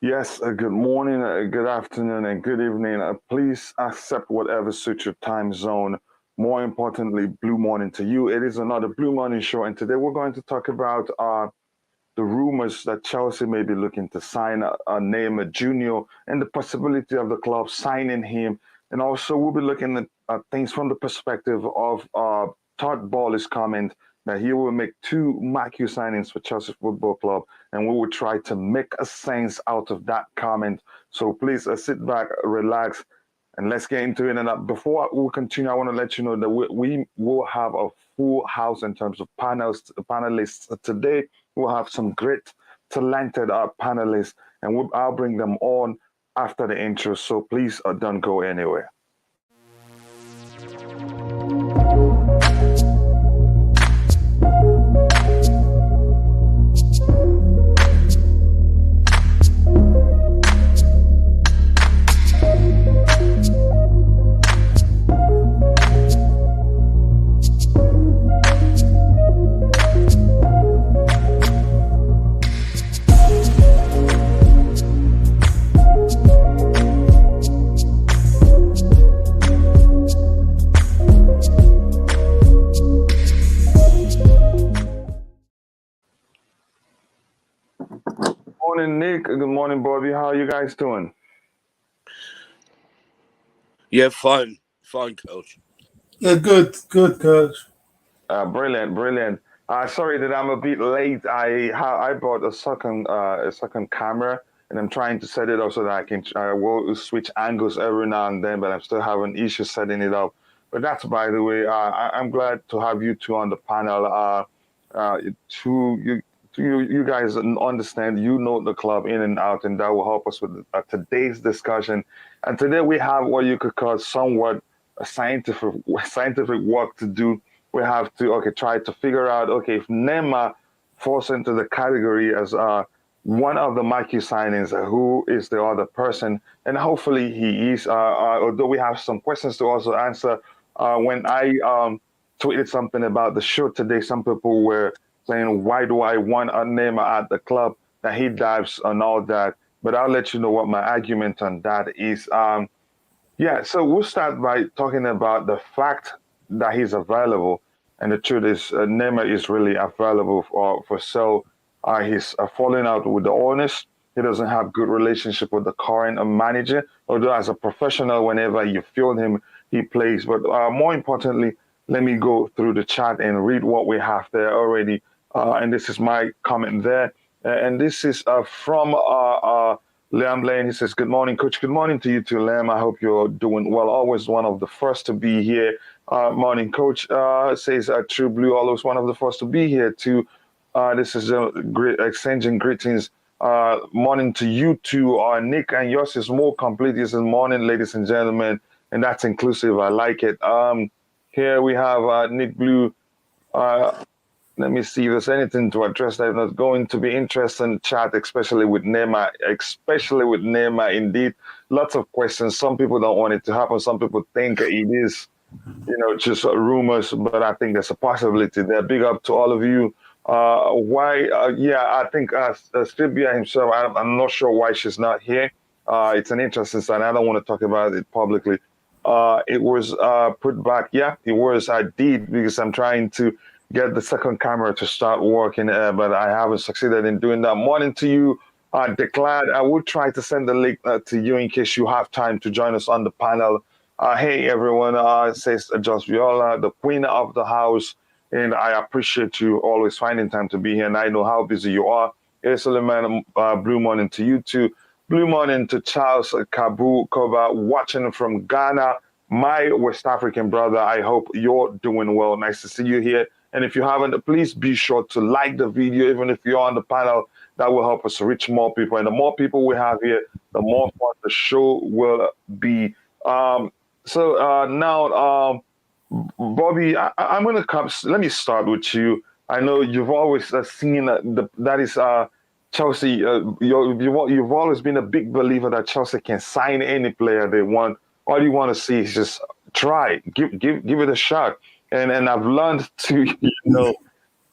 Yes, good morning, good afternoon, and good evening. Please accept whatever suits your time zone. More importantly, blue morning to you. It is another Blue Morning Show, and today we're going to talk about the rumors that Chelsea may be looking to sign Neymar Jr. and the possibility of the club signing him. And also, we'll be looking at things from the perspective of Todd Boehly's comment that he will make two marquee signings for Chelsea Football Club, and we will try to make a sense out of that comment. So please sit back, relax, and let's get into it. And before we continue, I want to let you know that we will have a full house in terms of panelists today. We'll have some great, talented panelists, and I'll bring them on after the intro. So please don't go anywhere. Morning, Nick. Good morning, Bobby. How are you guys doing? Yeah, fine, coach. Yeah, good, coach. Brilliant. Sorry that I'm a bit late. I bought a second camera, and I'm trying to set it up so that I will switch angles every now and then, but I'm still having issues setting it up. But that's by the way. I'm glad to have you two on the panel. To you guys understand, you know the club in and out, and that will help us with today's discussion. And today we have what you could call somewhat a scientific work to do. We have to try to figure out if Neymar falls into the category as one of the marquee signings, who is the other person, and hopefully he is. Although we have some questions to also answer. When I tweeted something about the show today, some people were saying, "Why do I want a Neymar at the club?" That he dives and all that. But I'll let you know what my argument on that is. Yeah, so we'll start by talking about the fact that he's available. And the truth is, Neymar is really available for sale. He's falling out with the owners. He doesn't have good relationship with the current manager. Although as a professional, whenever you feel him, he plays. But more importantly, let me go through the chat and read what we have there already. And this is my comment there. And this is from Liam Lane. He says, "Good morning, coach. Good morning to you too, Liam. I hope you're doing well. Always one of the first to be here. Morning, coach." Says True Blue, always one of the first to be here too. This is great exchanging greetings. Morning to you too, Nick, and yours is more complete. This is morning, ladies and gentlemen, and that's inclusive. I like it. Here we have Nick Blue. Let me see if there's anything to address that is not going to be interesting chat, especially with Neymar, indeed. Lots of questions. Some people don't want it to happen. Some people think it is, just rumors, but I think there's a possibility there. Big up to all of you. I think Stibia himself, I'm not sure why she's not here. It's an interesting sign. I don't want to talk about it publicly. It was put back. Yeah, it was. I did, because I'm trying to get the second camera to start working, but I haven't succeeded in doing that. Morning to you, Declan. I will try to send the link to you in case you have time to join us on the panel. Hey, everyone, says Just Viola, the queen of the house, and I appreciate you always finding time to be here, and I know how busy you are. Hey, Suleiman, blue morning to you too. Blue morning to Charles Kabu Koba, watching from Ghana. My West African brother, I hope you're doing well. Nice to see you here. And if you haven't, please be sure to like the video, even if you're on the panel. That will help us reach more people. And the more people we have here, the more fun the show will be. Now, Bobby, I'm going to come. Let me start with you. I know you've always seen that is Chelsea. You've always been a big believer that Chelsea can sign any player they want. All you want to see is just try, give it a shot. And I've learned to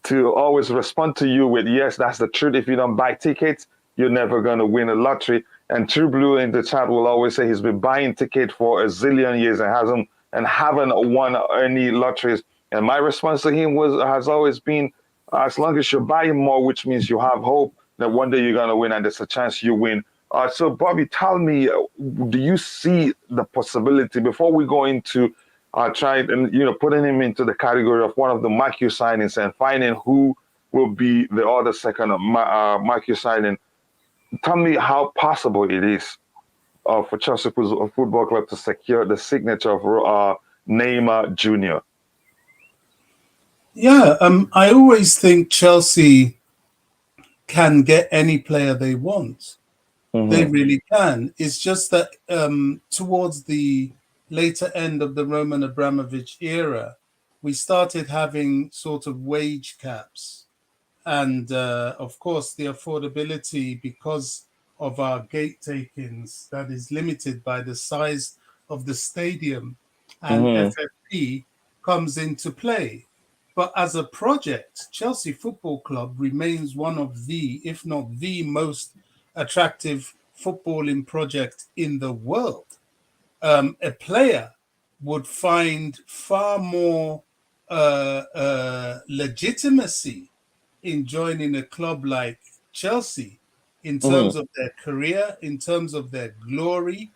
to always respond to you with yes, that's the truth. If you don't buy tickets, you're never going to win a lottery. And True Blue in the chat will always say he's been buying ticket for a zillion years and haven't won any lotteries. And my response to him has always been, as long as you're buying more, which means you have hope that one day you're going to win and there's a chance you win. So, Bobby, tell me, do you see the possibility before we go into trying and putting him into the category of one of the Marquee signings and finding who will be the other second Marquee signing? Tell me how possible it is for Chelsea Football Club to secure the signature of Neymar Jr. Yeah, I always think Chelsea can get any player they want. They really can. It's just that towards the later end of the Roman Abramovich era, we started having sort of wage caps. And of course, the affordability, because of our gate takings, that is limited by the size of the stadium and FFP comes into play. But as a project, Chelsea Football Club remains one of the, if not the most attractive footballing project in the world. A player would find far more legitimacy in joining a club like Chelsea in terms of their career, in terms of their glory,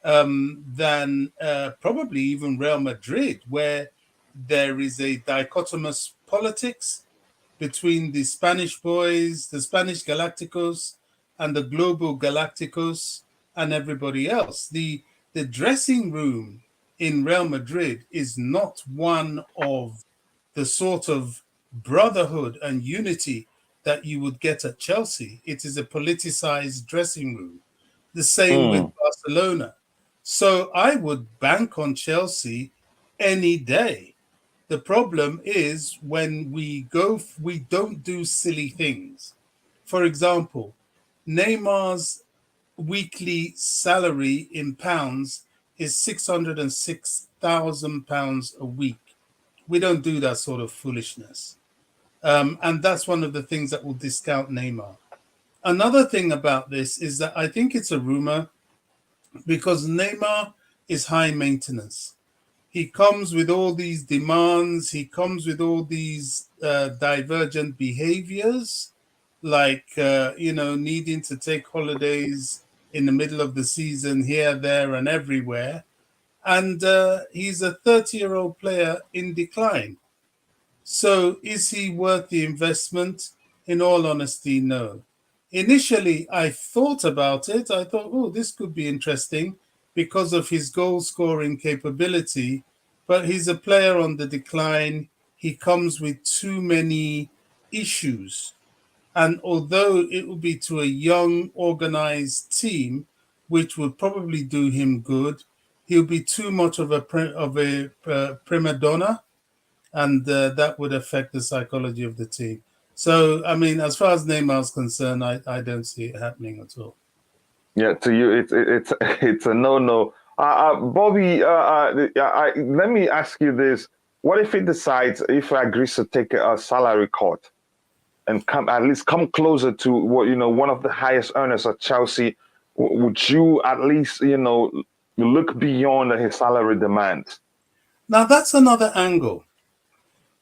than probably even Real Madrid, where there is a dichotomous politics between the Spanish boys, the Spanish Galacticos, and the global Galacticos, and everybody else. The dressing room in Real Madrid is not one of the sort of brotherhood and unity that you would get at Chelsea. It is a politicized dressing room. The same with Barcelona. So I would bank on Chelsea any day. The problem is when we don't do silly things. For example, Neymar's weekly salary in pounds is £606,000 a week. We don't do that sort of foolishness. And that's one of the things that will discount Neymar. Another thing about this is that I think it's a rumor because Neymar is high maintenance. He comes with all these demands. He comes with all these divergent behaviors, like, needing to take holidays in the middle of the season here, there, and everywhere. And he's a 30-year-old player in decline. So is he worth the investment? In all honesty, no. Initially, I thought about it. I thought, oh, this could be interesting because of his goal-scoring capability. But he's a player on the decline. He comes with too many issues. And although it will be to a young, organized team, which would probably do him good, he'll be too much of a prima donna, and that would affect the psychology of the team. So, I mean, as far as Neymar's concerned, I don't see it happening at all. Yeah, to you, it's a no-no. Bobby, let me ask you this: what if he decides, if he agrees to take a salary cut and come closer to what one of the highest earners at Chelsea? Would you at least look beyond his salary demands? Now that's another angle,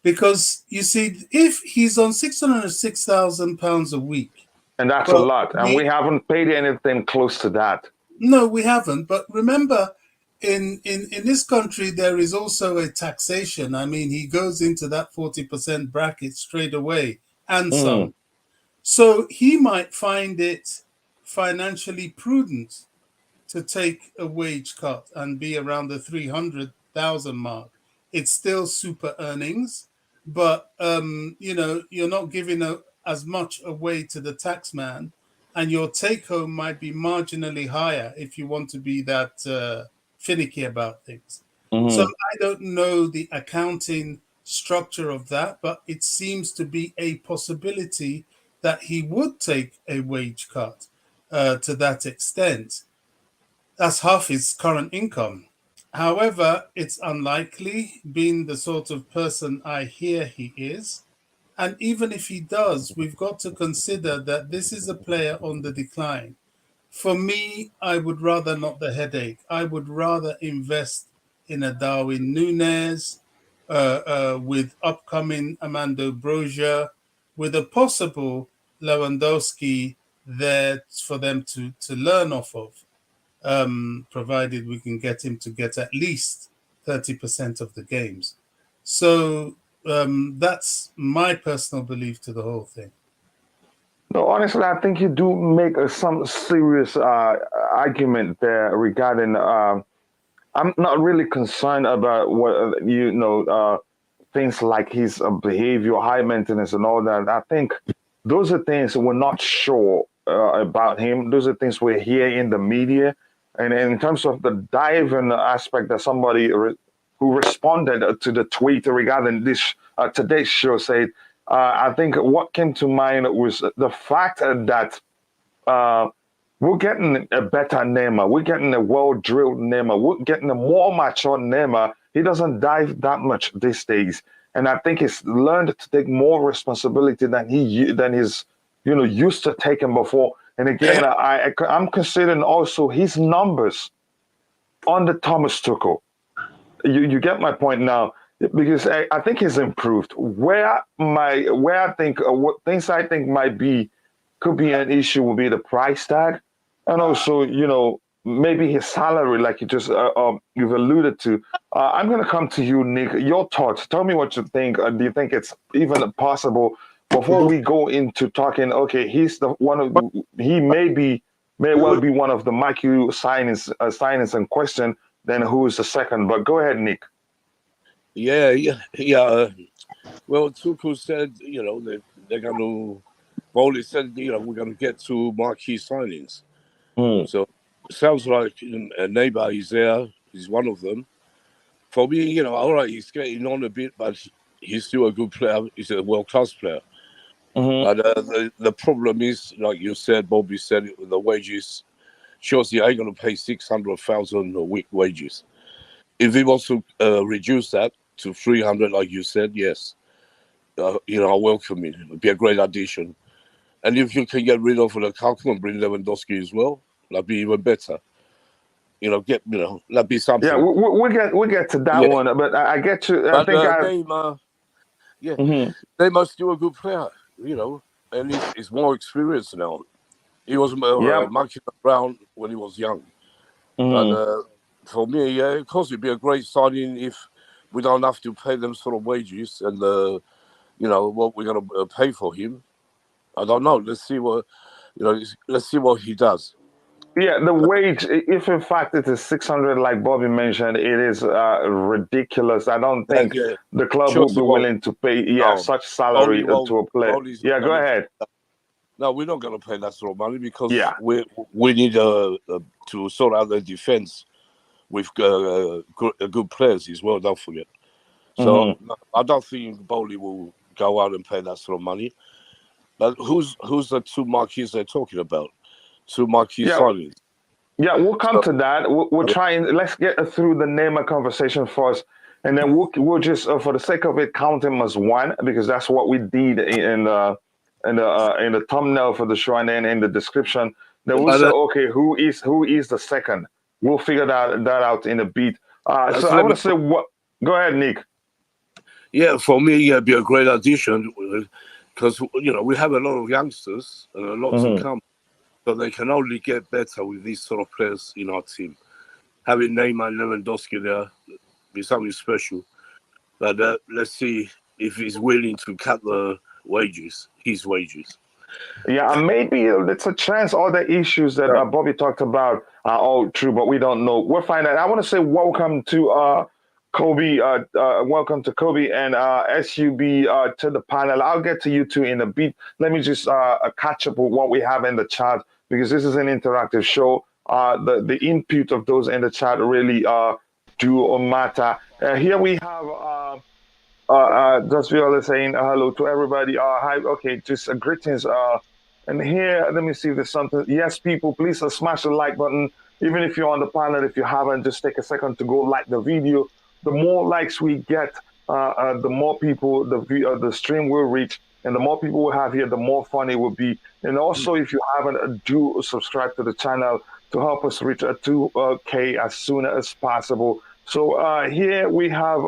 because you see, if he's on £606,000 a week, and that's a lot, and we haven't paid anything close to that. No, we haven't. But remember, in this country, there is also a taxation. I mean, he goes into that 40% bracket straight away and some. So he might find it financially prudent to take a wage cut and be around the 300,000 mark. It's still super earnings, but you're not giving as much away to the tax man, and your take home might be marginally higher if you want to be that finicky about things. So I don't know the accounting structure of that, but it seems to be a possibility that he would take a wage cut to that extent. That's half his current income. However, it's unlikely, being the sort of person I hear he is. And even if he does, we've got to consider that this is a player on the decline. For me, I would rather not the headache. I would rather invest in a Darwin Núñez, with upcoming Armando Broja, with a possible Lewandowski there for them to learn off of, provided we can get him to get at least 30% of the games. So that's my personal belief to the whole thing. No, honestly, I think you do make some serious argument there regarding. I'm not really concerned about what things like his behavior, high maintenance, and all that. I think those are things we're not sure about him. Those are things we hear in the media, and in terms of the diving aspect that somebody who responded to the tweet regarding this today's show said. I think what came to mind was the fact that we're getting a better Neymar. We're getting a well-drilled Neymar. We're getting a more mature Neymar. He doesn't dive that much these days, and I think he's learned to take more responsibility than he's used to taking before. And again, I'm considering also his numbers under Thomas Tuchel. You get my point now. Because I think he's improved. Where I think what things I think could be an issue will be the price tag, and also maybe his salary, like you've alluded to. I'm going to come to you, Nick. Your thoughts. Tell me what you think. Do you think it's even possible before we go into talking? Okay, he's he may well be one of the Marquee signings in question. Then who is the second? But go ahead, Nick. Yeah. Well, Tuchel said, they're going to. Boehly said, we're going to get to marquee signings. So it sounds like Neymar is there. He's one of them. For me, all right, he's getting on a bit, but he's still a good player. He's a world-class player. But the problem is, like you said, Bobby said, the wages. Chelsea ain't going to pay 600,000 a week wages. If he wants to reduce that to 300, like you said, yes. I welcome it. It'd be a great addition. And if you can get rid of Lukaku and bring Lewandowski as well, that'd be even better. That'd be something. Yeah, we'll get to that one, but I get you. Neymar, Neymar's still a good player, and he's more experienced now. He was marking around when he was young. But for me, of course, it'd be a great signing if we don't have to pay them sort of wages and what we're going to pay for him. I don't know. Let's see what he does. Yeah, the wage, if in fact it is 600, like Bobby mentioned, it is ridiculous. I don't think the club will be willing to pay such salary to a player. Go ahead. No, we're not going to pay that sort of money because we need to sort out the defense with good players as well. Don't forget. So I don't think Boehly will go out and pay that sort of money. But who's the two marquees they're talking about? Two marquee signings. Yeah, we'll come to that. We'll try and let's get through the Neymar conversation first, and then we'll just, for the sake of it, count him as one because that's what we did in the thumbnail for the show and then in the description. Then we'll say, okay, who is the second? We'll figure that out in a bit. So I want to say what. Go ahead, Nick. Yeah, for me, it'd be a great addition because we have a lot of youngsters and a lot to come. So they can only get better with these sort of players in our team. Having Neymar and Lewandowski there be something special. But let's see if he's willing to cut his wages. Yeah, maybe it's a chance all the issues that Bobby talked about are all true, but we don't know. We'll find out. I want to say welcome to Kobe. Welcome to Kobe and SUB to the panel. I'll get to you two in a bit. Let me just catch up with what we have in the chat because this is an interactive show. The input of those in the chat really do matter. Here we have just Viola saying hello to everybody. Hi, okay, just greetings. And here, let me see if there's something. Yes, people, please smash the like button. Even if you're on the panel, if you haven't, just take a second to go like the video. The more likes we get, the more people the stream will reach. And the more people we have here, the more fun it will be. And also, if you haven't, do subscribe to the channel to help us reach a 2K as soon as possible. So here we have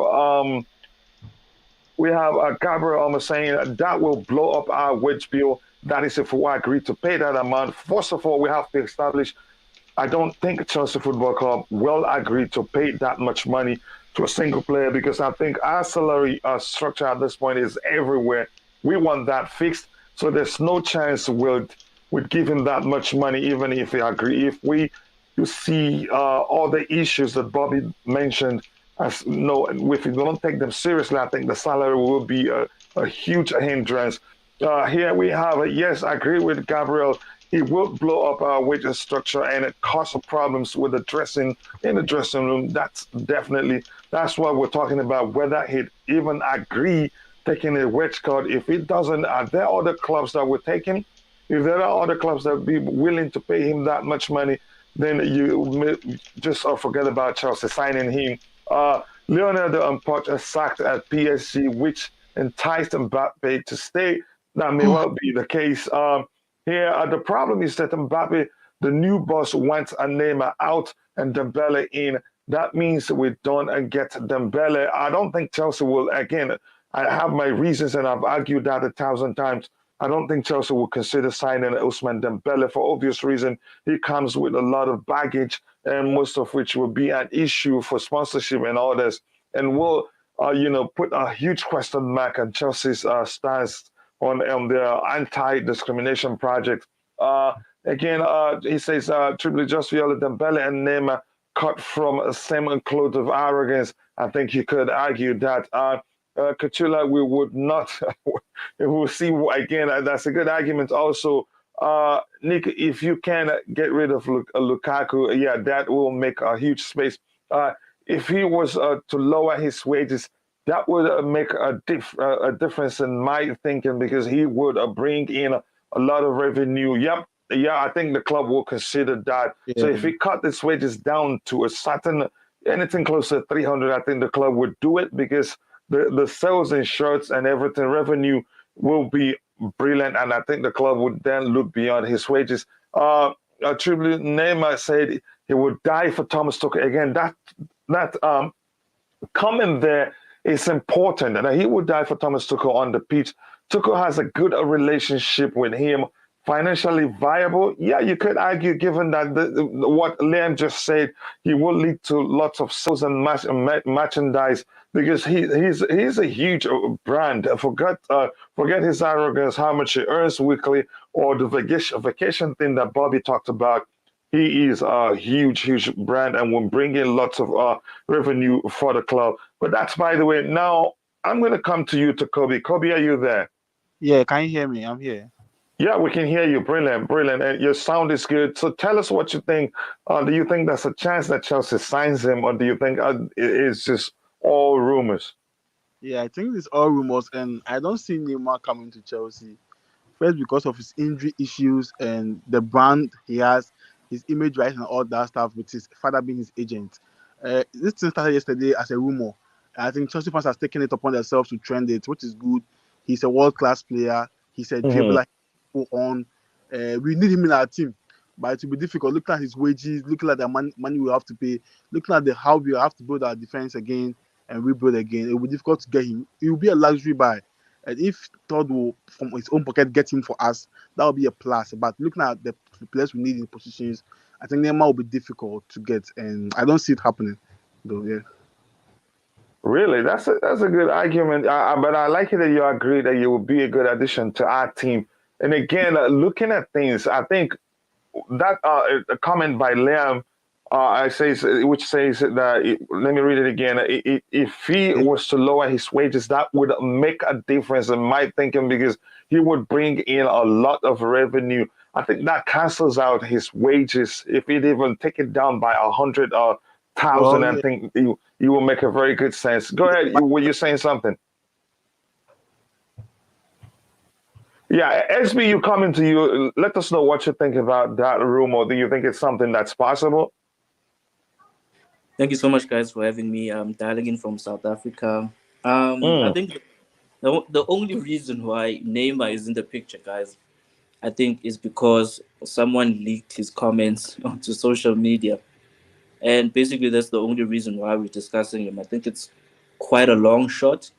Gabriel almost saying that will blow up our wage bill. That is if we agree to pay that amount. First of all, we have to establish, I don't think Chelsea Football Club will agree to pay that much money to a single player, because I think our salary structure at this point is everywhere. We want that fixed. So there's no chance we'd give him that much money, even if we agree. If you see all the issues that Bobby mentioned, as no, if we don't take them seriously, I think the salary will be a huge hindrance. Here we have, yes, I agree with Gabriel. It will blow up our wages structure and it causes problems with the dressing room. That's what we're talking about. Whether he'd even agree taking a wage cut. If it doesn't, are there other clubs that we're taking? If there are other clubs that would be willing to pay him that much money, then you just forget about Chelsea signing him. Leonardo Poch sacked at PSG, which enticed Mbappe to stay. That may well be the case. Here, the problem is that Mbappe, the new boss, wants a Neymar out and Dembele in. That means we don't get Dembele. I don't think Chelsea will, again, I have my reasons and I've argued that 1,000 times. I don't think Chelsea will consider signing Ousmane Dembele for obvious reason. He comes with a lot of baggage, and most of which will be an issue for sponsorship and all this, and will, put a huge question mark on Chelsea's stance on their anti-discrimination project. He says, Triple Just Viola Dembele and Neymar cut from the same cloth of arrogance. I think you could argue that. Kachula, we would not. We'll see again. That's a good argument. Also, Nick, if you can get rid of Lukaku, yeah, that will make a huge space. If he was to lower his wages, that would make a difference in my thinking, because he would bring in a lot of revenue. Yep. Yeah, I think the club will consider that. Yeah. So if he cut his wages down to a certain, anything close to 300, I think the club would do it, because the sales and shirts and everything, revenue will be brilliant, and I think the club would then look beyond his wages. Tribute Neymar said he would die for Thomas Tuchel. Again, that comment there is important, and he would die for Thomas Tuchel on the pitch. Tuchel has a good relationship with him. Financially viable, yeah, you could argue, given that what Liam just said, he will lead to lots of sales and merchandise, because he's a huge brand. Forget his arrogance, how much he earns weekly, or the vacation thing that Bobby talked about. He is a huge brand and will bring in lots of revenue for the club. But that's, by the way. Now I'm going to come to you, to Kobe. Kobe, are you there? Yeah, can you hear me? I'm here. Yeah, we can hear you. Brilliant. And your sound is good. So tell us what you think. Do you think there's a chance that Chelsea signs him, or do you think it's just all rumors? Yeah, I think it's all rumors, and I don't see Neymar coming to Chelsea. First, because of his injury issues and the brand he has, his image rights and all that stuff, with his father being his agent. This thing started yesterday as a rumor. I think Chelsea fans have taken it upon themselves to trend it, which is good. He's a world-class player. He's a dribbler. On, we need him in our team, but it will be difficult. Looking at his wages, looking at the money we have to pay, looking at how we have to build our defense again and rebuild again, it will be difficult to get him. It will be a luxury buy, and if Todd will, from his own pocket, get him for us, that will be a plus. But looking at the players we need in positions, I think Neymar will be difficult to get, and I don't see it happening, though. Yeah. Really, that's a good argument. But I like it that you agree that you will be a good addition to our team. And again, looking at things, I think that a comment by Liam, which says that, let me read it again. If he was to lower his wages, that would make a difference in my thinking, because he would bring in a lot of revenue. I think that cancels out his wages. If he'd even take it down by 100,000, I think you will make a very good sense. Go ahead. Were you saying something? Yeah, SB, you coming to you. Let us know what you think about that rumor. Do you think it's something that's possible? Thank you so much, guys, for having me. I'm dialing in from South Africa. I think The only reason why Neymar is in the picture, guys, I think is because someone leaked his comments onto social media. And basically, that's the only reason why we're discussing him. I think it's quite a long shot.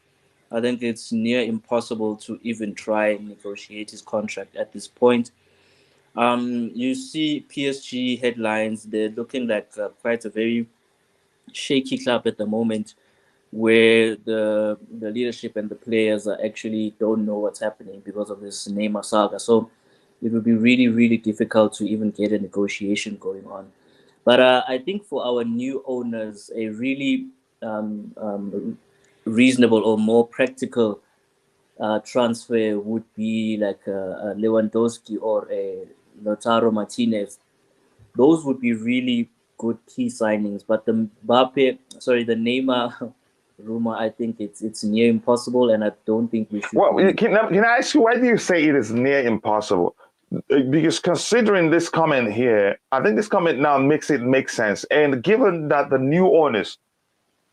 I think it's near impossible to even try and negotiate his contract at this point. You see PSG headlines, they're looking like quite a very shaky club at the moment, where the leadership and the players are actually don't know what's happening because of this Neymar saga. So it would be really, really difficult to even get a negotiation going on. But I think for our new owners, a really reasonable or more practical transfer would be like a Lewandowski or a Lautaro Martinez. Those would be really good key signings. But the the Neymar rumor, I think it's near impossible, and I don't think we should. Well, can I ask you, why do you say it is near impossible? Because considering this comment here, I think this comment now makes it make sense. And given that the new owners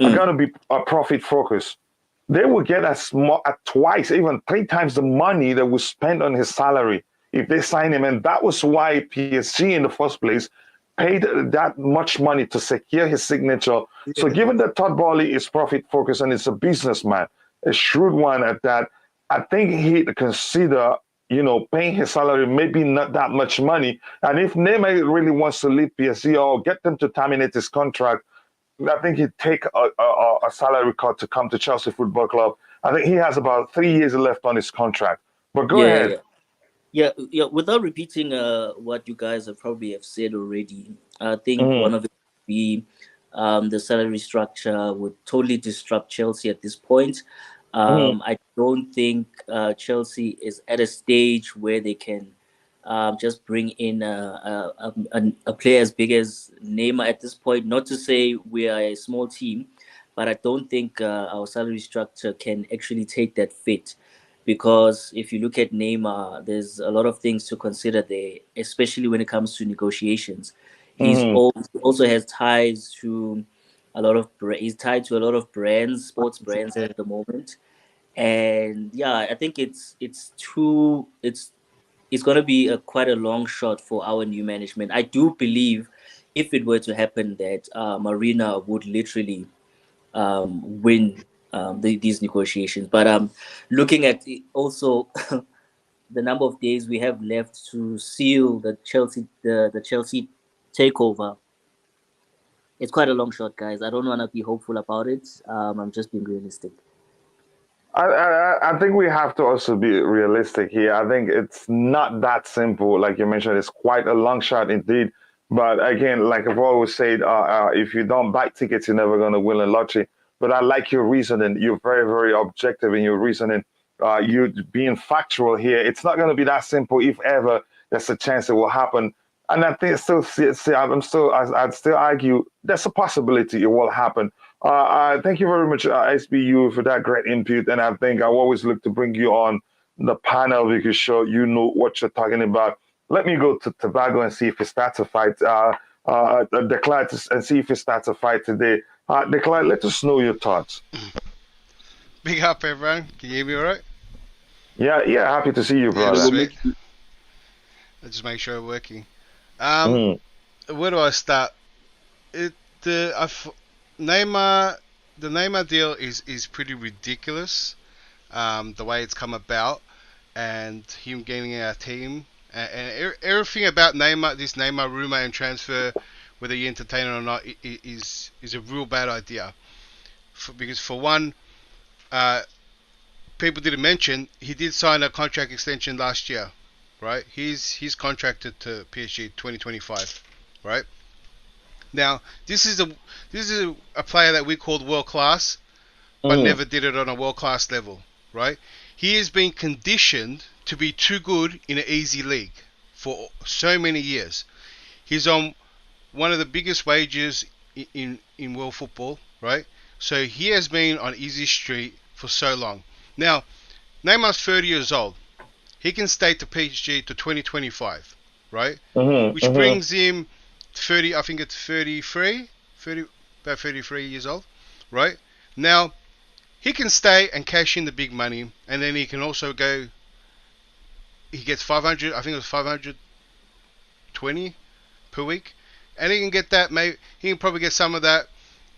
are going to be profit focused, they will get twice, even 3 times the money that was spent on his salary if they sign him. And that was why PSG in the first place paid that much money to secure his signature. Yeah. So given that Todd Boehly is profit focused and is a businessman, a shrewd one at that, I think he'd consider, paying his salary, maybe not that much money. And if Neymar really wants to leave PSG or get them to terminate his contract, I think he'd take a salary cut to come to Chelsea Football Club. I think he has about 3 years left on his contract. But go ahead. Yeah. Without repeating what you guys have said already, I think one of it would be the salary structure would totally disrupt Chelsea at this point. I don't think Chelsea is at a stage where they can just bring in a player as big as Neymar at this point. Not to say we are a small team, but I don't think our salary structure can actually take that fit. Because if you look at Neymar, there's a lot of things to consider there, especially when it comes to negotiations. He's also has ties to he's tied to a lot of brands, sports brands at the moment. And yeah, I think it's going to be quite a long shot for our new management. I do believe if it were to happen that Marina would literally win these negotiations. But looking at also the number of days we have left to seal the Chelsea takeover, it's quite a long shot, guys. I don't want to be hopeful about it. I'm just being realistic. I think we have to also be realistic here. I think it's not that simple. Like you mentioned, it's quite a long shot indeed. But again, like I've always said, if you don't buy tickets, you're never going to win a lottery. But I like your reasoning. You're very, very objective in your reasoning. You being factual here. It's not going to be that simple. If ever there's a chance it will happen, and I think I'd still argue there's a possibility it will happen. Thank you very much, SBU, for that great input. And I think I always look to bring you on the panel because sure you know what you're talking about. Let me go to Tobago and see if he starts a fight. Declan, and see if he starts a fight today. Declan, let us know your thoughts. Big up, everyone. Can you hear me all right? Yeah, happy to see you, brother. I'll just make sure it's working. Where do I start? The Neymar deal is pretty ridiculous. The way it's come about and him getting our team and everything about Neymar, this Neymar rumor and transfer, whether you entertain it or not, is a real bad idea. Because for one, people didn't mention he did sign a contract extension last year, right? He's contracted to PSG 2025, right? Now this is a player that we called world class, but never did it on a world class level, right? He has been conditioned to be too good in an easy league for so many years. He's on one of the biggest wages in world football, right? So he has been on easy street for so long. Now, Neymar's 30 years old. He can stay to PSG to 2025, right? Which brings him 30, I think it's 33, about 33 years old, right? Now, he can stay and cash in the big money, and then he can also go. He gets 500. I think it was 520 per week, and he can get that. Maybe he can probably get some of that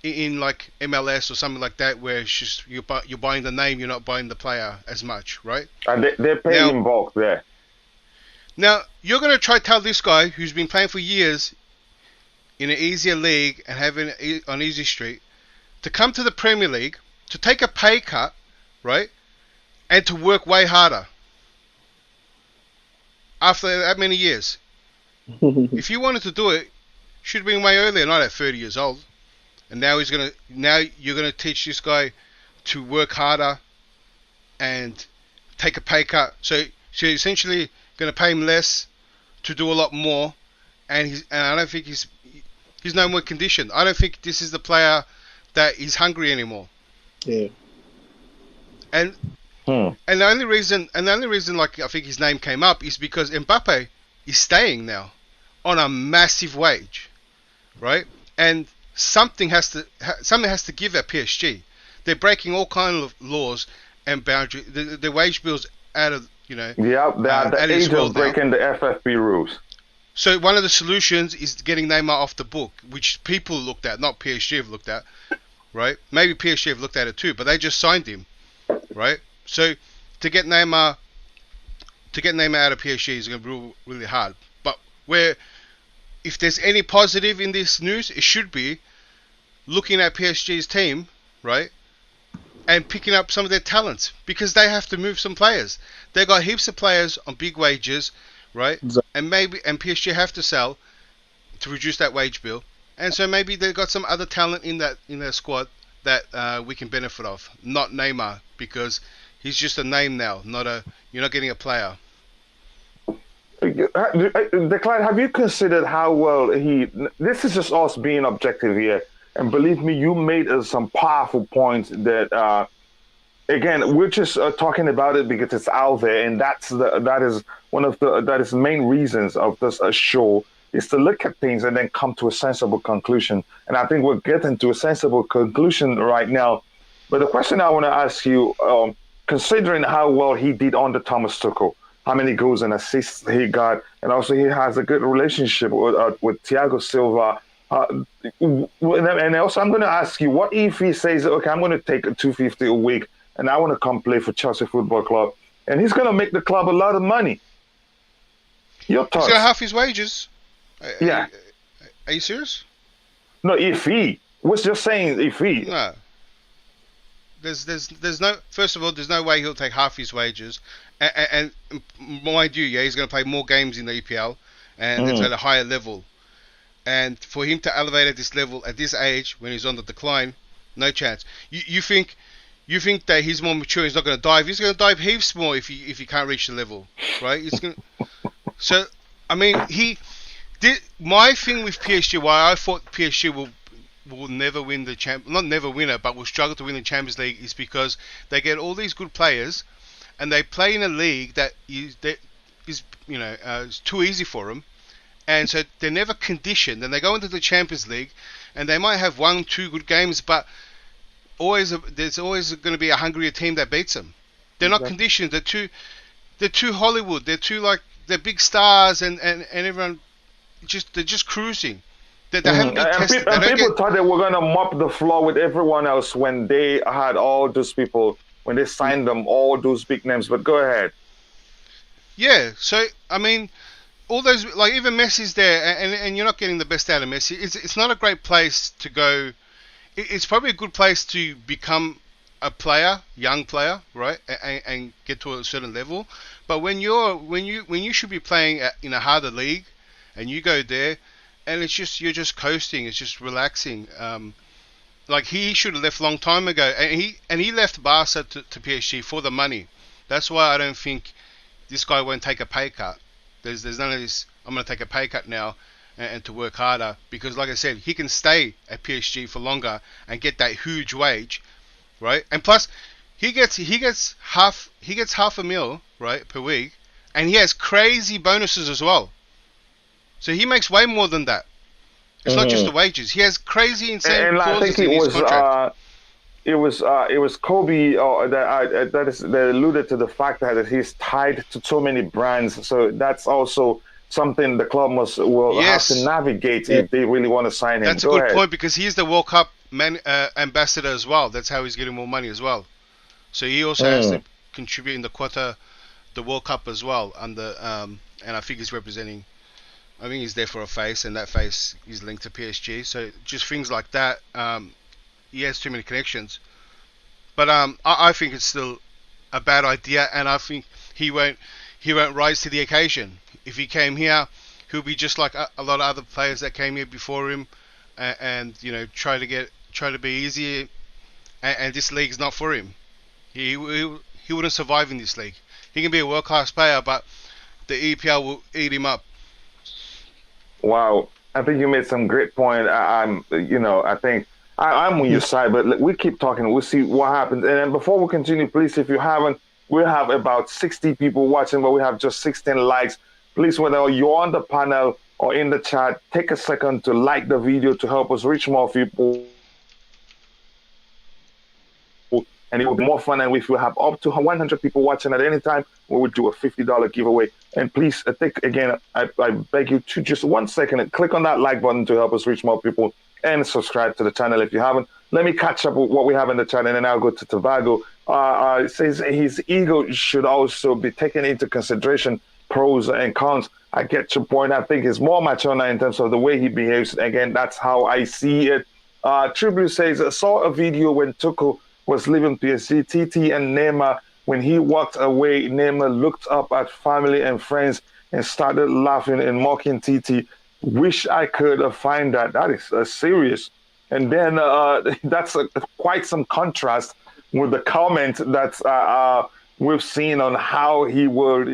in like MLS or something like that, where it's just you're buying the name, you're not buying the player as much, right? And they're paying in bulk there. Now you're gonna try to tell this guy who's been playing for years in an easier league and having on easy street to come to the Premier League, to take a pay cut, right, and to work way harder after that many years. If you wanted to do it, should have been way earlier, not at 30 years old. And now you're gonna teach this guy to work harder and take a pay cut. So you're essentially gonna pay him less to do a lot more, and I don't think he's no more conditioned. I don't think this is the player that is hungry anymore. Yeah. And the only reason like I think his name came up is because Mbappe is staying now on a massive wage, right? And something has to give at PSG. They're breaking all kinds of laws and boundaries. The wage bills out of Yeah, they're at the age of breaking the FFP rules. So one of the solutions is getting Neymar off the book, which people looked at, not PSG have looked at, right? Maybe PSG have looked at it too, but they just signed him, right? So to get Neymar out of PSG is going to be really hard. But if there's any positive in this news, it should be looking at PSG's team, right, and picking up some of their talents, because they have to move some players. They got heaps of players on big wages, right? And PSG have to sell to reduce that wage bill, and so maybe they've got some other talent in their squad that we can benefit of. Not Neymar, because he's just a name now. You're not getting a player. Declan, have you considered how well this is just us being objective here, and believe me, you made some powerful points that again, we're just talking about it because it's out there, and that is one of the main reasons of this show, is to look at things and then come to a sensible conclusion. And I think we're getting to a sensible conclusion right now. But the question I want to ask you, considering how well he did under Thomas Tuchel, how many goals and assists he got, and also he has a good relationship with Thiago Silva. And also, I'm going to ask you, what if he says, okay, I'm going to take $250 a week and I want to come play for Chelsea Football Club, and he's going to make the club a lot of money? Your thoughts? He's got half his wages. Yeah. Are you serious? No, if he. We're just saying if he. No. There's no. First of all, there's no way he'll take half his wages, and mind you, he's going to play more games in the EPL, and it's at a higher level. And for him to elevate at this level at this age, when he's on the decline, no chance. You think that he's more mature? He's not going to dive. He's going to dive heaps more if he can't reach the level, right? He's going. So I mean, my thing with PSG, why I thought PSG will never win the not never win it, but will struggle to win the Champions League, is because they get all these good players, and they play in a league that is too easy for them, and so they're never conditioned. And they go into the Champions League, and they might have 1-2 good games, but there's always going to be a hungrier team that beats them. They're not conditioned. They're too Hollywood. They're big stars, and everyone they're just cruising. They haven't been tested. People thought they were going to mop the floor with everyone else when they had all those people, when they signed them, all those big names. But go ahead. Yeah, so, I mean, all those, like, even Messi's there, and you're not getting the best out of Messi. It's not a great place to go. It's probably a good place to become a player, young player, right, and get to a certain level. But when you should be playing in a harder league, and you go there, and you're just coasting, it's just relaxing. Like, he should have left a long time ago, and he left Barca to PSG for the money. That's why I don't think this guy won't take a pay cut. There's none of this, I'm going to take a pay cut now and to work harder, because like I said, he can stay at PSG for longer and get that huge wage, right? And plus, he gets half a mil, right, per week, and he has crazy bonuses as well. So he makes way more than that. It's not just the wages. He has crazy insane clauses in his contract. it was Kobe that alluded to the fact that he's tied to so many brands. So that's also something the club will have to Yes, navigate if they really want to sign him. that's a Go good ahead. point because he's the World Cup ambassador as well. That's how he's getting more money as well. So he also has to contribute in the World Cup as well. And I think he's representing. I think he's there for a face, and that face is linked to PSG. So just things like that. He has too many connections. But I think it's still a bad idea, and I think he won't rise to the occasion. If he came here, he'll be just like a lot of other players that came here before him, and you know try to be easy. And this league's not for him. He wouldn't survive in this league. He can be a world class player, but the EPL will eat him up. Wow, I think you made some great point. I think I'm on your side, but we keep talking. We'll see what happens. And then before we continue, please, if you haven't, we have about 60 people watching, but we have just 16 likes. Please, whether you're on the panel or in the chat, take a second to like the video to help us reach more people. And it will be more fun. And if we have up to 100 people watching at any time, we would do a $50 giveaway. And please, I beg you to just 1 second and click on that like button to help us reach more people and subscribe to the channel if you haven't. Let me catch up with what we have in the chat, and then I'll go to Tobago. It says his ego should also be taken into consideration, pros and cons. I get your point. I think he's more mature now in terms of the way he behaves. Again, that's how I see it. True Blue says, I saw a video when Tuchel was leaving PSG, TT and Neymar. When he walked away, Neymar looked up at family and friends and started laughing and mocking TT. Wish I could find that. That is serious. And then that's quite some contrast with the comment that we've seen on how he would,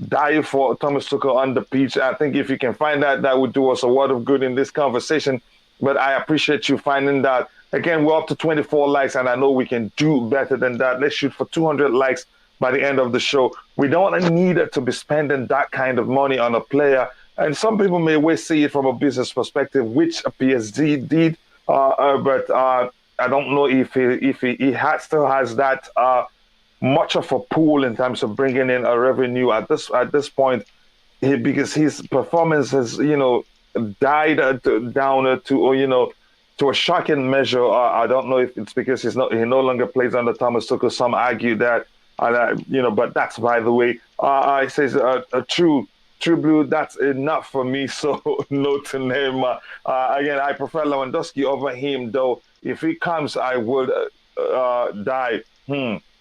die for Thomas Tuchel on the pitch. I think if you can find that, that would do us a lot of good in this conversation. But I appreciate you finding that. Again, we're up to 24 likes, and I know we can do better than that. Let's shoot for 200 likes by the end of the show. We don't need to be spending that kind of money on a player. And some people may always see it from a business perspective, which PSG did. But I don't know if he still has that much of a pool in terms of bringing in a revenue at this point, because his performance has, died down to a shocking measure. I don't know if it's because he no longer plays under Thomas Tuchel. Some argue that, but that's by the way. It says True Blue, that's enough for me. So no to Neymar. Again, I prefer Lewandowski over him, though. If he comes, I would die.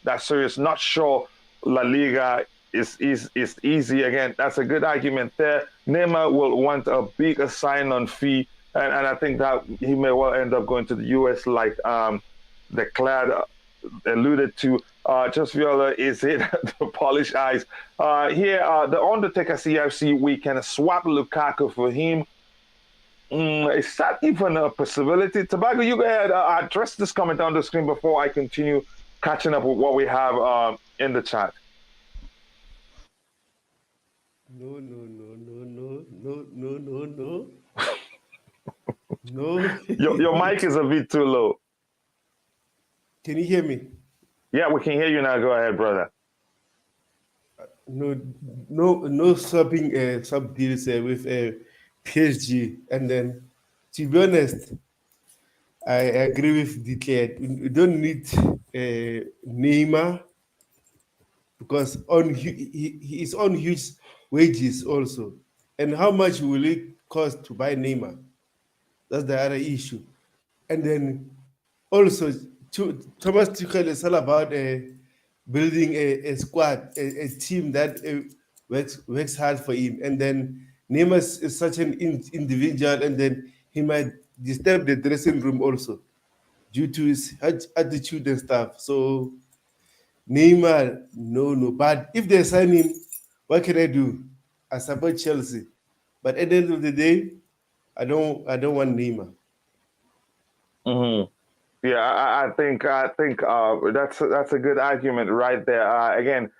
That's serious. Not sure La Liga is easy. Again, that's a good argument there. Neymar will want a bigger sign-on fee. And I think that he may well end up going to the US like Declan alluded to. Just Viola, is it the polished eyes? Here, the Undertaker CFC, we can swap Lukaku for him. Is that even a possibility? Tobago, you go ahead. Address this comment on the screen before I continue catching up with what we have in the chat. No. No. Your mic is a bit too low. Can you hear me? Yeah, we can hear you now. Go ahead, brother. No swapping sub deals with PSG. And then, to be honest, I agree with Declan. We don't need Neymar because he is on huge wages also. And how much will it cost to buy Neymar? That's the other issue. And then also, Thomas Tuchel is all about building a squad, a team that works hard for him. And then Neymar is such an individual, and then he might disturb the dressing room also due to his attitude and stuff. So Neymar, no. But if they sign him, what can I do? I support Chelsea. But at the end of the day, I don't want Neymar. Mm-hmm. Yeah, I think that's a good argument right there. Again,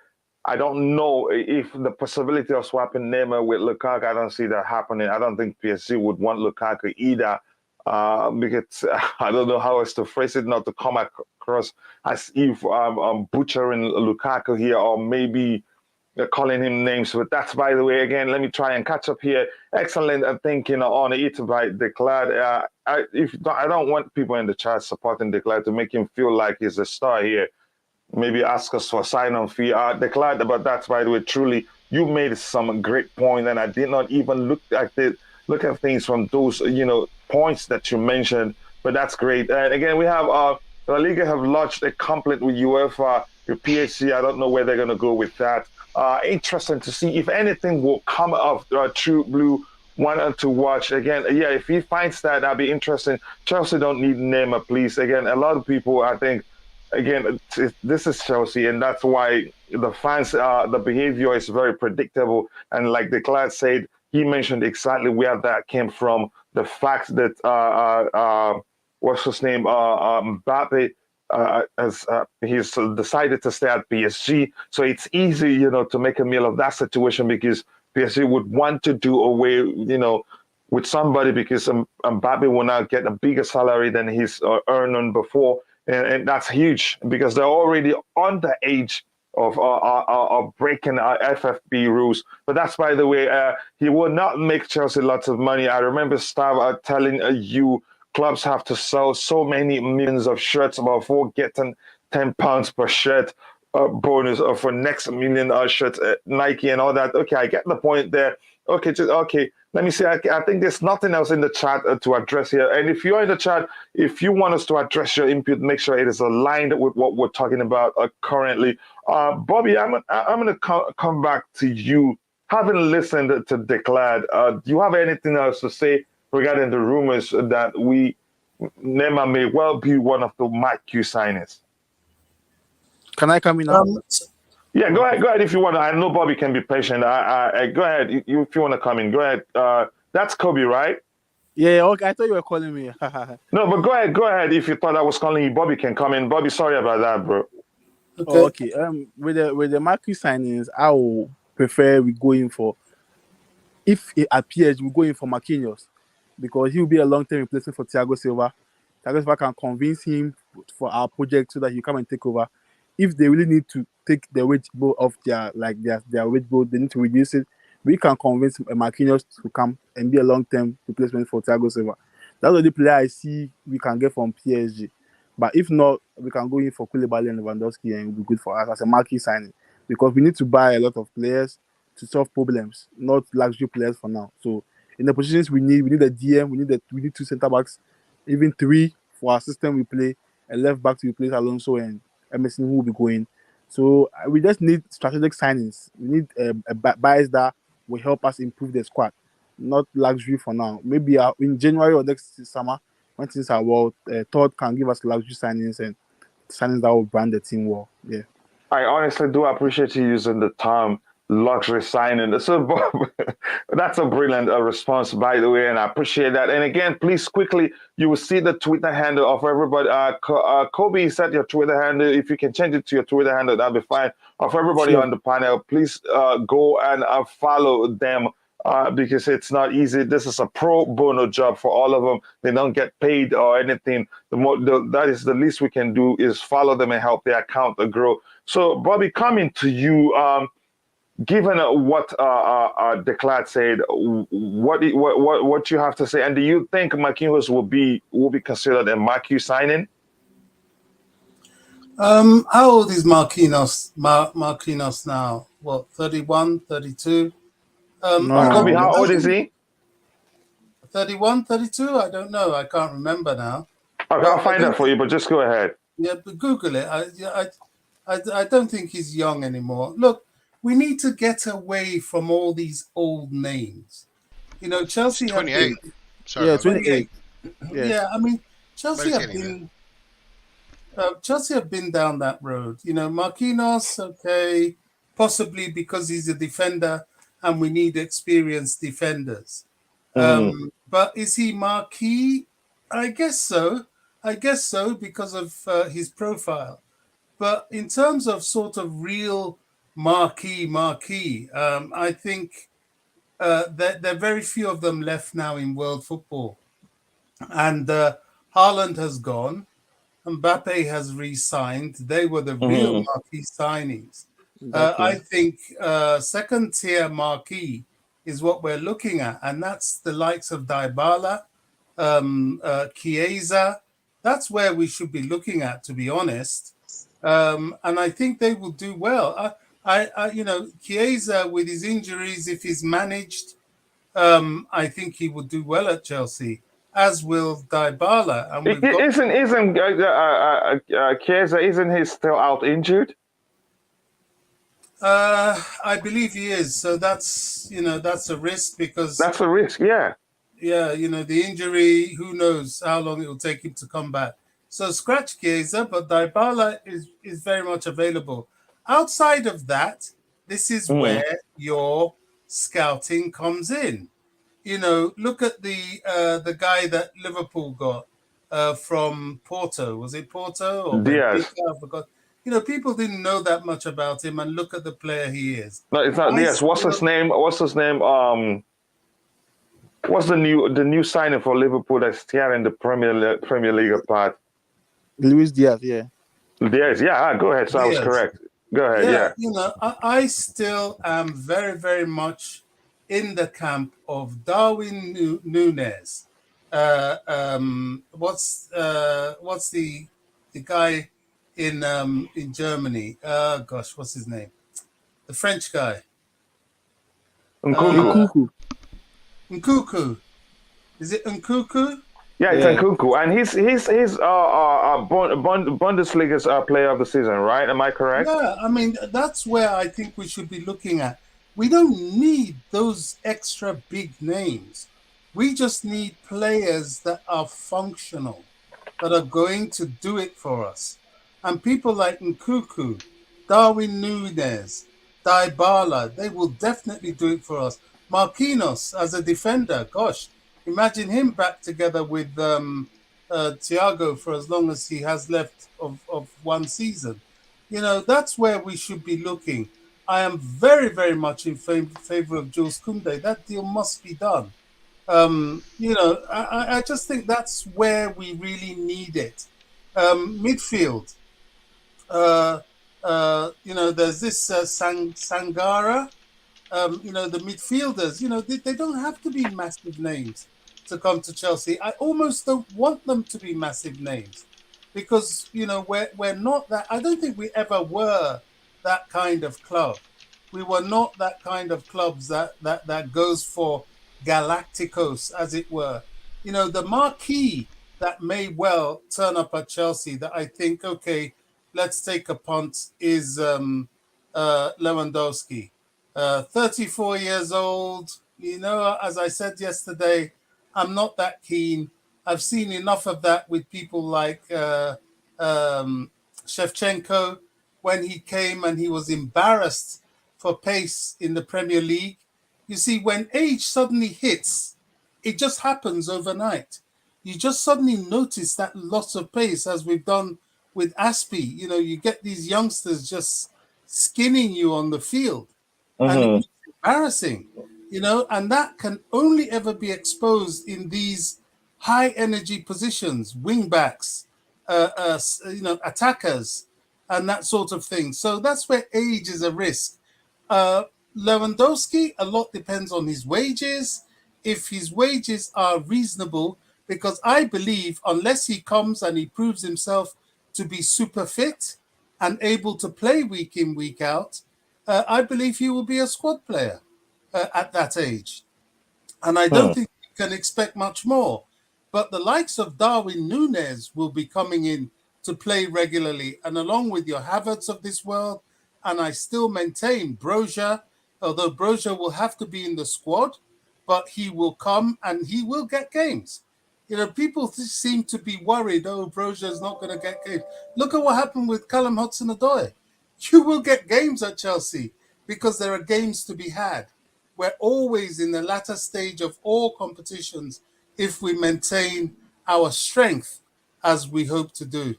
I don't know if the possibility of swapping Neymar with Lukaku. I don't see that happening. I don't think PSG would want Lukaku either. Because I don't know how else to phrase it, not to come across as if I'm butchering Lukaku here, or maybe calling him names. But that's, by the way, again, let me try and catch up here. Excellent thinking on it by Declan. I don't want people in the chat supporting Declan to make him feel like he's a star here. Maybe ask us for sign-on fee. Declan, but that's, by the way, truly, you made some great point, and I did not even look at things from those points that you mentioned. But that's great. And again, we have La Liga have lodged a complaint with UEFA, with PSG. I don't know where they're going to go with that. Interesting to see if anything will come of True Blue. Wanted to watch again. Yeah, if he finds that, that'd be interesting. Chelsea don't need Neymar, please. Again, a lot of people, I think, again, this is Chelsea, and that's why the fans, the behavior is very predictable. And like Declan said, he mentioned exactly where that came from. The fact that what's his name, Mbappe, he's decided to stay at PSG, so it's easy, to make a meal of that situation, because PSG would want to do away, with somebody, because Mbappe will now get a bigger salary than he's earning before. And that's huge, because they're already on the age of breaking FFP rules. But that's, by the way, he will not make Chelsea lots of money. I remember Stav telling you clubs have to sell so many millions of shirts before getting £10 per shirt bonus for next million shirts, Nike and all that. Okay, I get the point there. Okay. Let me see. I think there's nothing else in the chat to address here. And if you're in the chat, if you want us to address your input, make sure it is aligned with what we're talking about currently. Bobby, I'm going to come back to you. Having listened to Declan, do you have anything else to say regarding the rumors that Neymar may well be one of the Marquee signings? Can I come in now? Yeah, go ahead if you want. I know Bobby can be patient. Go ahead if you want to come in. Go ahead. That's Kobe, right? Yeah, okay. I thought you were calling me. No, but go ahead if you thought I was calling you. Bobby can come in. Bobby, sorry about that, bro. Okay. With the Marquee signings, I will prefer we go in for, if it appears, we go in for Marquinhos, because he will be a long-term replacement for Thiago Silva. Thiago Silva can convince him for our project so that he come and take over. If they really need to take the wage bill off their wage bill, they need to reduce it. We can convince Marquinhos to come and be a long-term replacement for Thiago Silva. That's the only player I see we can get from PSG. But if not, we can go in for Koulibaly and Lewandowski, and it will be good for us as a Marquee signing, because we need to buy a lot of players to solve problems, not luxury players for now. So in the positions we need a DM, we need 2 centre backs, even 3 for our system we play, a left back to replace Alonso and Emerson, who will be going. So we just need strategic signings. We need buyers that will help us improve the squad, not luxury for now. Maybe in January or next summer, when things are well, Todd can give us luxury signings and signings that will brand the team well. Yeah. I honestly do appreciate you using the term luxury signing. So, Bob, that's a brilliant response, by the way, and I appreciate that. And again, please quickly, you will see the Twitter handle of everybody. Kobe said your Twitter handle. If you can change it to your Twitter handle, that'll be fine. Of everybody on the panel, please go and follow them. Because it's not easy. This is a pro bono job for all of them. They don't get paid or anything. That is the least we can do, is follow them and help their account grow. So, Bobby, coming to you, given what Declan said, what you have to say, and do you think Marquinhos will be considered a Marquee signing? How old is Marquinhos now? What, 31, 32? Kobe, how old is he? 31, 32? I don't know. I can't remember now. Okay, I'll find that for you, but just go ahead. Yeah, but Google it. I don't think he's young anymore. Look, we need to get away from all these old names. Chelsea have 28. been... Sorry, Yeah, 28. Yeah, I mean, Chelsea have been down that road. Marquinhos, okay, possibly because he's a defender and we need experienced defenders. But is he Marquee? I guess so. Because of his profile. But in terms of sort of real Marquee, I think there are very few of them left now in world football. And Haaland has gone. Mbappe has re-signed. They were the real marquee signings. I think second-tier marquee is what we're looking at, and that's the likes of Dybala, Chiesa. That's where we should be looking at, to be honest. And I think they will do well. Chiesa with his injuries, if he's managed, I think he will do well at Chelsea, as will Dybala. And we've got Isn't Chiesa, isn't he still out injured? I believe he is. So that's a risk because That's a risk, yeah. Yeah, the injury, who knows how long it will take him to come back. So scratch Chiesa, but Dybala is very much available. Outside of that, this is where your scouting comes in. Look at the guy that Liverpool got from Porto. Was it Porto or Diaz. Benfica? I forgot. People didn't know that much about him, and look at the player he is. No, it's not Diaz. What's his name? What's the new signing for Liverpool that's here in the Premier League part? Luis Diaz, yeah. Diaz, yeah. Go ahead. So I was correct. Go ahead. Yeah. I still am very, very much in the camp of Darwin Núñez. What's the guy in Germany? Gosh, what's his name? The French guy. Nkunku. Nkunku. Is it Nkunku? Yeah, it's Nkunku, and he's Bundesliga's player of the season, right? Am I correct? Yeah, I mean that's where I think we should be looking at. We don't need those extra big names. We just need players that are functional, that are going to do it for us. And people like Nkunku, Darwin Núñez, Dybala, they will definitely do it for us. Marquinhos as a defender, gosh, imagine him back together with Thiago for as long as he has left of one season. That's where we should be looking. I am very, very much in favor of Jules Kounde. That deal must be done. I just think that's where we really need it. Midfield. There's this Sangara. The midfielders, they don't have to be massive names to come to Chelsea. I almost don't want them to be massive names because, we're not that. I don't think we ever were that kind of club. We were not that kind of clubs that goes for Galacticos, as it were. The marquee that may well turn up at Chelsea that I think, okay, let's take a punt is Lewandowski. 34 years old, as I said yesterday, I'm not that keen. I've seen enough of that with people like Shevchenko when he came and he was embarrassed for pace in the Premier League. You see, when age suddenly hits, it just happens overnight. You just suddenly notice that loss of pace, as we've done with Aspie. You get these youngsters just skinning you on the field. And it's embarrassing, and that can only ever be exposed in these high energy positions, wing backs, attackers, and that sort of thing. So that's where age is a risk. Lewandowski, a lot depends on his wages. If his wages are reasonable, because I believe unless he comes and he proves himself to be super fit and able to play week in, week out, I believe he will be a squad player at that age. And I don't think we can expect much more. But the likes of Darwin Núñez will be coming in to play regularly, and along with your Havertz of this world. And I still maintain Broja, although Broja will have to be in the squad, but he will come and he will get games. People seem to be worried, Broja is not going to get games. Look at what happened with Callum Hudson-Odoi. You will get games at Chelsea because there are games to be had. We're always in the latter stage of all competitions if we maintain our strength as we hope to do.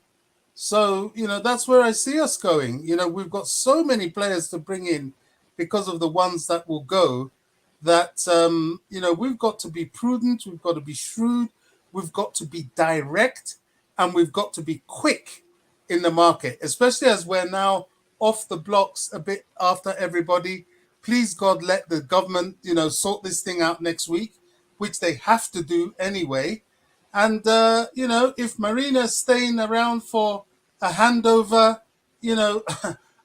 So, that's where I see us going. We've got so many players to bring in because of the ones that will go that, we've got to be prudent. We've got to be shrewd. we've got to be direct and we've got to be quick in the market, especially as we're now off the blocks a bit after everybody. Please, God, let the government, sort this thing out next week, which they have to do anyway. And, if Marina's staying around for a handover,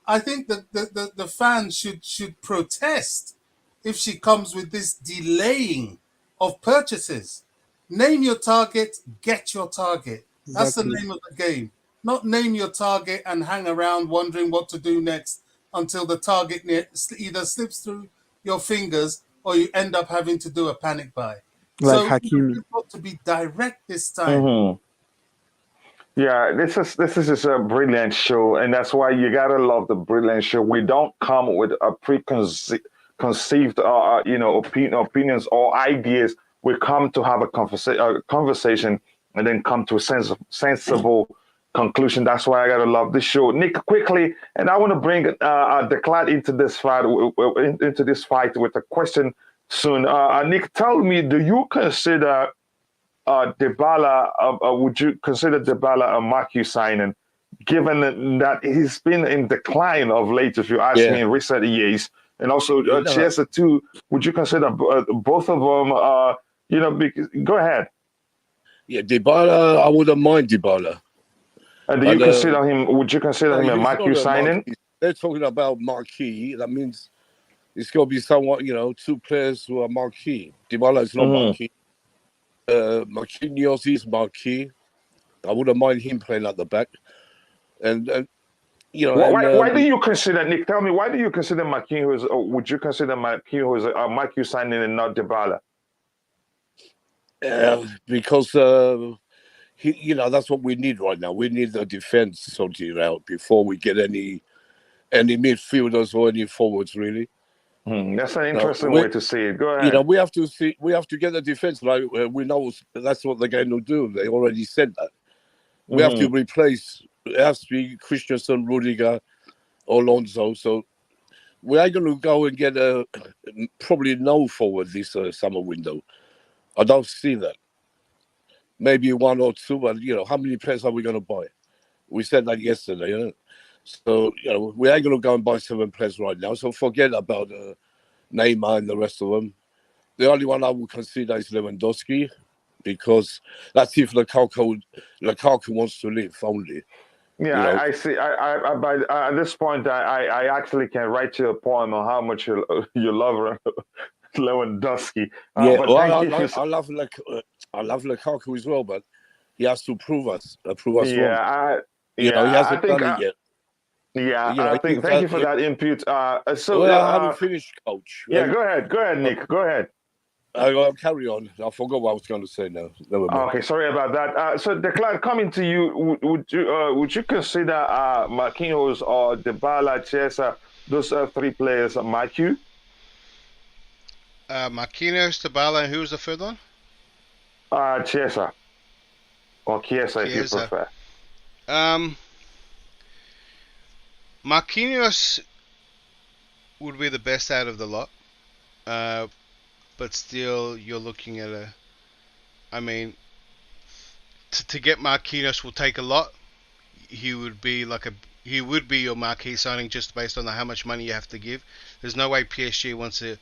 I think that the fans should protest if she comes with this delaying of purchases. Name your target, get your target. That's the name of the game. Not name your target and hang around wondering what to do next until the target either slips through your fingers or you end up having to do a panic buy. Like So Hakimi. you've got to be direct this time. Mm-hmm. Yeah, this is just a brilliant show, and that's why you gotta love the brilliant show. We don't come with a preconceived, opinions or ideas. We come to have a conversation, and then come to a sensible conclusion. That's why I gotta love this show. Nick, quickly, and I want to bring Declan into this fight with a question soon. Nick, tell me, do you consider Dybala, would you consider Dybala a Marquee signing, given that he's been in decline of late, if you ask me, in recent years? And also, Chiesa too, would you consider both of them, go ahead. Yeah, Dybala, I wouldn't mind Dybala. And would you consider him a Marquee signing? They're talking about Marquee. That means it's got to be somewhat, 2 players who are Marquee. Dybala is not Marquee. Marquinhos is Marquee. I wouldn't mind him playing at the back. And why do you consider, Nick? Tell me, why do you consider Marquinhos? Or would you consider Marquinhos a Marquee signing and not Dybala? Because that's what we need right now. We need the defense sorted out before we get any midfielders or any forwards, really. That's an interesting way to see it. Go ahead. We have to get the defense right. We know that's what they're going to do. They already said that. We have to replace. It has to be Christensen, Rudiger, Alonso. So we are going to go and get probably no forward this summer window. I don't see that. Maybe 1 or 2, but how many players are we going to buy? We said that yesterday. So, we ain't going to go and buy 7 players right now. So forget about Neymar and the rest of them. The only one I would consider is Lewandowski, because that's if Lukaku wants to leave only. Yeah, I see. At this point, I actually can write you a poem on how much you love Lewandowski. I love Lukaku as well, but he has to prove us wrong. He hasn't done it yet. Yeah, thank you for that input. I haven't finished, Coach. Yeah, go ahead, Nick. Go ahead. I'll carry on. I forgot what I was going to say now. Okay, sorry about that. So, Declan, coming to you, would you consider Marquinhos or Dybala, Chiesa, those 3 players, Marquee? Marquinhos, Dybala, and who was the third one? Chiesa. Or Chiesa, if you prefer. Marquinhos would be the best out of the lot. But still, you're looking at to get Marquinhos will take a lot. He would be your marquee signing just based on how much money you have to give. There's no way PSG wants to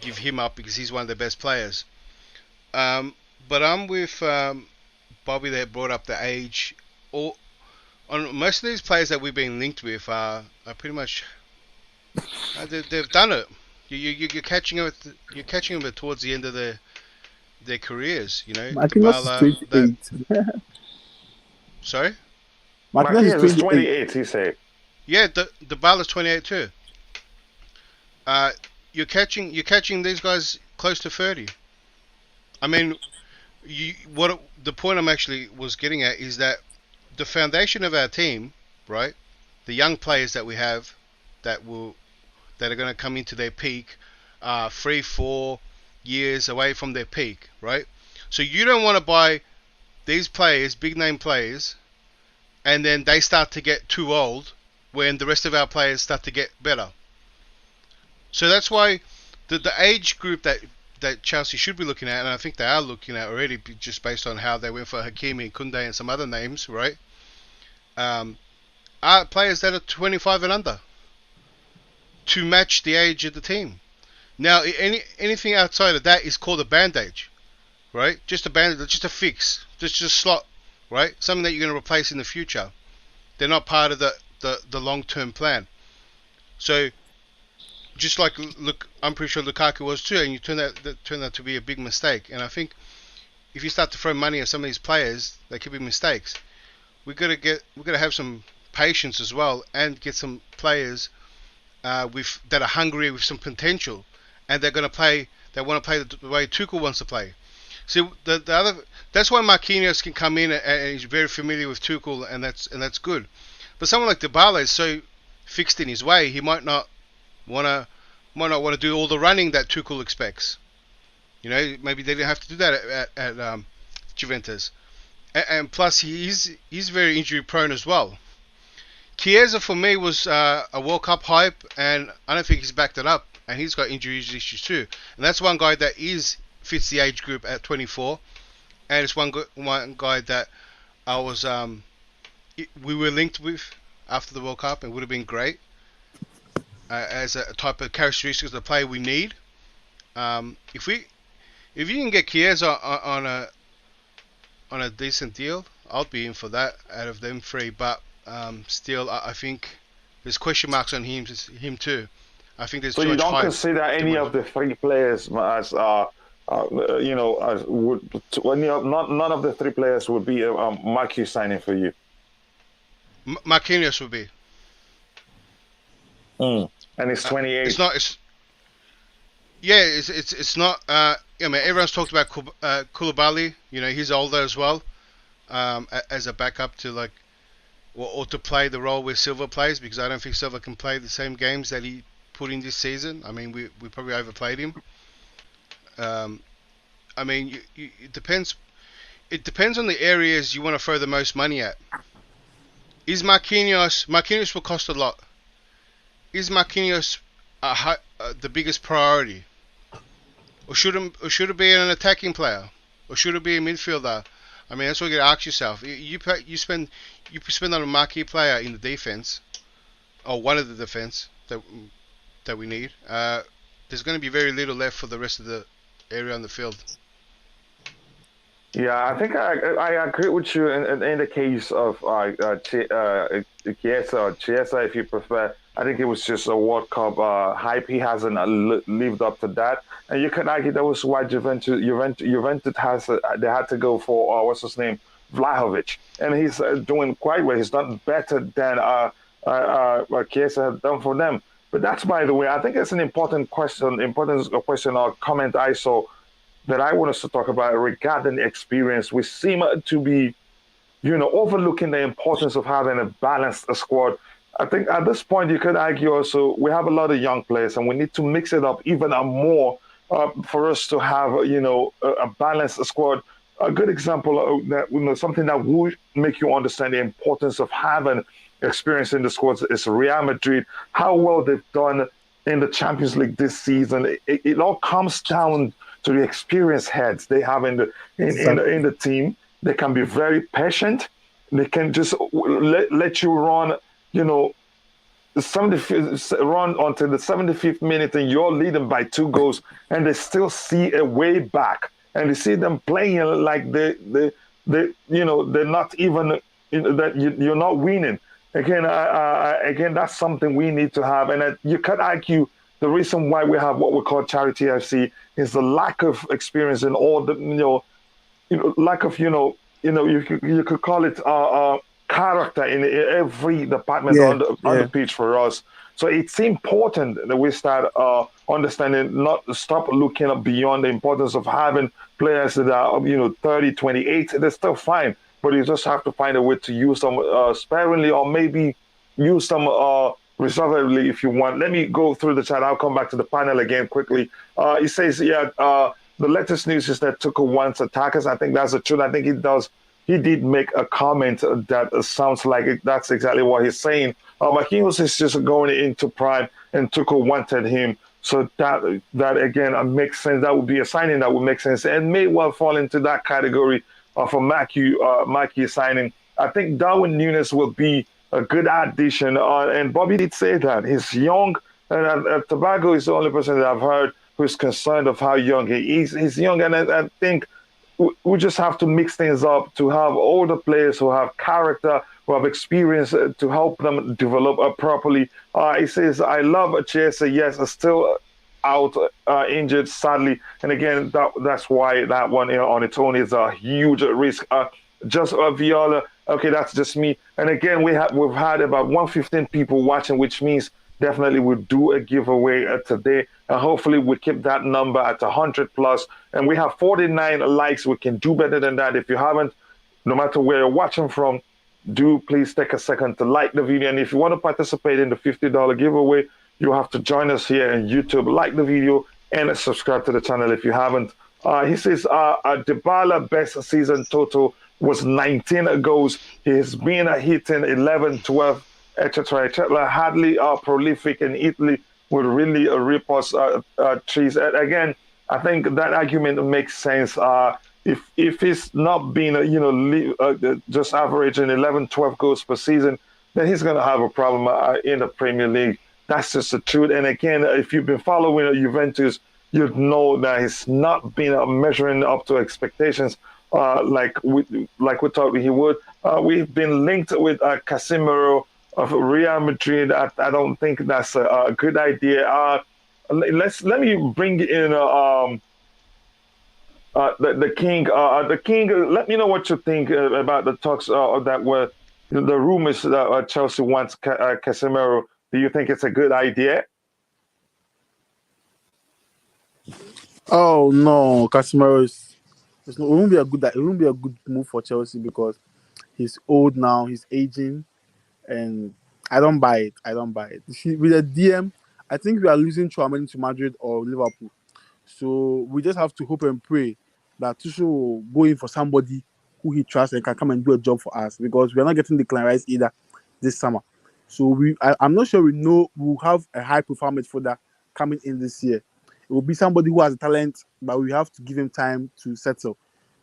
give him up because he's one of the best players. But I'm with Bobby that brought up the age. On most of these players that we've been linked with are pretty much they've done it. You're catching them towards the end of their careers. Marquinhos is 28. Sorry? Marquinhos is 28, he said. Yeah, Dybala's 28 too. You're catching these guys close to 30. I mean, the point I'm actually was getting at is that the foundation of our team, right? The young players that we have that are going to come into their peak 3-4 years away from their peak, right? So you don't want to buy these players, big name players, and then they start to get too old when the rest of our players start to get better. So that's why the age group that that Chelsea should be looking at, and I think they are looking at already, just based on how they went for Hakimi, Kounde, and some other names, right? Are players that are 25 and under to match the age of the team. Now, anything outside of that is called a band-aid, right? Just a band-aid, just a fix, just a slot, right? Something that you're going to replace in the future. They're not part of the long-term plan. So, just like, look, I'm pretty sure Lukaku was too, and you turned out to be a big mistake. And I think if you start to throw money at some of these players, they could be mistakes. We're gonna have some patience as well, and get some players that are hungry with some potential, and they're gonna play. They want to play the way Tuchel wants to play. See, the other, that's why Marquinhos can come in, and he's very familiar with Tuchel, and that's good. But someone like Dybala is so fixed in his way, he might not want to do all the running that Tuchel expects. You know, maybe they didn't have to do that at Juventus. And plus, he's very injury prone as well. Chiesa for me was a World Cup hype, and I don't think he's backed it up. And he's got injury issues too. And that's one guy that fits the age group at 24. And it's one guy that I was we were linked with after the World Cup, and would have been great as a type of characteristics of the player we need. If you can get Chiesa on a decent deal, I'll be in for that out of them three. But still, I think there's question marks on him too. I think there's so too you much don't hype consider any of the three players as none of the three players would be a marquee signing for you. Marquinhos would be. And it's 28. It's not. It's not. I mean, everyone's talked about Koulibaly. You know, he's older as well, as a backup to like, or to play the role where Silva plays, because I don't think Silva can play the same games that he put in this season. I mean, we probably overplayed him. I mean, it depends. It depends on the areas you want to throw the most money at. Is Marquinhos will cost a lot. Is Marquinhos the biggest priority, or should it be an attacking player, or should it be a midfielder? I mean, that's what you got to ask yourself. You spend on a marquee player in the defense, or one of the defense that we need. There's going to be very little left for the rest of the area on the field. Yeah, I think I agree with you in the case of Chiesa, if you prefer. I think it was just a World Cup hype. He hasn't lived up to that, and you can argue that was why Juventus they had to go for what's his name, Vlahovic, and he's doing quite well. He's not better than what Chiesa has done for them. But that's, by the way, I think it's an important question or comment I saw that I want us to talk about regarding the experience. We seem to be, overlooking the importance of having a balanced squad. I think at this point you could argue also we have a lot of young players, and we need to mix it up even more for us to have a balanced squad. A good example of that, something that would make you understand the importance of having experience in the squads is Real Madrid. How well they've done in the Champions League this season. It all comes down to the experienced heads they have in the team. They can be very patient. They can just let you run. Run until the 75th minute, and you're leading by 2 goals, and they still see a way back, and they see them playing like they're not even that you're not winning. Again, that's something we need to have, and you could argue the reason why we have what we call Charity FC is the lack of experience in all the lack of you could call it character in every department on the pitch for us. So it's important that we start understanding, not stop looking up beyond the importance of having players that are 30, 28. They're still fine, but you just have to find a way to use them sparingly, or maybe use them reservedly if you want. Let me go through the chat. I'll come back to the panel again quickly. He says, the latest news is that Tuchel wants attackers. I think that's the truth. I think he does. He did make a comment that sounds like that's exactly what he's saying. Marquinhos is just going into prime, and Tuchel wanted him. So that again makes sense. That would be a signing that would make sense, and may well fall into that category of a Marquee signing. I think Darwin Núñez will be a good addition. And Bobby did say that he's young, and Tobago is the only person that I've heard who's concerned of how young he is. He's young, and I think we just have to mix things up to have older players who have character, who have experience to help them develop properly. He says, I love Chiesa, yes, still out injured, sadly. And again, that's why that one on its own is a huge risk. Just Viola, okay, that's just me. And again, we've had about 115 people watching, which means definitely we'll do a giveaway today. And hopefully we keep that number at 100 plus. And we have 49 likes. We can do better than that. If you haven't, no matter where you're watching from, do please take a second to like the video. And if you want to participate in the $50 giveaway, you have to join us here on YouTube, like the video, and subscribe to the channel if you haven't. He says Dybala best season total was 19 goals. He has been hitting 11, 12, etc., etc. Hardly prolific in Italy would really rip us trees. And again, I think that argument makes sense. If he's not been, just averaging 11, 12 goals per season, then he's going to have a problem in the Premier League. That's just the truth. And again, if you've been following Juventus, you'd know that he's not been measuring up to expectations like we thought he would. We've been linked with Casemiro of Real Madrid. I don't think that's a good idea. Let me bring in the king. The king. Let me know what you think about the talks that were the rumors that Chelsea wants Casemiro. Do you think it's a good idea? Oh no, Casemiro it won't be a good move for Chelsea because he's old now, he's aging, and I don't buy it. With a DM, I think we are losing Tchouameni to Madrid or Liverpool. So we just have to hope and pray that Tuchel will go in for somebody who he trusts and can come and do a job for us because we are not getting Declan Rice either this summer. So I'm not sure we'll have a high profile midfielder coming in this year. It will be somebody who has talent, but we have to give him time to settle.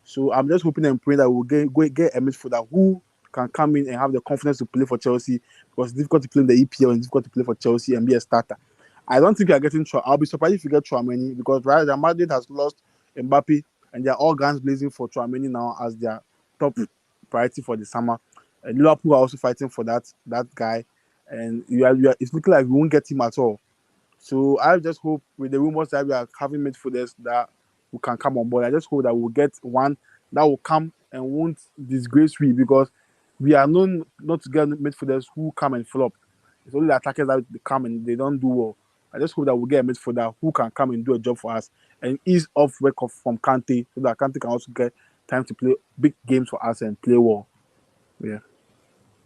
So I'm just hoping and praying that we'll get a midfielder who can come in and have the confidence to play for Chelsea because it's difficult to play in the EPL and it's difficult to play for Chelsea and be a starter. I don't think we are getting I'll be surprised if we get Tchouameni because Real Madrid has lost Mbappe and they're all guns blazing for Tchouameni now as their top priority for the summer. And Liverpool are also fighting for that guy. And it's looking like we won't get him at all. So I just hope with the rumors that we are having midfielders that who can come on board, I just hope that we'll get one that will come and won't disgrace we because we are known not to get midfielders who come and flop. It's only the attackers that come and they don't do well. I just hope that we'll get a midfielder who can come and do a job for us and ease off work from Kante so that Kante can also get time to play big games for us and play well. Yeah.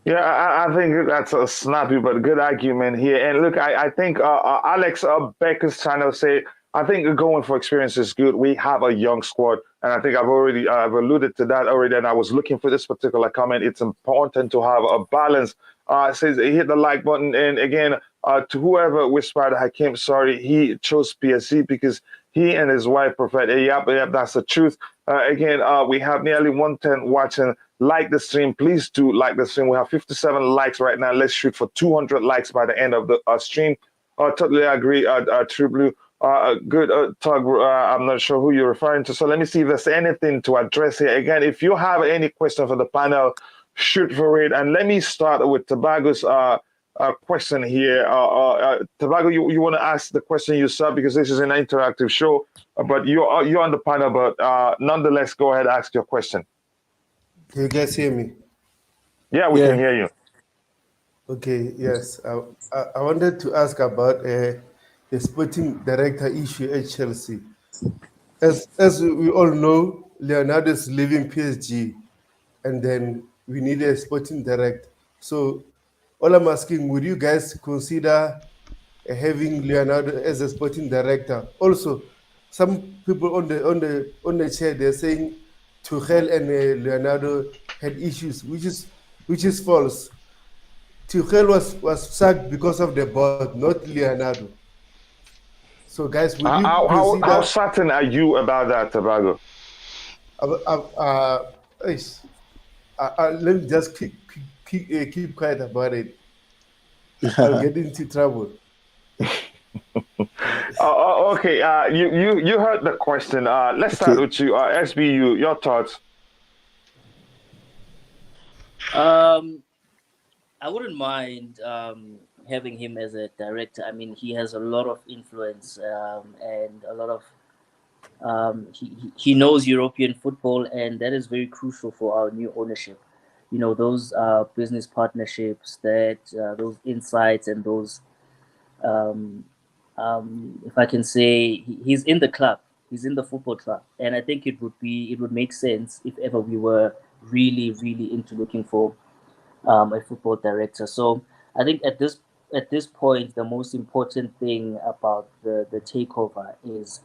Yeah, I think that's a snappy but good argument here. And look, I think Alex Becker's channel say, I think going for experience is good. We have a young squad, and I think I've alluded to that already, and I was looking for this particular comment. It's important to have a balance. It says hit the like button, and again, to whoever whispered Hakim, sorry, he chose PSG because he and his wife preferred. Yep, that's the truth. Again, we have nearly 110 watching. Like the stream, please do like the stream. We have 57 likes right now. Let's shoot for 200 likes by the end of the stream. Totally agree, True Blue. Good Tug. I'm not sure who you're referring to. So let me see if there's anything to address here. Again, if you have any question for the panel, shoot for it. And let me start with Tobago's question here. Tobago, you want to ask the question yourself because this is an interactive show, but you're on the panel. But nonetheless, go ahead, ask your question. Can you guys hear me? Yeah, we can hear you. Okay, yes. I wanted to ask about the sporting director issue at Chelsea. As we all know, Leonardo is leaving PSG, and then we need a sporting director. So all I'm asking, would you guys consider having Leonardo as a sporting director? Also, some people on the chair, they're saying Tuchel and Leonardo had issues, which is false. Tuchel was sacked because of the board, not Leonardo. So, guys, will you How consider? certain are you about that, Tobago? Yes. Let me just keep quiet about it. I'll get into trouble. Okay. You heard the question. Let's start Okay. with you. SBU, your thoughts. I wouldn't mind having him as a director. I mean, he has a lot of influence and a lot of he knows European football, and that is very crucial for our new ownership. You know, those business partnerships, that those insights, and those, if I can say, he's in the club. He's in the football club, and I think it would make sense if ever we were really into looking for a football director. So I think at this point, the most important thing about the takeover is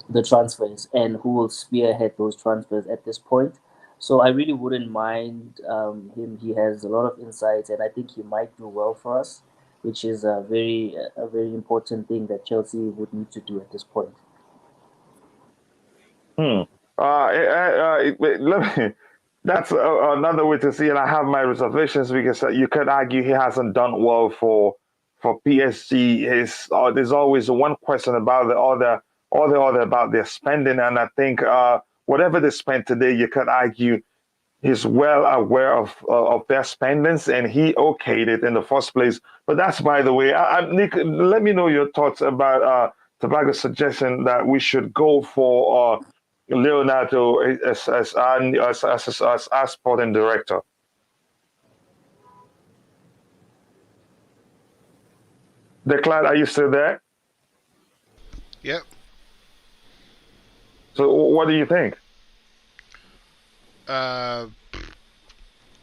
the transfers and who will spearhead those transfers at this point. So I really wouldn't mind him. He has a lot of insights, and I think he might do well for us, which is a very important thing that Chelsea would need to do at this point. Let me, that's another way to see it. I have my reservations because you could argue he hasn't done well for PSG. There's always one question about the other about their spending, and I think whatever they spent today, you could argue he's well aware of their spendings, and he okayed it in the first place. But that's by the way. Nick, let me know your thoughts about Tobago's suggestion that we should go for Leonardo as sporting director. Declan, are you still there? Yep. So, what do you think? To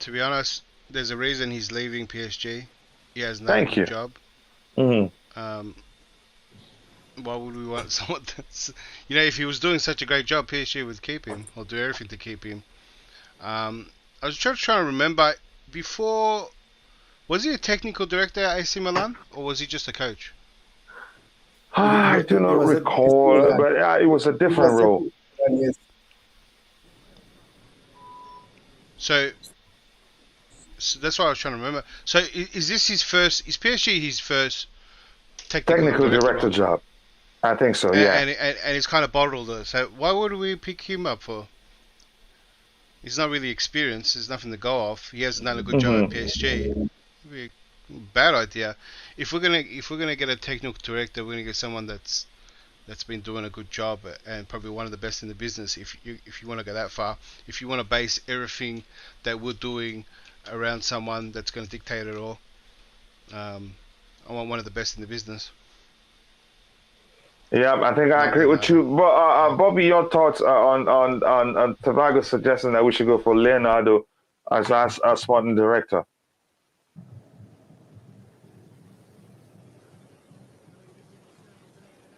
be honest, there's a reason he's leaving PSG. He has no Thank you. good job. Mm-hmm. Why would we want someone that's, you know, if he was doing such a great job, PSG would keep him or do everything to keep him. I was trying to remember before. Was he a technical director at AC Milan or was he just a coach? I do not recall, but it was a different role. Yes. So that's what I was trying to remember. So is this his first? Is PSG his first technical director job? I think so. Yeah. And it's kind of bottled it. So why would we pick him up for? He's not really experienced. There's nothing to go off. He hasn't done a good job at PSG. It'd be a bad idea. If we're gonna get a technical director, we're gonna get someone that's been doing a good job and probably one of the best in the business. If you want to go that far, if you want to base everything that we're doing around someone that's going to dictate it all, I want one of the best in the business. Yeah, I think I agree with you. But Bobby, your thoughts on Tobago's suggestion that we should go for Leonardo as our sporting director?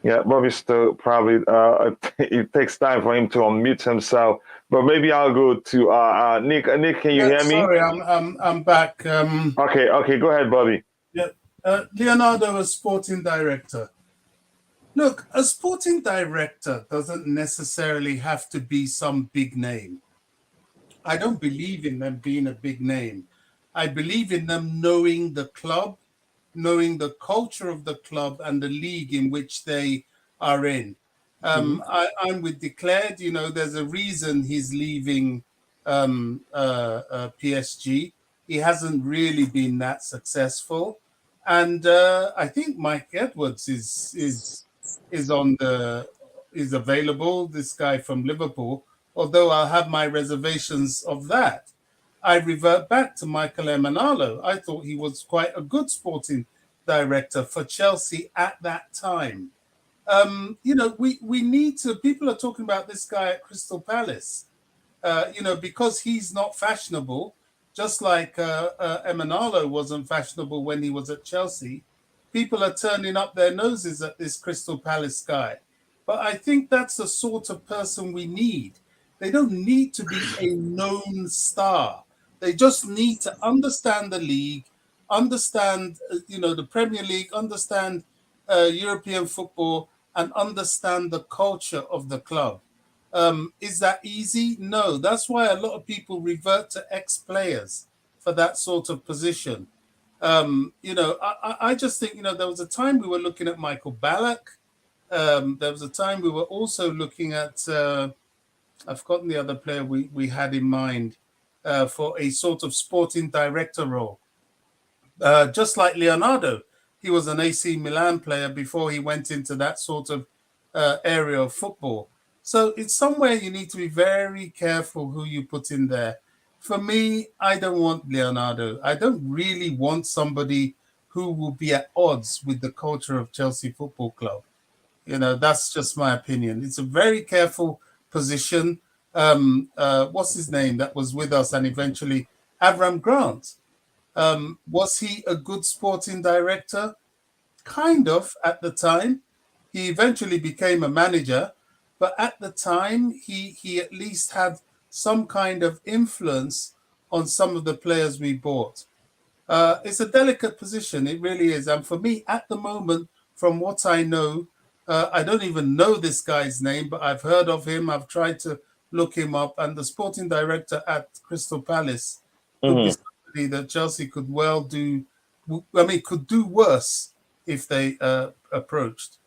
Yeah, Bobby's still probably it takes time for him to unmute himself. But maybe I'll go to Nick. Nick, can you hear me? Sorry, I'm back. Okay, go ahead, Bobby. Yeah, Leonardo, a sporting director. Look, a sporting director doesn't necessarily have to be some big name. I don't believe in them being a big name. I believe in them knowing the club, knowing the culture of the club and the league in which they are in. I'm with Declared, you know, there's a reason he's leaving PSG. He hasn't really been that successful. And I think Mike Edwards is available, this guy from Liverpool, although I'll have my reservations of that. I revert back to Michael Emenalo. I thought he was quite a good sporting director for Chelsea at that time. You know, we need to, people are talking about this guy at Crystal Palace, you know, because he's not fashionable, just like Emenalo wasn't fashionable when he was at Chelsea. People are turning up their noses at this Crystal Palace guy. But I think that's the sort of person we need. They don't need to be a known star. They just need to understand the league, understand, you know, the Premier League, understand European football and understand the culture of the club. Is that easy? No. That's why a lot of people revert to ex-players for that sort of position. I just think, there was a time we were looking at Michael Ballack. There was a time we were also looking at, I've forgotten the other player we had in mind for a sort of sporting director role. Just like Leonardo, he was an AC Milan player before he went into that sort of area of football. So it's somewhere you need to be very careful who you put in there. For me, I don't want Leonardo. I don't really want somebody who will be at odds with the culture of Chelsea Football Club. That's just my opinion. It's a very careful position. What's his name that was with us and eventually Avram Grant? Was he a good sporting director? Kind of at the time. He eventually became a manager, but at the time he at least had some kind of influence on some of the players we bought. It's a delicate position, it really is. And for me, at the moment, from what I know, I don't even know this guy's name, but I've heard of him. I've tried to look him up. And the sporting director at Crystal Palace would be somebody that Chelsea could well do. Could do worse if they approached.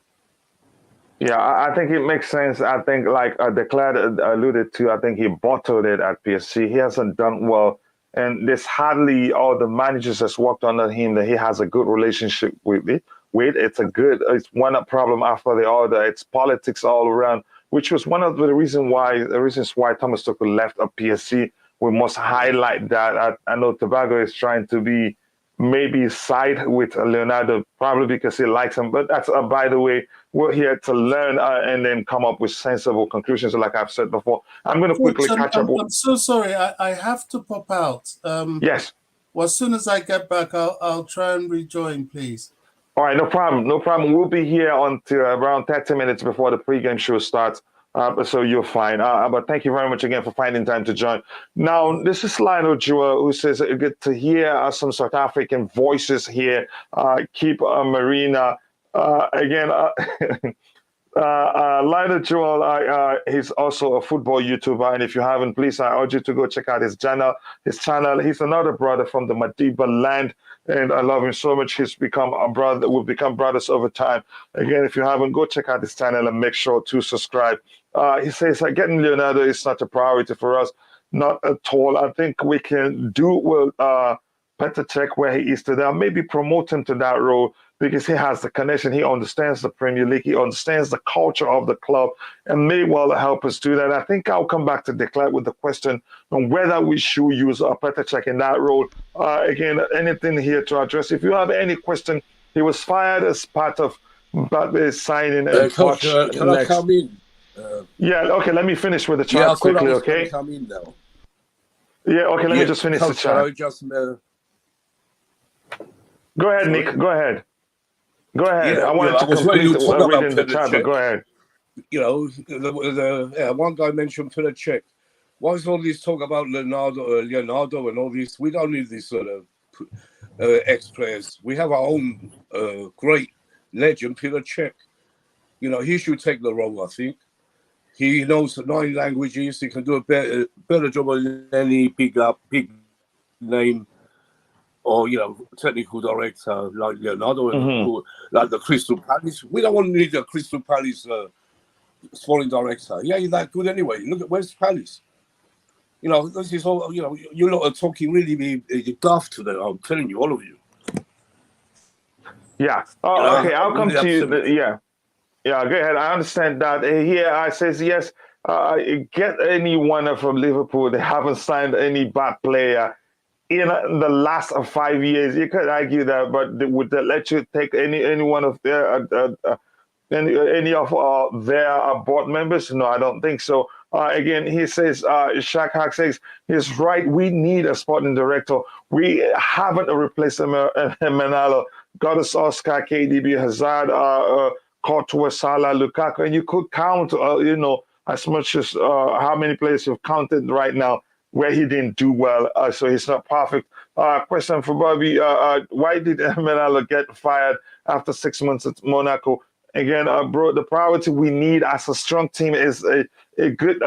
Yeah, I think it makes sense. I think, like Declan alluded to, I think he bottled it at PSG. He hasn't done well. And there's hardly all the managers that's worked under him that he has a good relationship with. It's one problem after the other. It's politics all around, which was one of the reasons why Thomas Tuchel left a PSG. We must highlight that. I know Tobago is trying to be maybe side with Leonardo, probably because he likes him. But that's, by the way, we're here to learn and then come up with sensible conclusions, like I've said before. I'm going to quickly catch up. I'm so sorry. I have to pop out. Yes. Well, as soon as I get back, I'll try and rejoin, please. All right, no problem. We'll be here until around 30 minutes before the pregame show starts. So you're fine. But thank you very much again for finding time to join. Now, this is Lionel Jewel, who says it's good to hear some South African voices here. Keep Marina. Again, Lionel Jewel, he's also a football YouTuber. And if you haven't, please, I urge you to go check out his channel. He's another brother from the Madiba land. And I love him so much. He's become a brother. We've become brothers over time. Again, if you haven't, go check out his channel and make sure to subscribe. He says getting Leonardo is not a priority for us. Not at all. I think we can do well. Petr Cech where he is today, maybe promote him to that role because he has the connection. He understands the Premier League. He understands the culture of the club and may well help us do that. I think I'll come back to Declan with the question on whether we should use Petr Cech in that role. Again, anything here to address. If you have any question, he was fired as part of Mbappe's signing. Coach, can I come in? Yeah, okay, let me finish with the chat quickly, okay? Come in now. Yeah, okay, let me just finish Coach, the chat. Go ahead, Nick. Go ahead. Yeah, I wanted to complete reading the chat, but go ahead. One guy mentioned Petr Cech. Why is all this talk about Leonardo and all this? We don't need this sort of ex-players. We have our own great legend, Petr Cech. He should take the role, I think. He knows 9 languages. He can do a better job than any big name or, technical director like Leonardo, like the Crystal Palace. We don't want to need a Crystal Palace sporting director. He ain't that good anyway. Look at West Palace. This is all, you lot are talking really daft today. I'm telling you, all of you. Yeah. Oh, okay. I'll come to you. Yeah, go ahead. I understand that. Here I says, yes, get anyone from Liverpool. They haven't signed any bad player in the last 5 years. You could argue that, but would they let you take any one of their any of their board members? No, I don't think so. Again, he says, Shaq Hack says, he's right. We need a sporting director. We haven't replaced Manalo, Goddess, Oscar, KDB, Hazard, Courtois, Salah, Lukaku, and you could count, as much as how many players you've counted right now where he didn't do well. So he's not perfect. Question for Bobby. Why did Menalo get fired after 6 months at Monaco? Again, bro, the priority we need as a strong team is good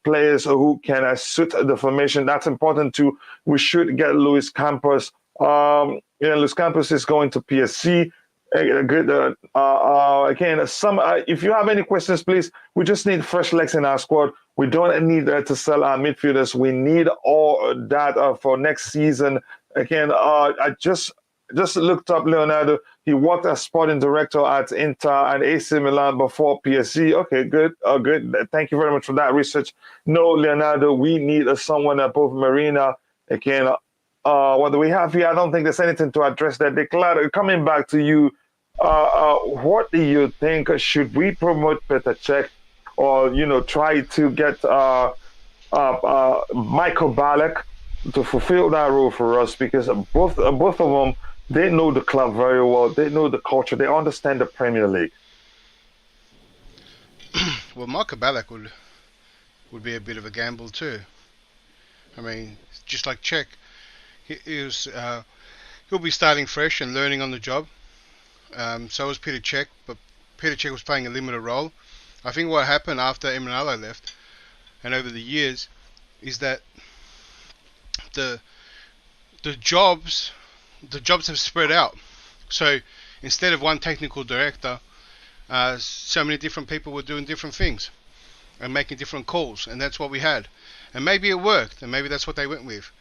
players who can suit the formation. That's important too. We should get Luis Campos. Luis Campos is going to PSC. Good. Again, if you have any questions, please. We just need fresh legs in our squad. We don't need to sell our midfielders. We need all that for next season. Again, I just looked up Leonardo. He worked as sporting director at Inter and AC Milan before PSG. Okay, good. Good. Thank you very much for that research. No, Leonardo, we need someone above Marina. Again, what do we have here? I don't think there's anything to address that. Declan, coming back to you, what do you think? Should we promote Petr Cech, or try to get Michael Ballack to fulfill that role for us? Because both of them, they know the club very well. They know the culture. They understand the Premier League. Well, Michael Ballack would be a bit of a gamble too. I mean, just like Cech, he'll be starting fresh and learning on the job. So was Petr Cech, but Petr Cech was playing a limited role. I think what happened after Emenalo left, and over the years, is that the jobs have spread out. So instead of one technical director, so many different people were doing different things and making different calls, and that's what we had. And maybe it worked, and maybe that's what they went with.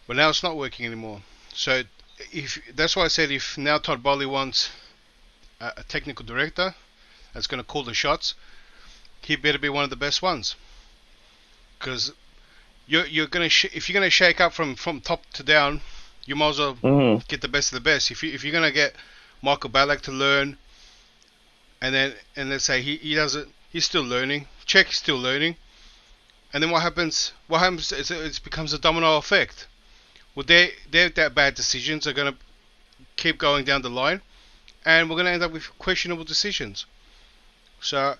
But now it's not working anymore. So that's why I said, if now Todd Boehly wants a technical director that's going to call the shots, he better be one of the best ones. Because you're going to if you're going to shake up from top to down, you might as well get the best of the best. If you're going to get Michael Ballack to learn, and let's say he's still learning, Cech is still learning, and then what happens? It becomes a domino effect. Well, that bad decisions are going to keep going down the line, and we're going to end up with questionable decisions. So,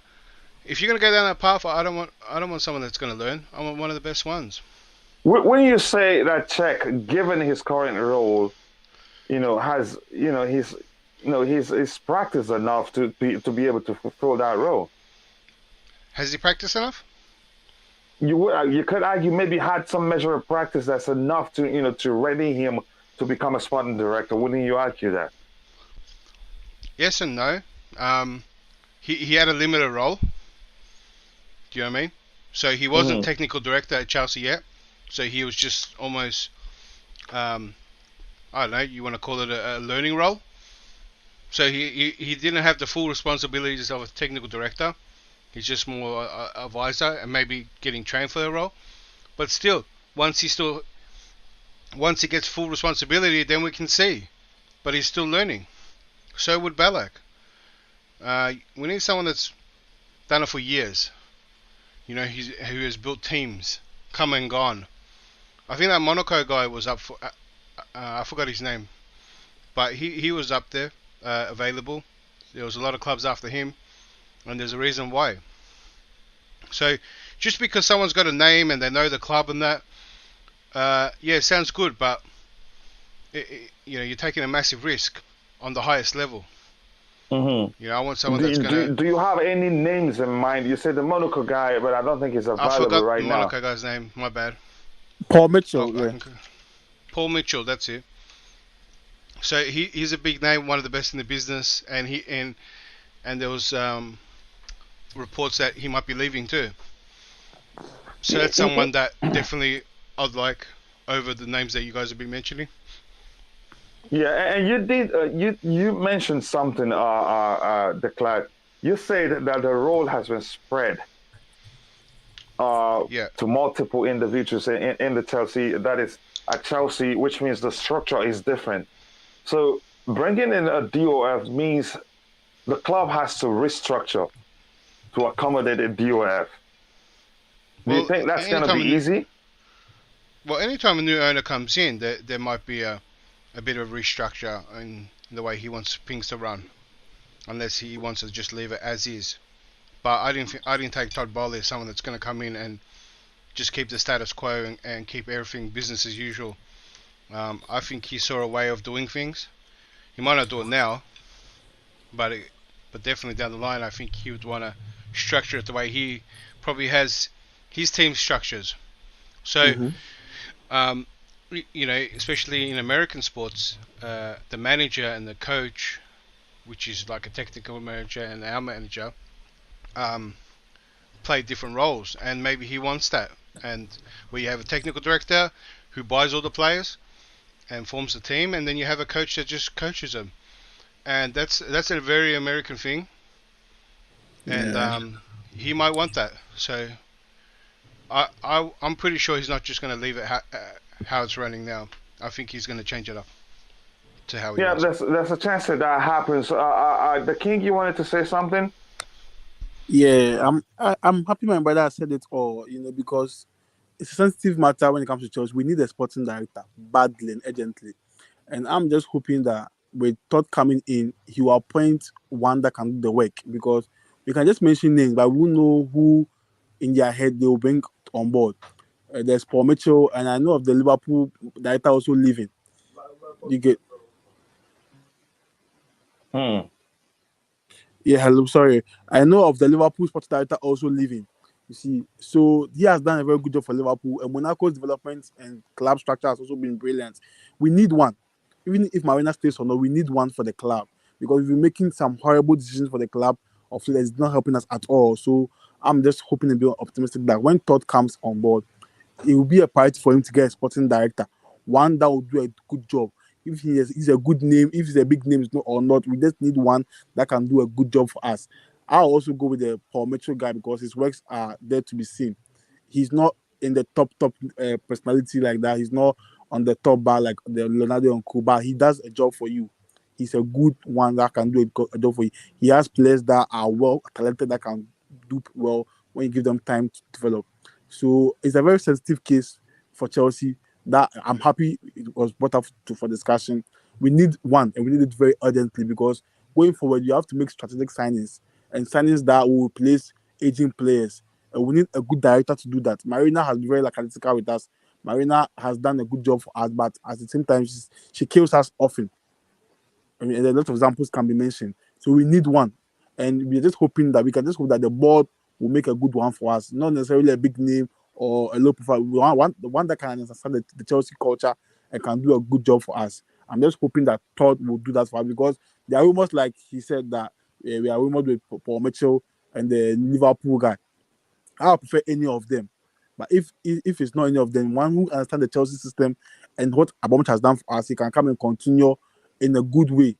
if you're going to go down that path, I don't want someone that's going to learn. I want one of the best ones. When you say that Cech, given his current role, has he's practiced enough to be able to fulfill that role. Has he practiced enough? You could argue maybe had some measure of practice that's enough to ready him to become a sporting director. Wouldn't you argue that? Yes and no. He had a limited role. Do you know what I mean? So he wasn't technical director at Chelsea yet. So he was just almost, I don't know, you want to call it a learning role. So he didn't have the full responsibilities of a technical director. He's just more a advisor and maybe getting trained for the role. But still, once he gets full responsibility, then we can see. But he's still learning. So would Ballack. We need someone that's done it for years. Who has built teams, come and gone. I think that Monaco guy was up for. I forgot his name, but he was up there, available. There was a lot of clubs after him, and there's a reason why. So just because someone's got a name and they know the club and that, it sounds good, but you're taking a massive risk on the highest level. I want someone that's going to... Do you have any names in mind? You said the Monaco guy, but I don't think he's available right now. I forgot the Monaco guy's name. My bad. Paul Mitchell. Paul Mitchell, that's it. So he's a big name, one of the best in the business, and there was reports that he might be leaving too. So that's someone that definitely I'd like over the names that you guys have been mentioning. Yeah, and you did. You mentioned something, Declan. You said that the role has been spread to multiple individuals in the Chelsea. That is at Chelsea, which means the structure is different. So bringing in a DOF means the club has to restructure to accommodate a DOF. Do you think that's going to be easy? Well, anytime a new owner comes in, there might be a bit of restructure in the way he wants things to run, unless he wants to just leave it as is. But I didn't take Todd Boehly as someone that's going to come in and just keep the status quo and keep everything business as usual. I think he saw a way of doing things. He might not do it now, but definitely down the line, I think he would want to structure it the way he probably has his team structures. So, Mm-hmm. especially in American sports, the manager and the coach, which is like a technical manager and our manager, play different roles, and maybe he wants that. And where you have a technical director who buys all the players and forms the team, and then you have a coach that just coaches them, and that's a very American thing, and Yeah. he might want that. So I'm pretty sure he's not just going to leave it how it's running now. I think he's going to change it up to how he Yeah, wants it. there's a chance that happens. The King, you wanted to say something? Yeah, I'm happy my brother said it all, because it's a sensitive matter when it comes to Chelsea. We need a sporting director badly and urgently. And I'm just hoping that with Todd coming in, he will appoint one that can do the work, because we can just mention names, but we won't know who in their head they will bring on board. There's Paul Mitchell, and I know of the Liverpool director also leaving. You get, yeah, hello, sorry. I know of the Liverpool sports director also leaving. You see, so he has done a very good job for Liverpool, and Monaco's development and club structure has also been brilliant. We need one, even if Marina stays or not. We need one for the club, because we're making some horrible decisions for the club of late. It's not helping us at all. So I'm just hoping and being optimistic that when Todd comes on board, it will be a priority for him to get a sporting director, one that will do a good job. If he's a good name, if he's a big name or not, we just need one that can do a good job for us. I'll also go with the Paul Mitchell guy, because his works are there to be seen. He's not in the top personality like that. He's not on the top bar like the Leonardo and Kuba. He does a job for you. He's a good one that can do a job for you. He has players that are well talented, that can do well when you give them time to develop. So it's a very sensitive case for Chelsea that I'm happy it was brought up for discussion. We need one, and we need it very urgently, because going forward, you have to make strategic signings, and signings that will replace aging players. And we need a good director to do that. Marina has been very analytical with us. Marina has done a good job for us, but at the same time, she kills us often. I mean, a lot of examples can be mentioned. So we need one, and we're just hoping that we can just hope that the board will make a good one for us, not necessarily a big name or a low profile. We want the one that can understand the Chelsea culture and can do a good job for us. I'm just hoping that Todd will do that for us, because there are rumors, like he said, that we are rumored with Paul Mitchell and the Liverpool guy. I prefer any of them. But if it's not any of them, one who understands the Chelsea system and what Abramovich has done for us, he can come and continue in a good way.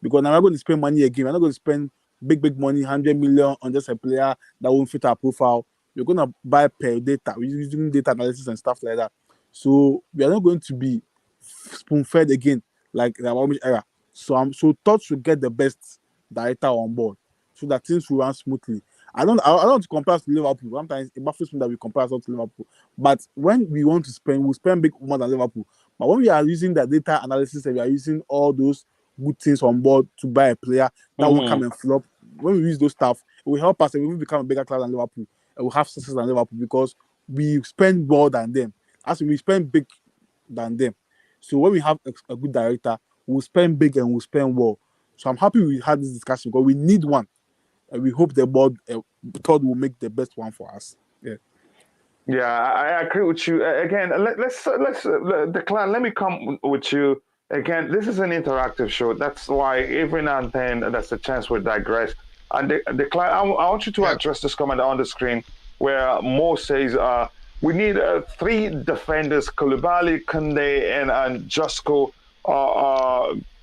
Because now we're going to spend money again. We're not going to spend big money, 100 million on just a player that won't fit our profile. We're going to buy per data. We're using data analysis and stuff like that. So we are not going to be spoon-fed again like the Abramovich era. So thought should get the best director on board, so that things will run smoothly. I don't want to compare us to Liverpool. Sometimes it baffles me that we compare ourselves to Liverpool. But when we want to spend, we'll spend big more than Liverpool. But when we are using the data analysis and we are using all those good things on board to buy a player that won't come and flop, when we use those stuff, it will help us, and we will become a bigger club than Liverpool. And we'll have success than Liverpool, because we spend more than them. As we spend big than them. So when we have a good director, we'll spend big and we'll spend well. So I'm happy we had this discussion, because we need one. And we hope the board Todd will make the best one for us. Yeah. Yeah, I agree with you. Again, Declan. Let me come with you again. This is an interactive show. That's why every now and then that's a chance we digress. And Declan, I want you to address this comment on the screen where Mo says, "We need three defenders: Koulibaly, Kounde, and Josko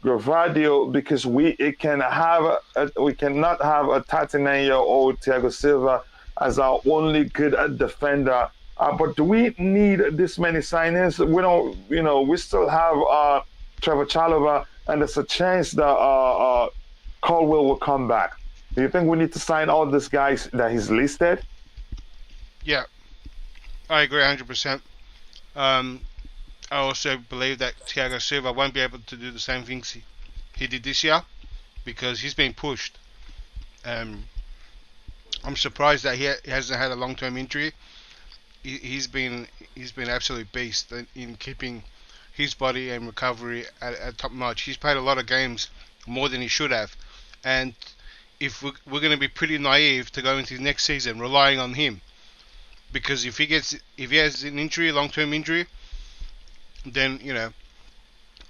Gravadio, because we cannot have a 39-year-old Thiago Silva as our only good defender." But do we need this many signings? We don't, we still have Trevor Chalobah, and there's a chance that Colwill will come back. Do you think we need to sign all these guys that he's listed? Yeah, I agree 100%. I also believe that Thiago Silva won't be able to do the same things he did this year, because he's been pushed. I'm surprised that he hasn't had a long-term injury. He's been absolute beast in keeping his body and recovery at top notch. He's played a lot of games more than he should have, and if we're going to be pretty naive to go into next season relying on him, because if he has an injury, long-term injury, then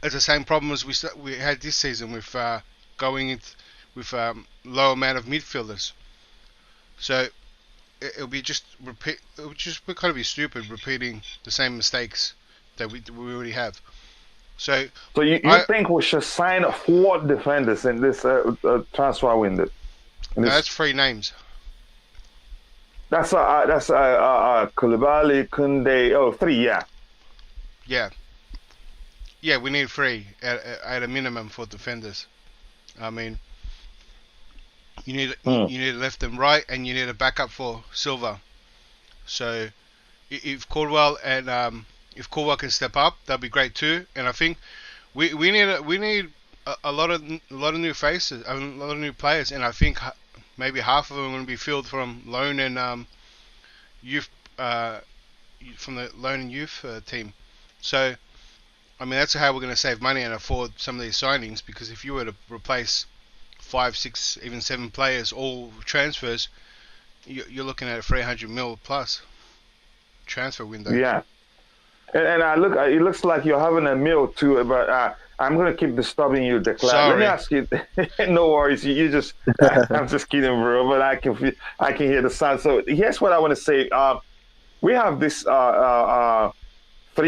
it's the same problem as we had this season with going with low amount of midfielders. So it'll be just repeat. It'll just kind of be stupid repeating the same mistakes that we already have. So you think we should sign 4 defenders in this transfer window? That's 3 names. That's Koulibaly, Kounde. 3, yeah. Yeah, we need 3 at a minimum for defenders. I mean, you need left and right, and you need a backup for Silva. So if Colwill if Colwill can step up, that'd be great too. And I think we need a lot of new faces, a lot of new players, and I think maybe half of them are going to be filled from loan and youth from the loan and youth team. So I mean, that's how we're going to save money and afford some of these signings, because if you were to replace 5, 6, even 7 players, all transfers, you're looking at a 300 mil plus transfer window. Yeah, and it looks like you're having a meal too, but I'm going to keep disturbing you, Declan. Sorry. Let me ask you. No worries. You just. I'm just kidding, bro. But I can hear the sound. So here's what I want to say. We have this 3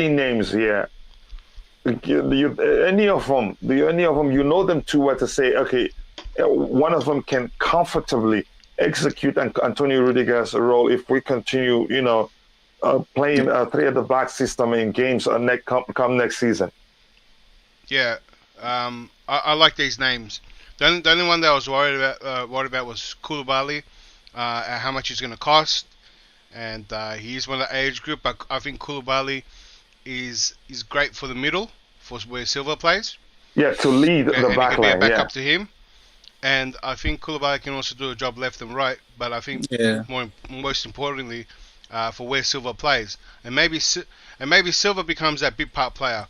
names here. Any of them, you know them too well to say, okay, one of them can comfortably execute Antonio Rudiger's role if we continue, playing 3 at the back system in games come next season. Yeah, I like these names. The only one that I was worried about was Koulibaly, how much he's going to cost, and he's one of the age group. But I think Koulibaly is great for the middle, for where Silva plays. Yeah, to lead the back he can line. Be a backup to him, and I think Koulibaly can also do a job left and right. But I think most importantly, for where Silva plays, and maybe Silva becomes that big part player,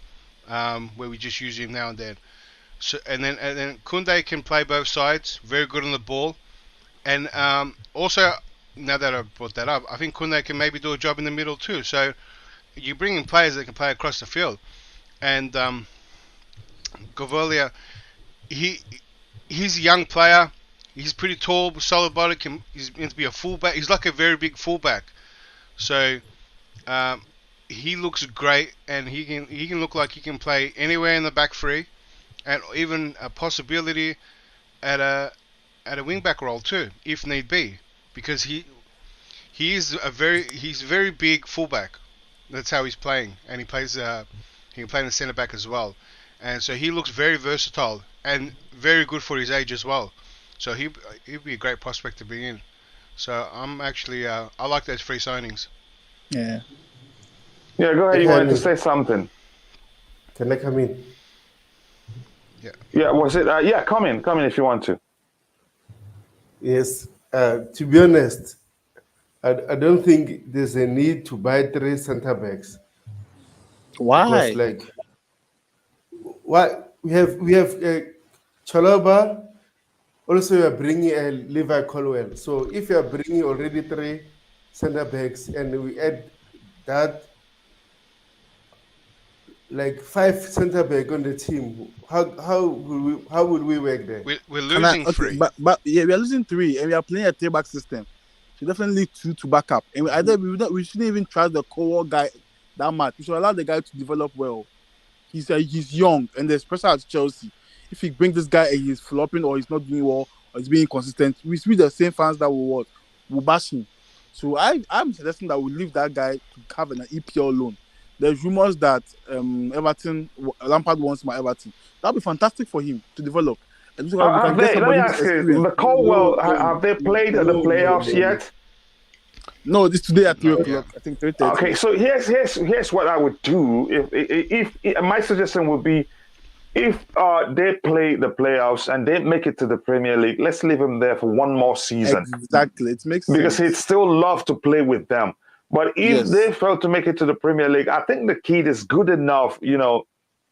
where we just use him now and then. So and then Kounde can play both sides, very good on the ball, and also now that I brought that up, I think Kounde can maybe do a job in the middle too. So you bring in players that can play across the field, and Govelia, he's a young player. He's pretty tall, solid body. He's meant to be a fullback. He's like a very big fullback. So he looks great, and he can look like he can play anywhere in the back 3, and even a possibility at a wing-back role too, if need be, because he's a very big fullback. That's how he's playing, and he can play in the centre back as well, and so he looks very versatile and very good for his age as well. So he'd be a great prospect to bring in. So I'm actually I like those 3 signings. Yeah. Yeah, go ahead. You wanted to say something? Can I come in? Yeah. Yeah. Was it? Yeah. Come in if you want to. Yes. To be honest, I don't think there's a need to buy 3 center backs. Why? Because what we have Chalobah. Also, you are bringing Levi Colwill. So if you are bringing already 3 center backs, and we add that, like 5 center back on the team, how would we work there? We're losing 3. But yeah, we are losing 3, and we are playing a 3-back system. So definitely 2 to back up, and we shouldn't even trust the core guy that much. We should allow the guy to develop well. He's young, and there's pressure at Chelsea. If he brings this guy and he's flopping or he's not doing well or he's being inconsistent, we see the same fans that will bash him. So I'm suggesting that we leave that guy to have an EPL loan. There's rumors that Lampard wants my Everton. That'll be fantastic for him to develop. And so Let me ask you, the Colwill, have they played the playoffs yet? No, this today at 3 o'clock. I think 3:30. Okay, so here's what I would do. If my suggestion would be, if they play the playoffs and they make it to the Premier League, let's leave him there for 1 more season. Exactly, it makes sense. Because he'd still love to play with them. But if they fail to make it to the Premier League, I think the kid is good enough,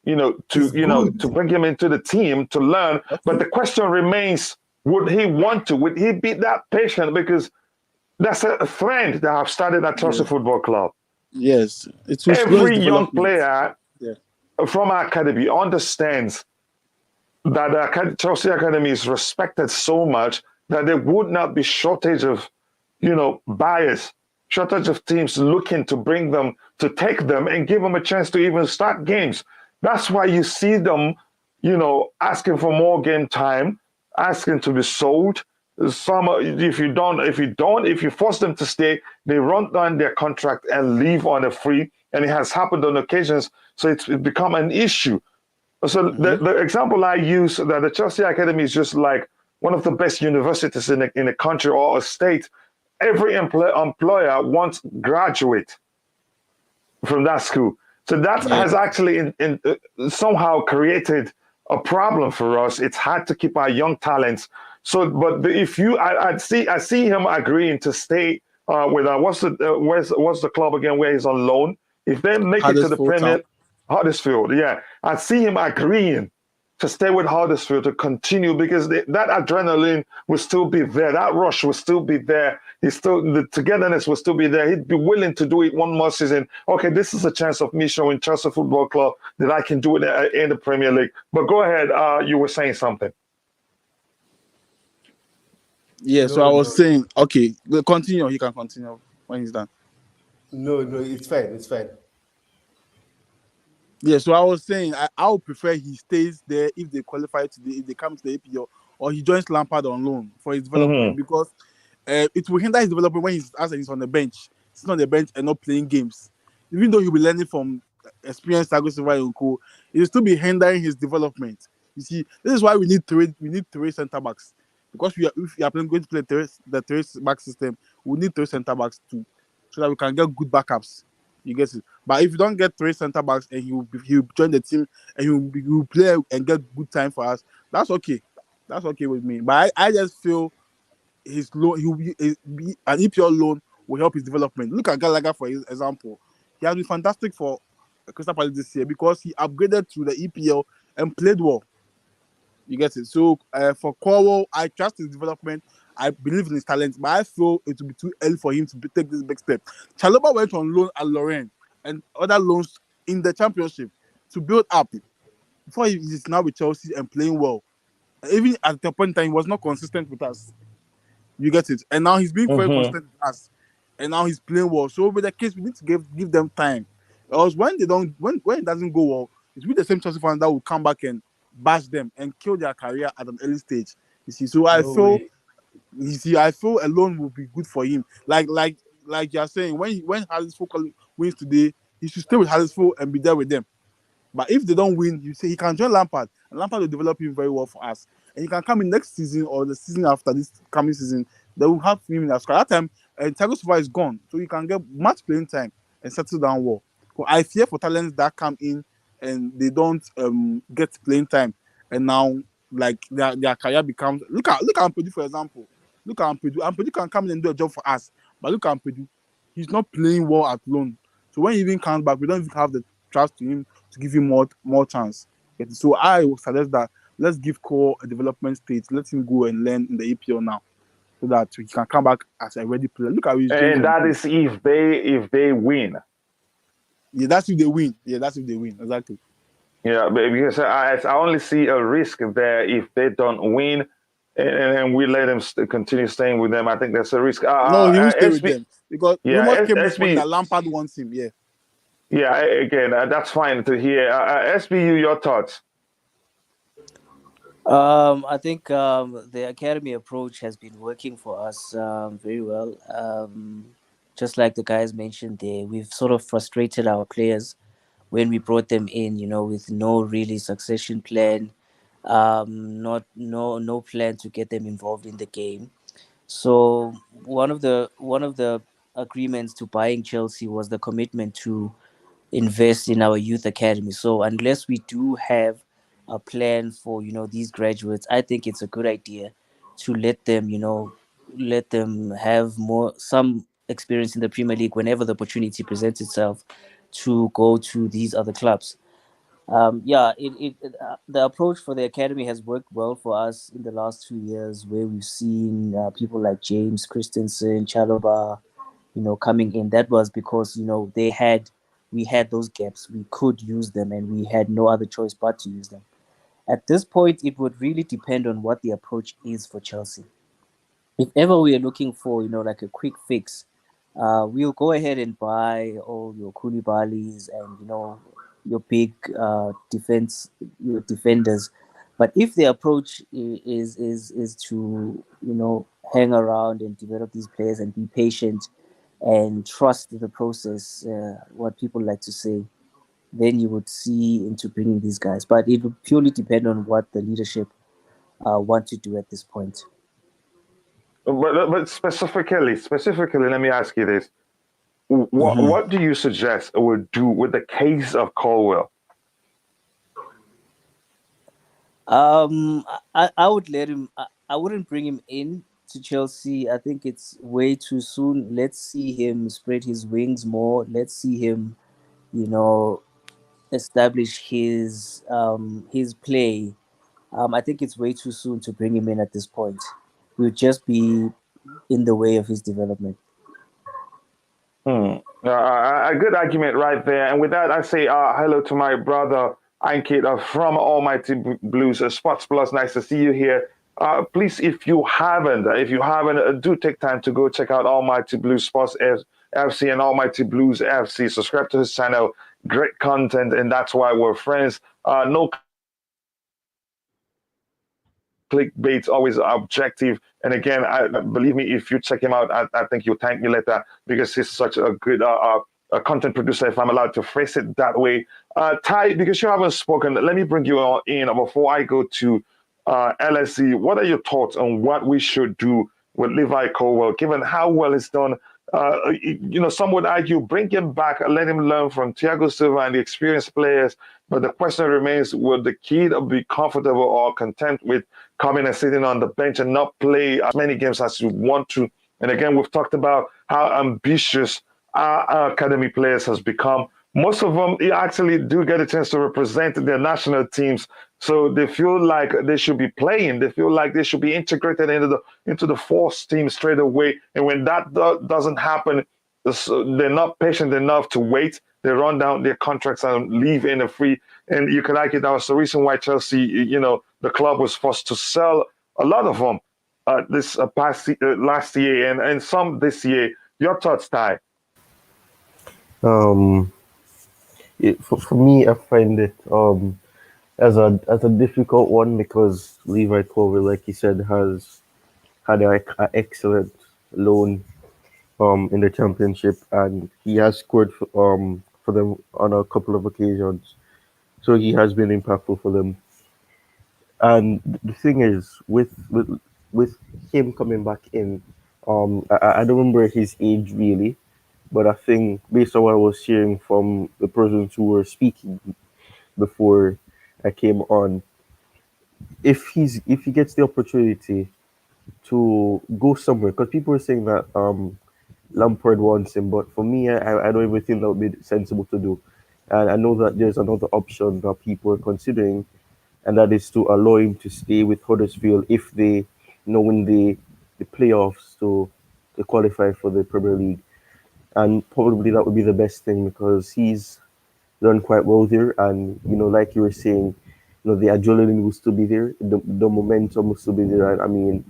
to bring him into the team to learn. But the question remains: would he want to? Would he be that patient? Because that's a trend that have started at Chelsea Football Club. Yes, it's every young player from our academy understands that the Chelsea Academy is respected so much that there would not be shortage of, buyers, shortage of teams looking to bring them, to take them and give them a chance to even start games. That's why you see them, asking for more game time, asking to be sold. Some, if you force them to stay, they run down their contract and leave on a free, and it has happened on occasions. So it's become an issue. So the example I use, that the Chelsea Academy is just like one of the best universities in a country or a state. Every employer wants graduate from that school. So that has actually somehow created a problem for us. It's hard to keep our young talents. So, but if I see him agreeing to stay with what's the club again where he's on loan? If they make it to the Premier, Huddersfield, I see him agreeing to stay with Huddersfield to continue, because that adrenaline will still be there, that rush will still be there. The togetherness will still be there. He'd be willing to do it one more season. Okay, this is a chance of me showing Chelsea Football Club that I can do it in the Premier League. But go ahead, you were saying something. Yeah, so I was saying, okay, continue. He can continue when he's done. No, it's fine. It's fine. Yeah, so I was saying I would prefer he stays there if they qualify today, if they come to the APL, or he joins Lampard on loan for his development, because it will hinder his development when he's on the bench. He's on the bench and not playing games. Even though he'll be learning from experienced Thiago Silva and co, it will still be hindering his development. You see, this is why we need three centre backs. Because if we are going to play the three back system, we need three centre backs too, so that we can get good backups. You get it. But if you don't get three centre backs and he'll join the team and he'll play and get good time for us, that's okay. That's okay with me. But I just feel his loan, he'll be an EPL loan will help his development. Look at Gallagher for example. He has been fantastic for Crystal Palace this year because he upgraded to the EPL and played well. You get it. So for Colwill, I trust his development. I believe in his talent, but I feel it will be too early for him to take this big step. Chalobah went on loan at Lorient and other loans in the Championship to build up before he is now with Chelsea and playing well. Even at the point in time, he was not consistent with us. You get it. And now he's being very consistent with us. And now he's playing well. So with the case, we need to give them time. Because when it doesn't go well, it's with the same Chelsea fans that will come back and bash them and kill their career at an early stage. You see, so I feel a loan will be good for him. Like you're saying, when Huddersfield wins today, he should stay with Huddersfield and be there with them. But if they don't win, you say he can join Lampard, and Lampard will develop him very well for us. And he can come in next season or the season after this coming season. They will have him in our squad. That time, Thiago Silva is gone, so he can get much playing time and settle down well. So I fear for talents that come in and they don't get playing time, and now like their career becomes. Look at Ampadu, for example. Look at Ampadu. Ampadu can come in and do a job for us, but look at Ampadu. He's not playing well at loan. So when he even comes back, we don't even have the trust in him to give him more chance. So I would suggest that let's give Cole a development stage. Let him go and learn in the EPL now, so that he can come back as a ready player. Look at his and that is if they win. Yeah, that's if they win. Exactly. Yeah, but because I only see a risk there if they don't win, and we let them continue staying with them. I think there's a risk. No, he will stay with them because rumors came this morning that Lampard wants him. Yeah. Yeah, again, that's fine to hear. SBU, your thoughts? I think the academy approach has been working for us very well. Just like the guys mentioned there, we've sort of frustrated our players when we brought them in, with no really succession plan, no plan to get them involved in the game. So one of the agreements to buying Chelsea was the commitment to invest in our youth academy. So unless we do have a plan for these graduates, I think it's a good idea to let them have some experience in the Premier League whenever the opportunity presents itself to go to these other clubs. The approach for the academy has worked well for us in the last 2 years, where we've seen people like James Christensen, Chalobah, coming in. That was because we had those gaps. We could use them, and we had no other choice but to use them. At this point, it would really depend on what the approach is for Chelsea. If ever we are looking for, like a quick fix, we'll go ahead and buy all your Koulibalys and your big your defenders. But if the approach is to hang around and develop these players and be patient and trust the process, what people like to say, then you would see into bringing these guys. But it would purely depend on what the leadership want to do at this point. But specifically, let me ask you this: what do you suggest would do with the case of Colwill? I would let him. I wouldn't bring him in to Chelsea. I think it's way too soon. Let's see him spread his wings more. Let's see him, establish his play. I think it's way too soon to bring him in at this point. He would just be in the way of his development. A good argument right there. And with that, I say hello to my brother Ankit from Almighty Blues Sports Plus. Nice to see you here. Please, if you haven't, do take time to go check out Almighty Blues Sports FC and Almighty Blues FC. Subscribe to his channel. Great content, and that's why we're friends. No clickbait, always objective. And again, believe me, if you check him out, I think you'll thank me later because he's such a good a content producer, if I'm allowed to phrase it that way. Ty, because you haven't spoken, let me bring you all in before I go to LSE. What are your thoughts on what we should do with Levi Colwill, given how well it's done? Some would argue bring him back, let him learn from Thiago Silva and the experienced players. But the question remains, will the kid be comfortable or content with coming and sitting on the bench and not play as many games as you want to? And again, we've talked about how ambitious our academy players has become. Most of them actually do get a chance to represent their national teams, so they feel like they should be playing. They feel like they should be integrated into the force team straight away. And when that doesn't happen, they're not patient enough to wait. They run down their contracts and leave in a free. And you could argue that was the reason why Chelsea, the club was forced to sell a lot of them this last year and some this year. Your thoughts, Ty? For me, I find it as a difficult one because Levi Colwill, like you said, has had an excellent loan in the championship, and he has scored for them on a couple of occasions. So he has been impactful for them. And the thing is, with him coming back in, I don't remember his age really, but I think based on what I was hearing from the persons who were speaking before I came on, if he gets the opportunity to go somewhere, because people were saying that Lampard wants him, but for me, I don't even think that would be sensible to do. And I know that there's another option that people are considering, and that is to allow him to stay with Huddersfield if they win the playoffs to qualify for the Premier League. And probably that would be the best thing because he's done quite well there. And, like you were saying, the adrenaline will still be there. The momentum will still be there. And I mean...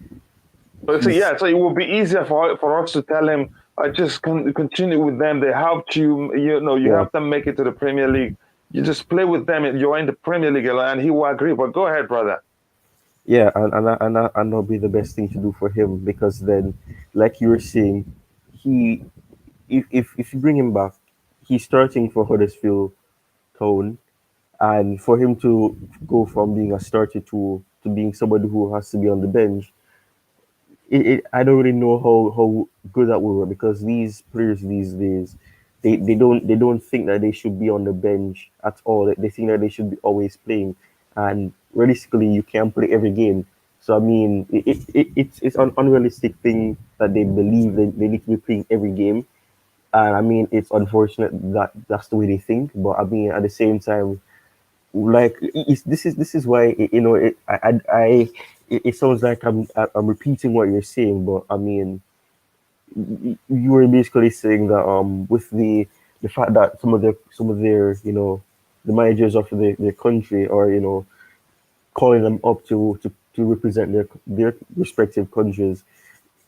So it will be easier for us to tell him, just continue with them. They helped you, you help them make it to the Premier League. You just play with them and you're in the Premier League and he will agree. But go ahead, brother. Yeah, and that'll be the best thing to do for him because then, like you were saying, if you bring him back, he's starting for Huddersfield Town, and for him to go from being a starter to being somebody who has to be on the bench, I don't really know how good that will work because these players these days, they don't think that they should be on the bench at all. They think that they should be always playing, and realistically, you can't play every game. So I mean, it's an unrealistic thing that they believe they need to be playing every game. And I mean, it's unfortunate that that's the way they think. But I mean, at the same time, like this is why it sounds like I'm repeating what you're saying, but I mean you were basically saying that with the fact that some of their the managers of their country, or calling them up to represent their respective countries,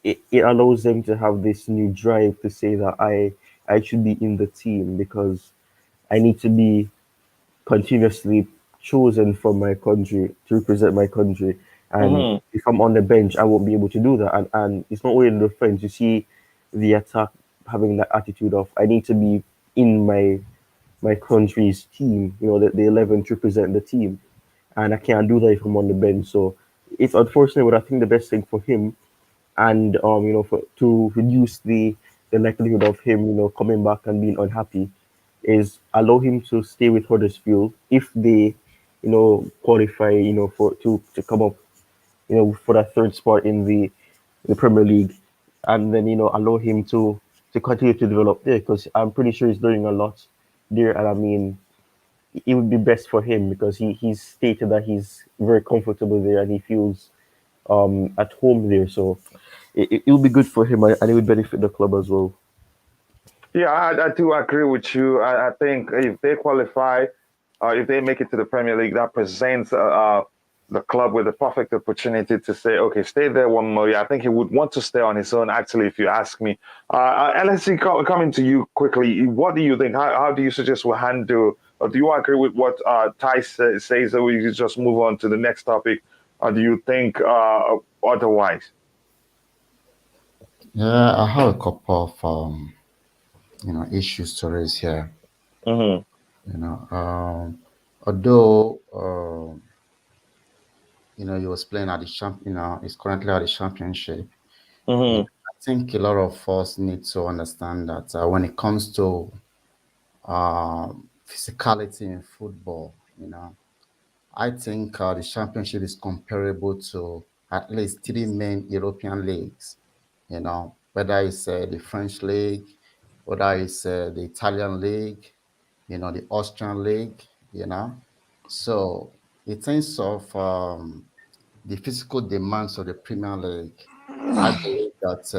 it allows them to have this new drive to say that I should be in the team because I need to be continuously chosen from my country to represent my country. And if I'm on the bench, I won't be able to do that. And it's not only in the defense. You see the attack having that attitude of I need to be in my country's team. The 11 to represent the team, and I can't do that if I'm on the bench. So it's unfortunate, but I think the best thing for him, and for to reduce the likelihood of him coming back and being unhappy, is allow him to stay with Huddersfield if they qualify for to come up for that third spot in the Premier League, and then allow him to continue to develop there, because I'm pretty sure he's learning a lot there. And I mean it would be best for him because he's stated that he's very comfortable there and he feels at home there. So it will be good for him, and it would benefit the club as well. Yeah, I do agree with you. I think if they qualify, if they make it to the Premier League, that presents the club with the perfect opportunity to say, okay, stay there one more year. I think he would want to stay on his own, actually, if you ask me. LSC, coming to you quickly, what do you think? How do you suggest we handle, or do you agree with what Ty says, that we just move on to the next topic, or do you think otherwise? Yeah, I have a couple of issues to raise here. You know, although he was playing at the he's currently at the championship. I think a lot of us need to understand that when it comes to physicality in football, I think the championship is comparable to at least three main European leagues. Whether it's the French league, whether it's the Italian league, the Austrian league. So in terms of the physical demands of the Premier League, I believe that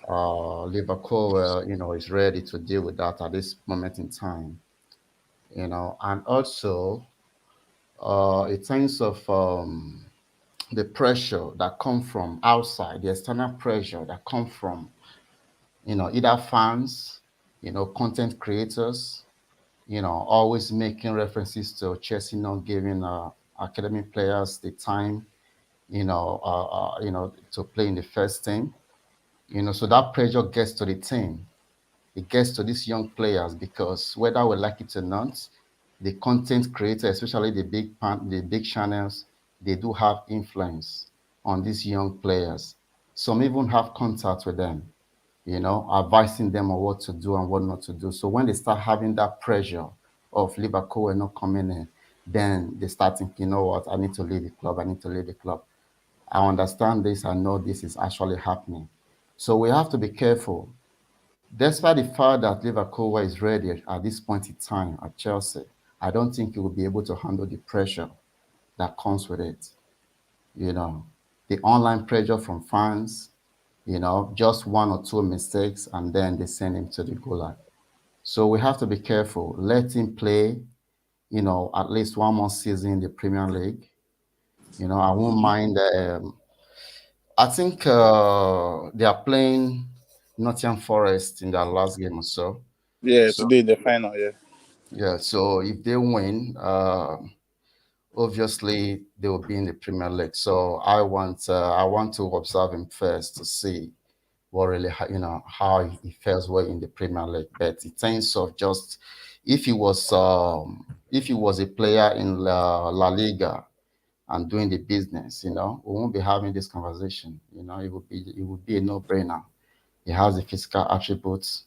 Liverpool, is ready to deal with that at this moment in time. And also in terms of the pressure that come from outside, the external pressure that come from, either fans, content creators, always making references to Chelsea not giving academy players the time, to play in the first team. So that pressure gets to the team. It gets to these young players because whether we like it or not, the content creators, especially the big channels, they do have influence on these young players. Some even have contact with them, advising them on what to do and what not to do. So when they start having that pressure of Liverpool not coming in, then they start thinking, you know what, I need to leave the club. I need to leave the club. I understand this. I know this is actually happening. So we have to be careful. Despite the fact that Liverpool is ready at this point in time at Chelsea, I don't think he will be able to handle the pressure that comes with it. The online pressure from fans, just one or two mistakes, and then they send him to the gulag. So we have to be careful. Let him play, at least one more season in the Premier League. I won't mind. I think they are playing Nottingham Forest in their last game or so. Yeah, So today the final. Yeah. yeah, so if they win, obviously they will be in the Premier League. So I want to observe him first to see what really how he fares well in the Premier League. But in terms of just if he was a player in La Liga and doing the business, we won't be having this conversation. It would be a no-brainer. He has the physical attributes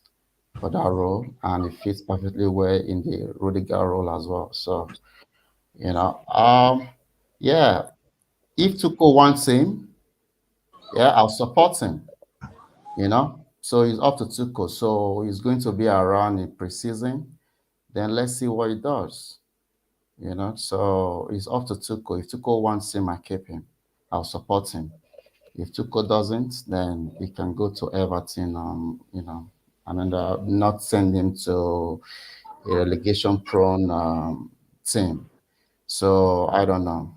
for that role, and he fits perfectly well in the Rudiger role as well. So, you know, um, yeah, if Tuko wants him, yeah, I'll support him. So he's up to Tuko. So he's going to be around in preseason. then let's see what he does. So it's up to Tuchel. If Tuchel wants him, I keep him. I'll support him. If Tuchel doesn't, then he can go to Everton, and not send him to a relegation-prone team. So I don't know.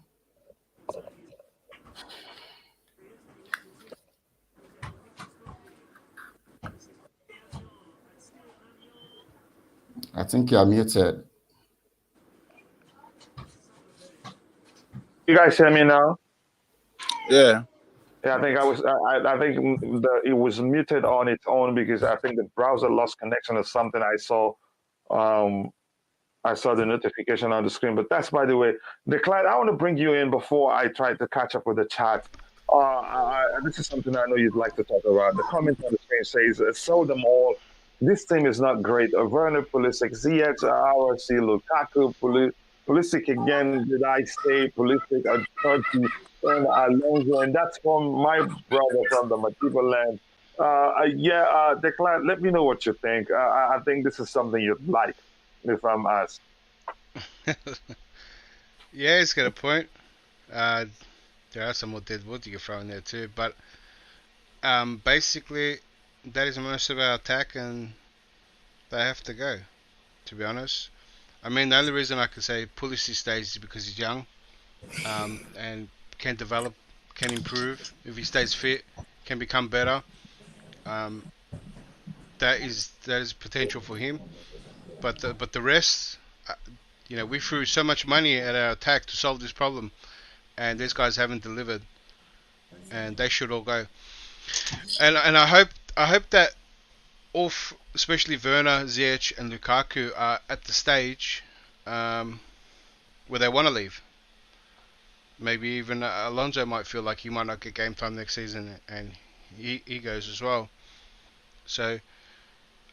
I think you're muted. You guys hear me now? Yeah. Yeah, I think I think it was muted on its own because I think the browser lost connection or something. I saw the notification on the screen, but that's by the way. Declan, I want to bring you in before I try to catch up with the chat. This is something I know you'd like to talk about. The comment on the screen says, "Sell them all. This team is not great. Werner, Pulisic, Ziyech, RC, Lukaku, Pulisic again. Did I say Pulisic? Turkey, and Alonso, and that's from my brother from the Madiba land. Declan, let me know what you think. I think this is something you'd like, if I'm asked." Yeah, he's got a point. There are some more dead wood you can throw in there too, but basically that is most of our attack, and they have to go. To be honest, I mean the only reason I could say Pulisic stays is because he's young, and can develop, can improve if he stays fit, can become better. That is potential for him, but the rest, we threw so much money at our attack to solve this problem, and these guys haven't delivered, and they should all go. And I hope that all, especially Werner, Ziyech, and Lukaku are at the stage where they want to leave. Maybe even Alonso might feel like he might not get game time next season, and he goes as well. So,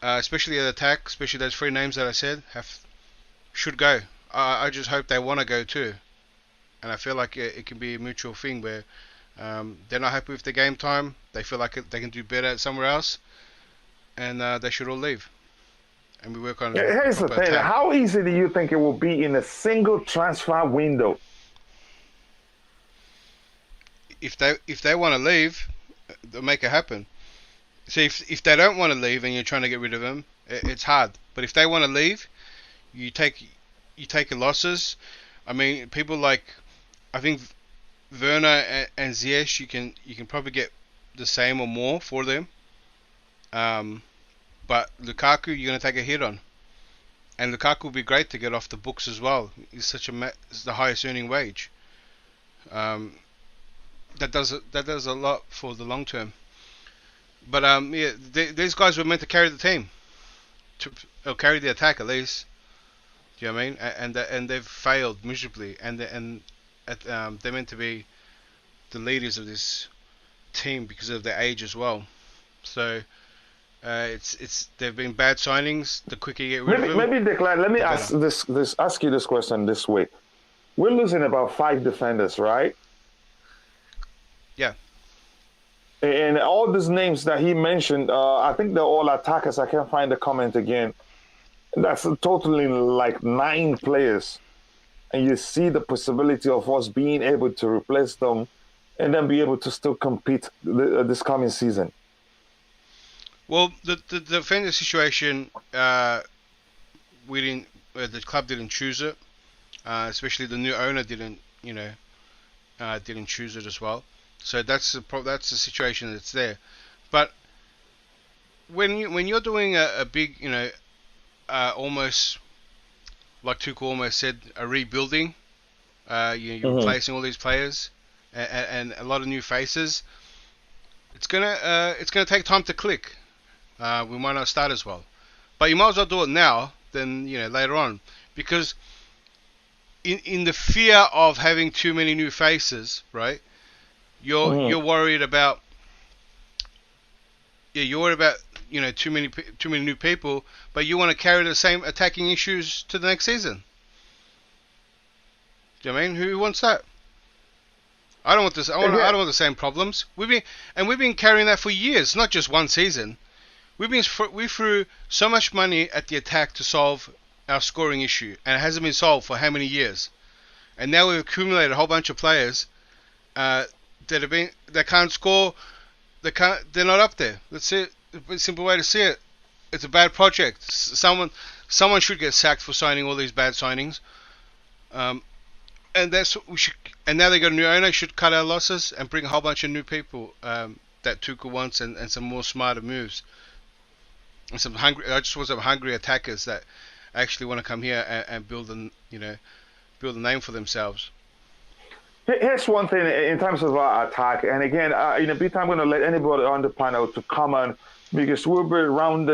especially at attack, especially those three names that I said, should go. I just hope they want to go too, and I feel like it can be a mutual thing where they're not happy with the game time. They feel like they can do better somewhere else, and they should all leave. And we work on. Here's the thing: attack. How easy do you think it will be in a single transfer window? If they want to leave, they'll make it happen. So if they don't want to leave and you're trying to get rid of them, it's hard. But if they want to leave, you take your losses. I mean, people like, I think Werner and Ziyech, you can probably get the same or more for them. But Lukaku, you're going to take a hit on, and Lukaku will be great to get off the books as well. He's it's the highest earning wage. That does a lot for the long term. But these guys were meant to carry the team, or carry the attack at least. Do you know what I mean? And they've failed miserably. And they're meant to be the leaders of this team because of their age as well. So they've been bad signings. The quicker you get rid of them, maybe Declan, let me ask you this question this way. We're losing about 5 defenders, right? Yeah. And all these names that he mentioned, I think they're all attackers. I can't find the comment again. That's totally like 9 players. And you see the possibility of us being able to replace them and then be able to still compete this coming season. Well, the defender situation, the club didn't choose it. Especially the new owner didn't choose it as well. So that's the situation that's there. But when you're doing a big, almost like Tuchel almost said, a rebuilding, you're replacing all these players and a lot of new faces. It's gonna take time to click. We might not start as well, but you might as well do it now than later on, because in the fear of having too many new faces, right? You're worried about too many new people, but you want to carry the same attacking issues to the next season. Do you know what I mean? Who wants that? I don't want this. I don't want the same problems. We've been carrying that for years, not just one season. We threw so much money at the attack to solve our scoring issue, and it hasn't been solved for how many years? And now we've accumulated a whole bunch of players that can't score. They're not up there. That's it. A simple way to see it. It's a bad project. Someone should get sacked for signing all these bad signings. And that's what we should. And now they got a new owner. Should cut our losses and bring a whole bunch of new people that Tuchel wants, and some more smarter moves. And some hungry. I just want some hungry attackers that actually want to come here and build build a name for themselves. Here's one thing in terms of our attack, and again, in a bit, I'm going to let anybody on the panel to comment because we'll be around.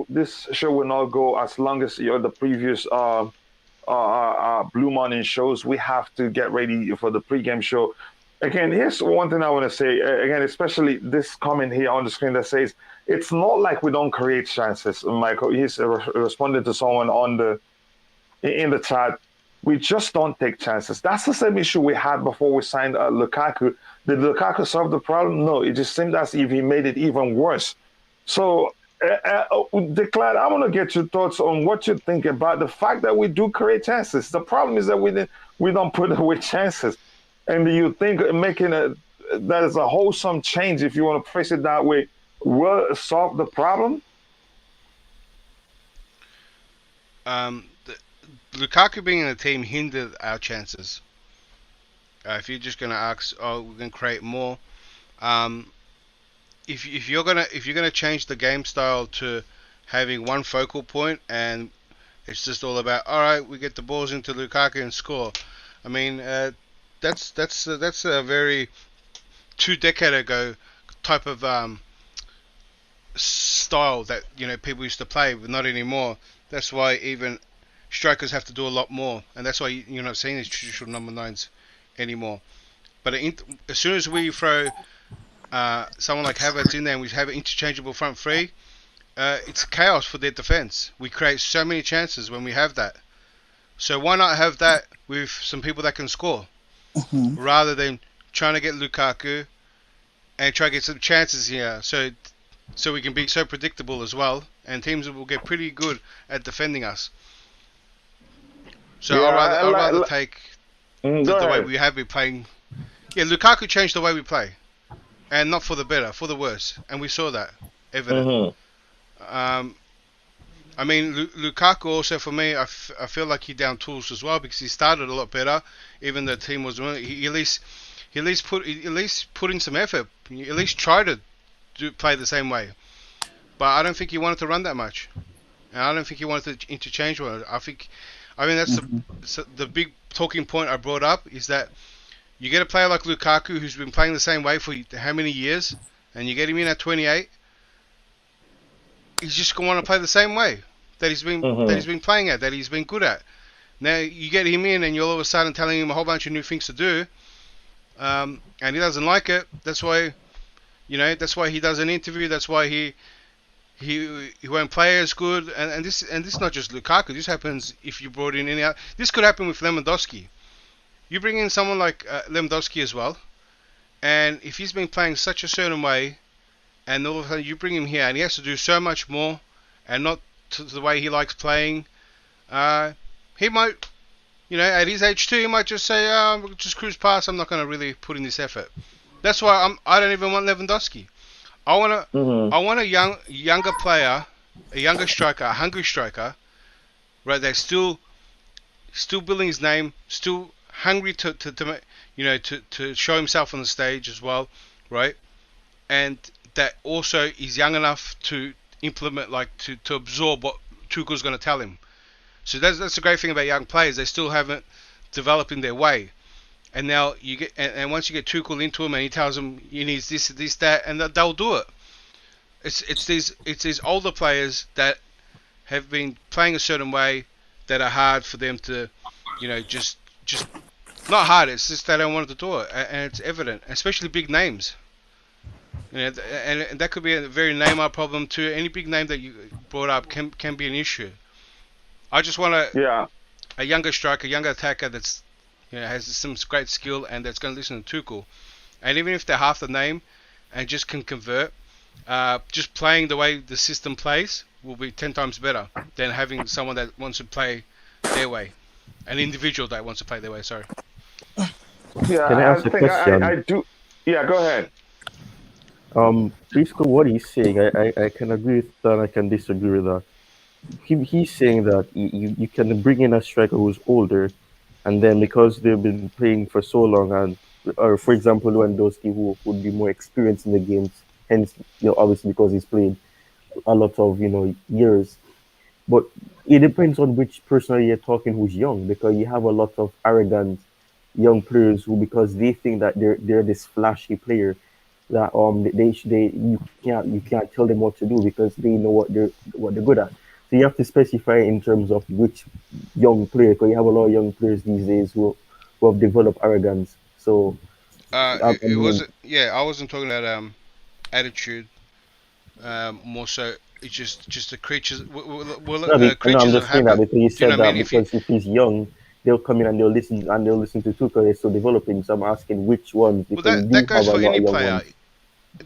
This show will not go as long as the previous Blue Morning shows. We have to get ready for the pregame show. Again, here's one thing I want to say. Again, especially this comment here on the screen that says it's not like we don't create chances. Michael, he's responding to someone in the chat. We just don't take chances. That's the same issue we had before we signed Lukaku. Did Lukaku solve the problem? No, it just seemed as if he made it even worse. So, Declan, I want to get your thoughts on what you think about the fact that we do create chances. The problem is that we don't put away chances. And do you think that is a wholesome change, if you want to phrase it that way, will solve the problem? Lukaku being in the team hindered our chances. If you're just going to ask, we're going to create more. If you're gonna change the game style to having one focal point and it's just all about, all right, we get the balls into Lukaku and score. I mean, that's a very 2 decades ago type of style that people used to play, but not anymore. That's why even strikers have to do a lot more, and that's why you're not seeing these traditional number 9s anymore. But as soon as we throw someone like Havertz in there and we have an interchangeable front three, it's chaos for their defense. We create so many chances when we have that. So why not have that with some people that can score, rather than trying to get Lukaku and try to get some chances here, so we can be so predictable as well, and teams will get pretty good at defending us. So I'd rather take the way we have been playing. Yeah, Lukaku changed the way we play, and not for the better, for the worse, and we saw that evident. I mean, Lukaku also, for me, I feel like he downed tools as well, because he started a lot better, even though the team was winning. He at least put in some effort. He at least tried to play the same way, but I don't think he wanted to run that much, and I don't think he wanted to interchange one. I mean that's the big talking point I brought up, is that you get a player like Lukaku who's been playing the same way for how many years, and you get him in at 28. He's just going to want to play the same way that he's been playing at, that he's been good at. Now you get him in, and you're all of a sudden telling him a whole bunch of new things to do, and he doesn't like it. That's why, that's why he does an interview. That's why he won't play as good. And this is not just Lukaku. This happens if you brought in any other. This could happen with Lewandowski. You bring in someone like Lewandowski as well, and if he's been playing such a certain way, and all of a sudden you bring him here and he has to do so much more, and not to the way he likes playing, he might, at his age too, he might just say, just cruise past, I'm not going to really put in this effort. That's why I don't even want Lewandowski. I want a younger player, a younger striker, a hungry striker, right? That's still building his name, still hungry to show himself on the stage as well, right? And that also is young enough to implement, to absorb what Tuchel's going to tell him. So that's the great thing about young players; they still haven't developed in their way. And now you get, and once you get Tuchel into him, and he tells them he needs this, that, and they'll do it. It's these older players that have been playing a certain way that are hard for them to, just not hard. It's just they don't want to do it, and it's evident, especially big names. And that could be a very Neymar problem too. Any big name that you brought up can be an issue. I just want a younger striker, a younger attacker that's has some great skill and that's going to listen to Tuchel. And even if they're half the name and just can convert, just playing the way the system plays, will be 10 times better than having someone that wants to play their way, an individual that wants to play their way. Sorry. Yeah, Can I I ask a think question? I do. Yeah, go ahead. Basically, what he's saying, I can agree with that. I can disagree with that. He's saying that you can bring in a striker who's older, and then because they've been playing for so long, and or for example, Lewandowski, who would be more experienced in the games, hence, obviously because he's played a lot of years. But it depends on which person you're talking who's young, because you have a lot of arrogant young players who, because they think that they're this flashy player, that they you can't tell them what to do because they know what they're good at. So you have to specify in terms of which young player, because you have a lot of young players these days who have developed arrogance. So I It mean, wasn't. Yeah, I wasn't talking about attitude. More so, it's just the creatures. no, I'm Creatures of just saying that habit. because you Do you know said what I that, mean? If you because if he's young, they'll come in and they'll listen to two because they're still developing. So I'm asking which ones, well, because we that do goes have a for lot any of young player. ones.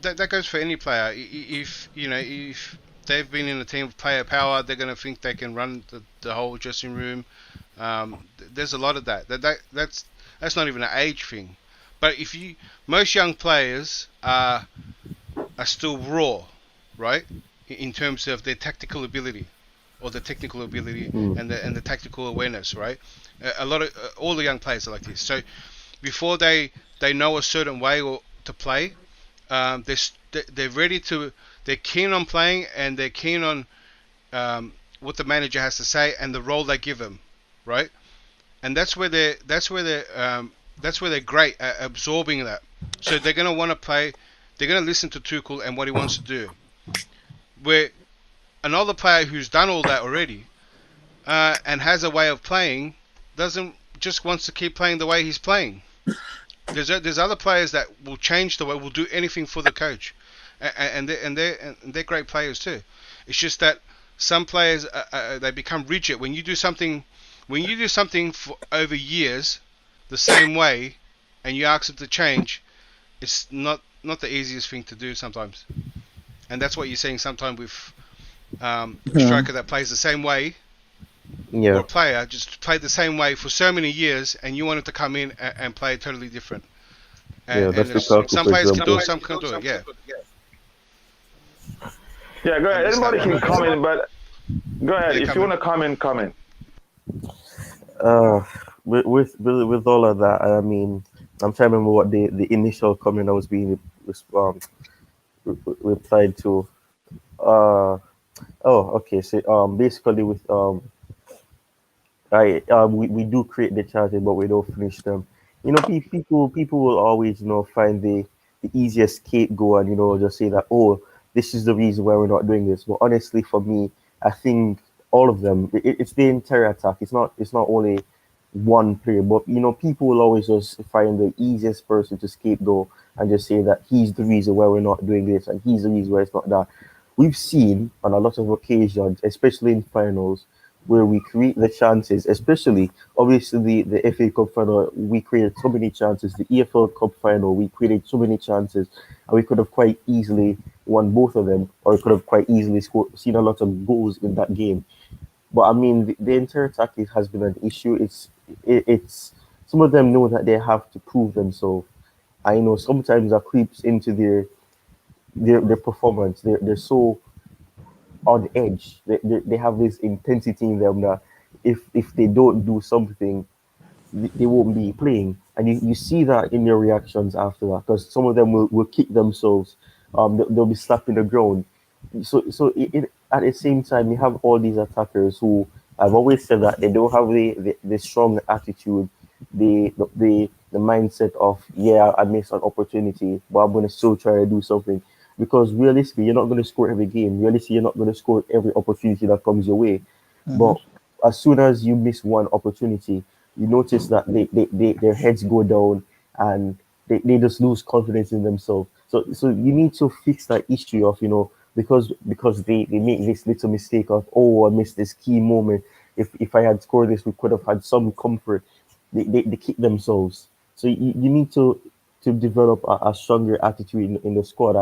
That goes for any player. If if they've been in a team of player power, they're going to think they can run the whole dressing room. There's a lot of that. That's not even an age thing. But most young players are still raw, right? In terms of their tactical ability, or the technical ability, Mm. and the tactical awareness, right? A lot of all the young players are like this. So before they know a certain way or to play, they're ready to. They're keen on playing, and they're keen on what the manager has to say and the role they give them, right? And that's where they're great at absorbing that. So they're gonna want to play. They're gonna listen to Tuchel and what he wants to do. Where another player who's done all that already and has a way of playing doesn't just wants to keep playing the way he's playing. There's other players that will change the way, will do anything for the coach, and they're great players too. It's just that some players they become rigid when you do something. When you do something for over years, the same way, and you ask them to change, it's not the easiest thing to do sometimes. And that's what you're seeing sometimes with a striker that plays the same way, or Yeah, a player just played the same way for so many years, and you want him to come in and play totally different. yeah, And that's Lukaku, some for players can do example. it, some can't do it. Yeah, Yeah, go and ahead. that's how Anybody that can goes. comment, but go ahead. Yeah, If you come in. want to comment, comment. Uh, with all of that, I mean, I'm trying to remember what the initial comment that was being replied to. Uh, oh, okay. So basically with we do create the charges, but we don't finish them. People will always find the easiest scapegoat and just say that, oh, this is the reason why we're not doing this. But honestly, for me, I think all of them, it's the entire attack. It's not only one player, but people will always just find the easiest person to scapegoat and just say that he's the reason why we're not doing this and he's the reason why it's not that. We've seen on a lot of occasions, especially in finals, where we create the chances, especially obviously the FA Cup final, we created so many chances. The EFL Cup final, we created so many chances, and we could have quite easily won both of them, or we could have quite easily seen a lot of goals in that game. But I mean, the entire attack has been an issue. It's some of them know that they have to prove themselves. I know sometimes that creeps into their performance. They're so on edge. They have this intensity in them that if they don't do something, they won't be playing. And you see that in their reactions after that, because some of them will kick themselves. They'll be slapping the ground. At the same time, you have all these attackers who I've always said that they don't have the strong attitude, the mindset of, yeah, I missed an opportunity, but I'm gonna still try to do something. Because realistically, you're not going to score every game. Realistically, you're not going to score every opportunity that comes your way. Mm-hmm. But as soon as you miss one opportunity, you notice that their heads go down and they just lose confidence in themselves. So you need to fix that issue of, because they make this little mistake of, oh, I missed this key moment. If I had scored this, we could have had some comfort. They kick themselves. So you need to develop a stronger attitude in the squad,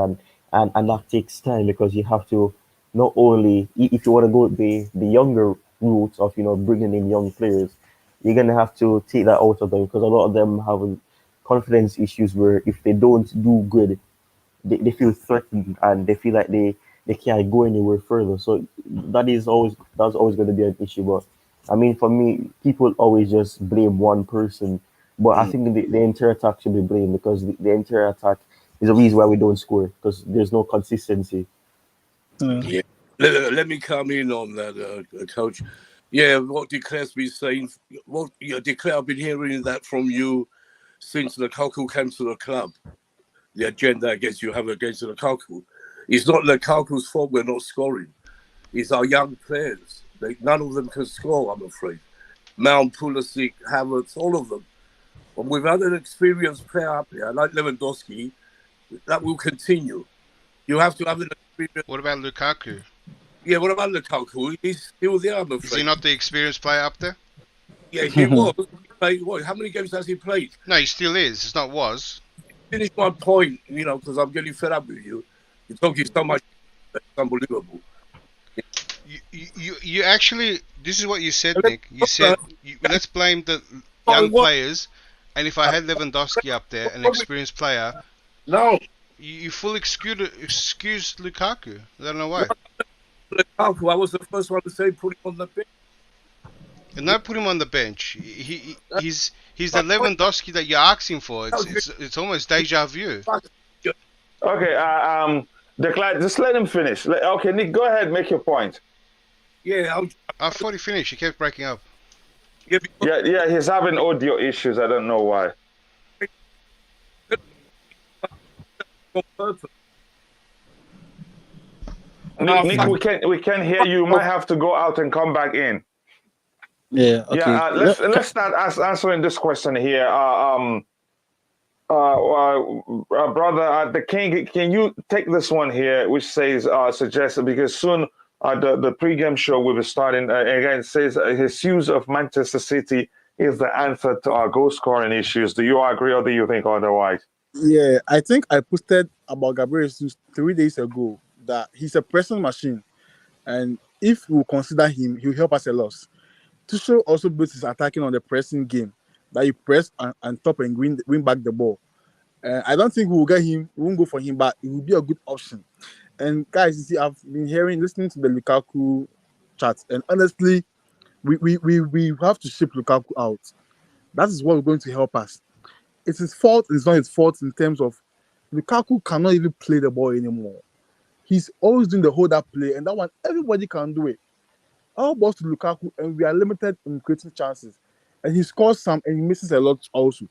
and that takes time because you not only if you want to go the younger route of bringing in young players, you're gonna have to take that out of them because a lot of them have confidence issues where if they don't do good, they feel threatened and they feel like they can't go anywhere further. So that's always going to be an issue. But I mean, for me, people always just blame one person, but I think the entire attack should be blamed because the entire attack is the reason why we don't score because there's no consistency. Yeah. Let me come in on that, Coach. Yeah, what Declare's been saying, Declare, I've been hearing that from you since Lukaku came to the club. The agenda against you have against Lukaku. It's not Lukaku's fault we're not scoring. It's our young players. None of them can score, I'm afraid. Mount, Pulisic, Havertz, all of them. And without an experienced player up there, like Lewandowski, that will continue. You have to have an experience. What about Lukaku? Yeah, what about Lukaku? He's still there, I'm afraid. Is he not the experienced player up there? Yeah, he was. He played, what? How many games has he played? No, he still is. It's not was. Finish my point, because I'm getting fed up with you. You're talking so much. It's unbelievable. You actually, this is what you said, Nick. You said, let's blame the young players. And if I had Lewandowski up there, an experienced player, no, you full excuse Lukaku. I don't know why. Lukaku, I was the first one to say put him on the bench. And not put him on the bench. He's the Lewandowski that you're asking for. It's almost deja vu. Okay, Declan, just let him finish. Okay, Nick, go ahead, make your point. Yeah, I thought he finished. He kept breaking up. Yeah, he's having audio issues. I don't know why. Nick, we can hear you. You might have to go out and come back in. Yeah. Okay. Yeah. Let's start answering this question here. Brother, the King, can you take this one here, which says suggests because soon the pregame show will be starting again. Says his use of Manchester City is the answer to our goal scoring issues. Do you agree or do you think otherwise? Yeah, I think I posted about Gabriel Jesus 3 days ago that he's a pressing machine, and if we consider him, he'll help us a lot. Tuchel also builds his attacking on the pressing game, that you press and top and win back the ball. I don't think we will get him. We won't go for him, but it will be a good option. And guys, you see, I've been listening to the Lukaku chat, and honestly, we have to ship Lukaku out. That is what is going to help us. It's his fault. It's not his fault in terms of Lukaku cannot even play the ball anymore. He's always doing the hold-up play, and that one everybody can do it. All balls to Lukaku, and we are limited in creating chances. And he scores some, and he misses a lot also.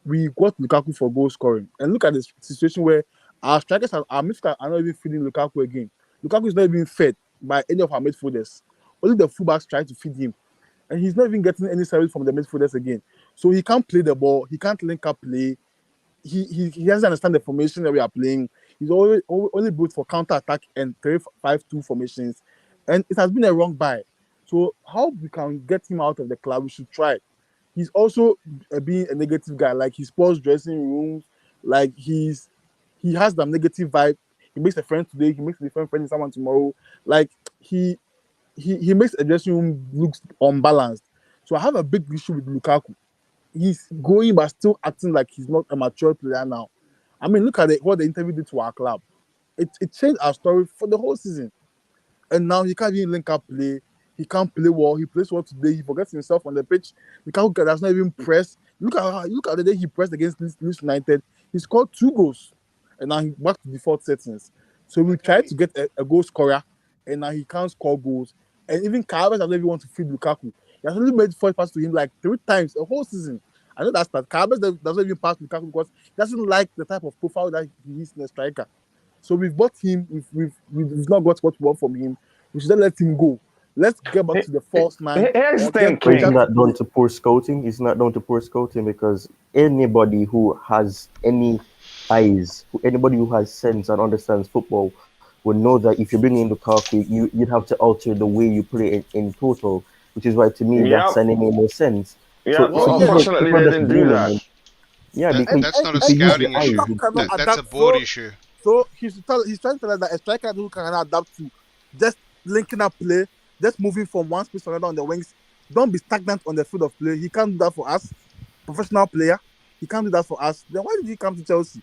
We got Lukaku for goal scoring. And look at this situation where our strikers, our midfielders are not even feeding Lukaku again. Lukaku is not even fed by any of our midfielders. Only the fullbacks try to feed him. And he's not even getting any service from the midfielders again. So he can't play the ball. He can't link up play. He doesn't understand the formation that we are playing. He's only built for counter-attack and 3-5-2 formations. And it has been a wrong buy. So how we can get him out of the club, we should try. He's also being a negative guy. Like he spoils dressing rooms. Like he has that negative vibe. He makes a friend today. He makes a different friend with someone tomorrow. Like he makes a dressing room looks unbalanced. So I have a big issue with Lukaku. He's going but still acting like he's not a mature player now. I mean, look at what the interview did to our club. It changed our story for the whole season. And now he can't even link up play. He can't play well. He plays well today. He forgets himself on the pitch. Lukaku does not even press. Look at the day he pressed against Leeds United. He scored 2 goals. And now he's back to default settings. So we tried to get a goal scorer, and now he can't score goals. And even Kalidou doesn't even want to feed Lukaku. He has only made 4 passes to him like 3 times a whole season. I know that's that. Kalidou doesn't even pass Lukaku because he doesn't like the type of profile that he is in a striker. So we've bought him. We've not got what we want from him. We should let him go. Let's get back to the false man. Here's the thing, It's not down to poor scouting. It's not down to poor scouting because anybody who has any eyes, anybody who has sense and understands football would know that if you bring in Lukaku, you'd have to alter the way you play in total, which is why to me that signing made no sense. Yeah, well, unfortunately they didn't do that. Yeah, that's not a scouting issue. That's a board issue. So he's trying to tell us that a striker who can adapt to just linking up play, just moving from one space to another on the wings. Don't be stagnant on the field of play. He can't do that for us. Professional player, he can't do that for us. Then why did he come to Chelsea?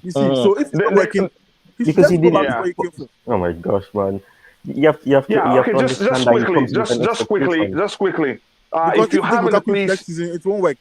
You see, so if it's not working, he should because he just go back didn't. to where he came from. Oh my gosh, man! You have to understand that he comes with an expectation. just quickly. Because If you if they haven't, Lukaku please. next season, it won't work.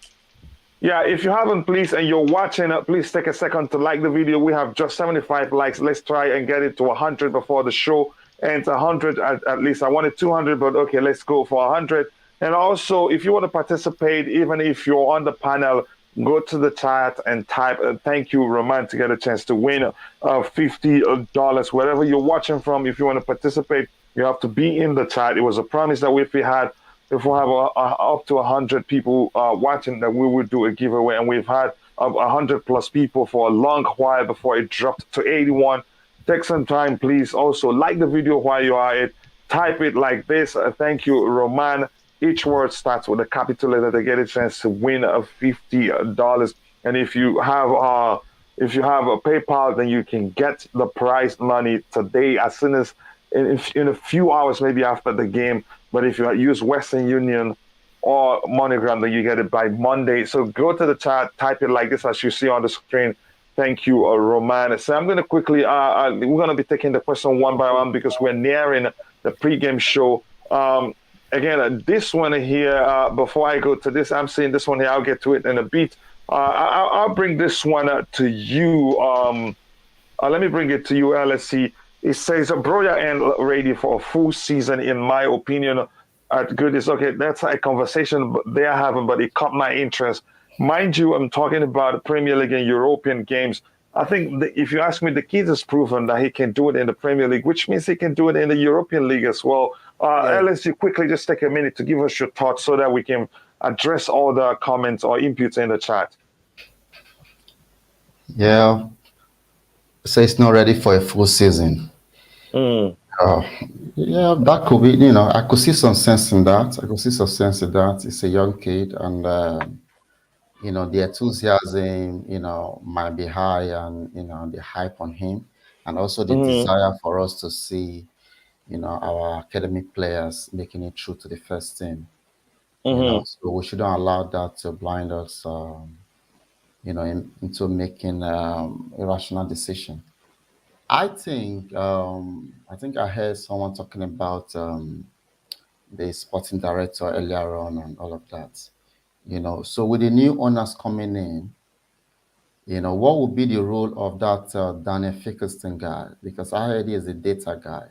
Yeah, if you haven't, please, and you're watching, please take a second to like the video. We have just 75 likes. Let's try and get it to 100 before the show ends. 100 at least. I wanted 200, but okay, let's go for 100. And also, if you want to participate, even if you're on the panel, go to the chat and type thank you, Roman, to get a chance to win $50. Wherever you're watching from, if you want to participate, you have to be in the chat. It was a promise that if we have up to 100 people watching, that we would do a giveaway, and we've had 100 plus people for a long while before it dropped to 81. Take some time, please. Also, like the video while you are it. Type it like this. Thank you, Roman. Each word starts with a capital letter to get a chance to win $50. And if you have a PayPal, then you can get the prize money today, as soon as in a few hours, maybe after the game. But if you use Western Union or MoneyGram, then you get it by Monday. So go to the chat, type it like this as you see on the screen. Thank you, Roman. So I'm going to quickly, we're going to be taking the question one by one because we're nearing the pregame show. Again, this one here, before I go to this, I'm seeing this one here. I'll get to it in a bit. I'll bring this one to you. Let me bring it to you, LSC. It says, Broja ain't ready for a full season, in my opinion. Goodness, okay, that's a conversation they're having, but it caught my interest. Mind you, I'm talking about Premier League and European games. I think if you ask me, the kid has proven that he can do it in the Premier League, which means he can do it in the European League as well. LSU, quickly just take a minute to give us your thoughts so that we can address all the comments or inputs in the chat. Yeah, so it's not ready for a full season. Yeah, that could be, I could see some sense in that. It's a young kid, and the enthusiasm, might be high, and the hype on him, and also the desire for us to see, our academic players making it through to the first team. So we shouldn't allow that to blind us, into making irrational decision. I think I heard someone talking about the sporting director earlier on and all of that. So with the new owners coming in, what would be the role of that Daniel Fickelstein guy? Because I heard he is a data guy.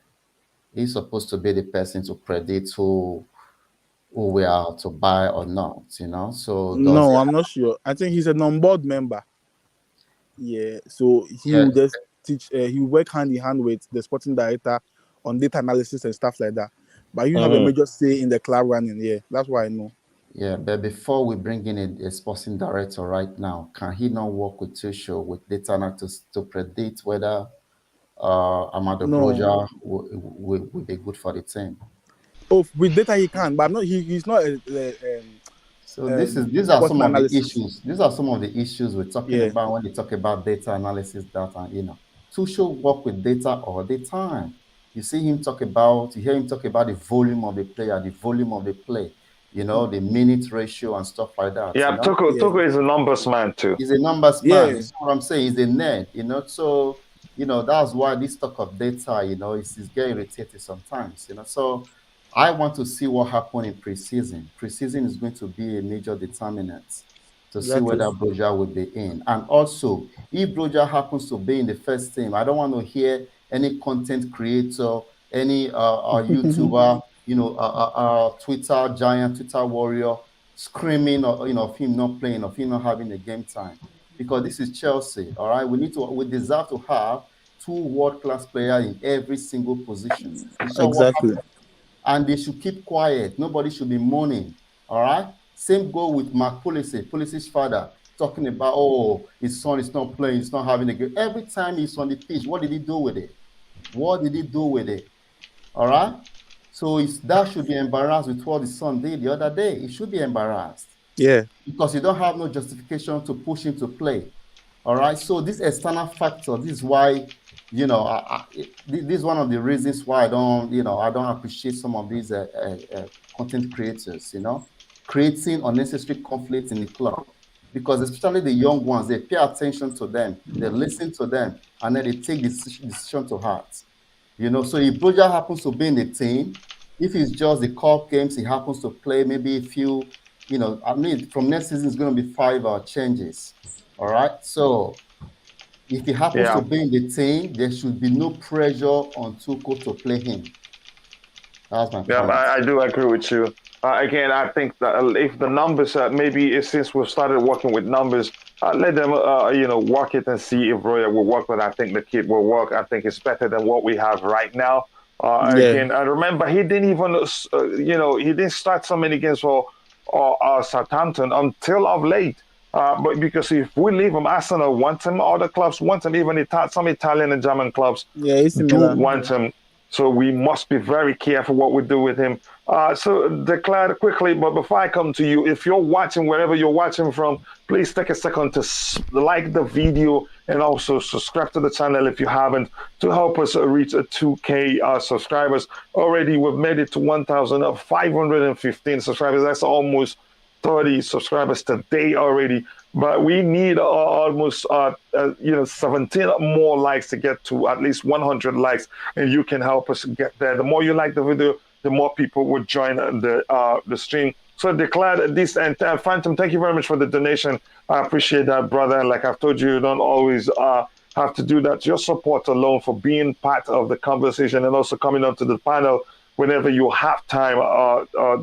He's supposed to be the person to predict who we are to buy or not. So No, I'm not sure. I think he's an on-board member. Yeah, so he will just teach. He will work hand in hand with the sporting director on data analysis and stuff like that. But you have a major say in the club running. Yeah, that's why I know. Yeah, but before we bring in a sporting director right now, can he not work with Tuchel with data analysis to predict whether Amado Broja will be good for the team? Oh, with data he can, but not he's not. So these are some of the issues. These are some of the issues we're talking about when they talk about data analysis. Tuchel work with data all the time. You hear him talk about the volume of the player, the volume of the play, the minute ratio and stuff like that. Yeah, Tuchel is a numbers man too. He's a numbers man. That's what I'm saying. He's a nerd, So, that's why this talk of data, is getting irritated sometimes, So I want to see what happened in preseason. Preseason is going to be a major determinant to see whether Broja will be in. And also, if Broja happens to be in the first team, I don't want to hear any content creator, any YouTuber, Twitter giant, Twitter warrior screaming, of him not playing, of him not having a game time. Because this is Chelsea, all right? We deserve to have 2 world-class players in every single position. Exactly. And they should keep quiet. Nobody should be moaning. All right. Same go with Mark Pulisic's father, talking about, his son is not playing, he's not having a game. Every time he's on the pitch, what did he do with it? All right. So that should be embarrassed with what his son did the other day. He should be embarrassed. Yeah. Because you don't have no justification to push him to play. All right. So this external factor, this is why, This is one of the reasons why I don't appreciate some of these content creators, creating unnecessary conflict in the club. Because especially the young ones, they pay attention to them, they listen to them, and then they take the decision to heart. So if Broja happens to be in the team, if it's just the cup games, he happens to play maybe a few, from next season, it's going to be 5 changes. All right. So if he happens to Yeah. be in the team, there should be no pressure on Tuchel to play him. That's my Yeah, point. I do agree with you. Again, I think that if the numbers, maybe since we've started working with numbers, let them, work it and see if Roya will work. But I think the kid will work. I think it's better than what we have right now. Yeah. Again, I remember he didn't even, he didn't start so many games for Southampton until of late. But because if we leave him, Arsenal want him, other clubs want him, even some Italian and German clubs Yeah, it's do similar. want him. So we must be very careful what we do with him. So declare quickly, but before I come to you, if you're watching wherever you're watching from, please take a second to like the video and also subscribe to the channel if you haven't, to help us reach a 2K subscribers. Already we've made it to 1,515 subscribers. That's almost 30 subscribers today already, but we need almost 17 more likes to get to at least 100 likes, and you can help us get there. The more you like the video, the more people will join the stream. So declare this, and Phantom, thank you very much for the donation. I appreciate that, brother. Like I've told you, you don't always have to do that. Your support alone for being part of the conversation and also coming onto the panel whenever you have time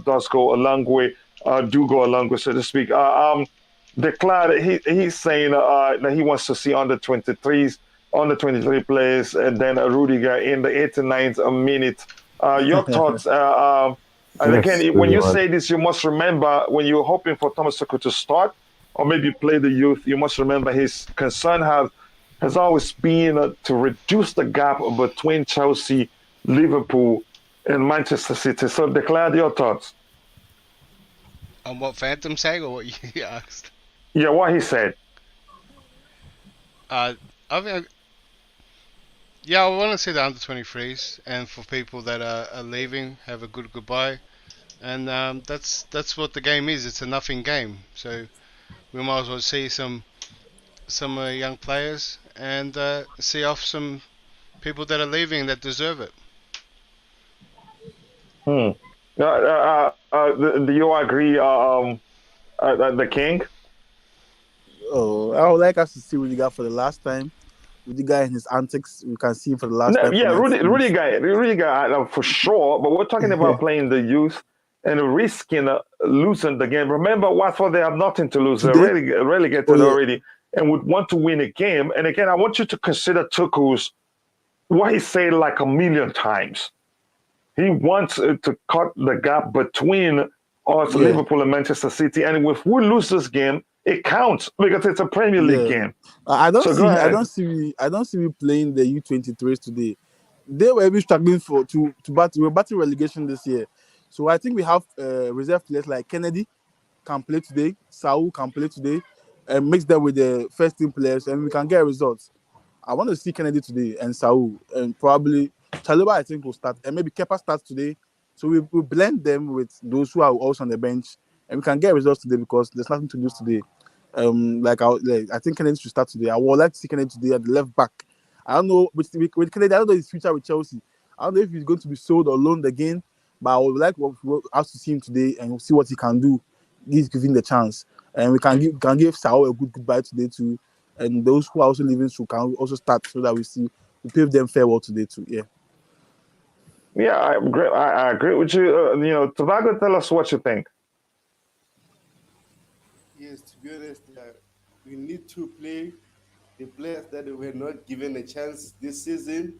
does go a long way. Do go a long way, so to speak. Declared he's saying that he wants to see under 23 players, and then Rudiger in the 89th minute. Your thoughts? And Yes, again, when really you was. say this, you must remember when you're hoping for Thomas Tuchel to start or maybe play the youth, you must remember his concern has always been to reduce the gap between Chelsea, Liverpool, and Manchester City. So declare your thoughts. On what Phantom saying or what you asked? Yeah, what he said. I think, yeah, I want to see the under 23s, and for people that are leaving, have a good goodbye, and that's what the game is. It's a nothing game, so we might as well see some young players and see off some people that are leaving that deserve it. Hmm. Do you agree, the King? Oh, I would like us to see Rudiger for the last time. Rudiger and his antics, we can see him for the last No, time. yeah, For next Rudy guy for sure. But we're talking about playing the youth and risking losing the game. Remember, Watford, they have nothing to lose. They're today. really relegated Oh yeah, already and would want to win a game. And again, I want you to consider Tuchel's what he said like a million times. He wants to cut the gap between us, yeah, Liverpool and Manchester City. And if we lose this game, it counts because it's a Premier League yeah. game. I don't So go see, I ahead. don't see, I don't see me playing the U23s today. They were even struggling to battle. We're battling relegation this year, so I think we have reserve players like Kennedy can play today, Saul can play today, and mix that with the first team players, and we can get results. I want to see Kennedy today and Saul, and probably Chaluba. I think will start, and maybe Kepa starts today. So we blend them with those who are also on the bench, and we can get results today because there's nothing to lose today. I think Kennedy should start today. I would like to see Kennedy today at the left back. I don't know with Kennedy. I don't know his future with Chelsea. I don't know if he's going to be sold or loaned again. But I would like us to see him today and see what he can do. He's given the chance, and we can give Sao a good goodbye today too. And those who are also leaving can also start so that we pave them farewell today too. Yeah. Yeah, I agree. I agree with you. Tobago, tell us what you think. Yes, to be honest, we need to play the players that were not given a chance this season.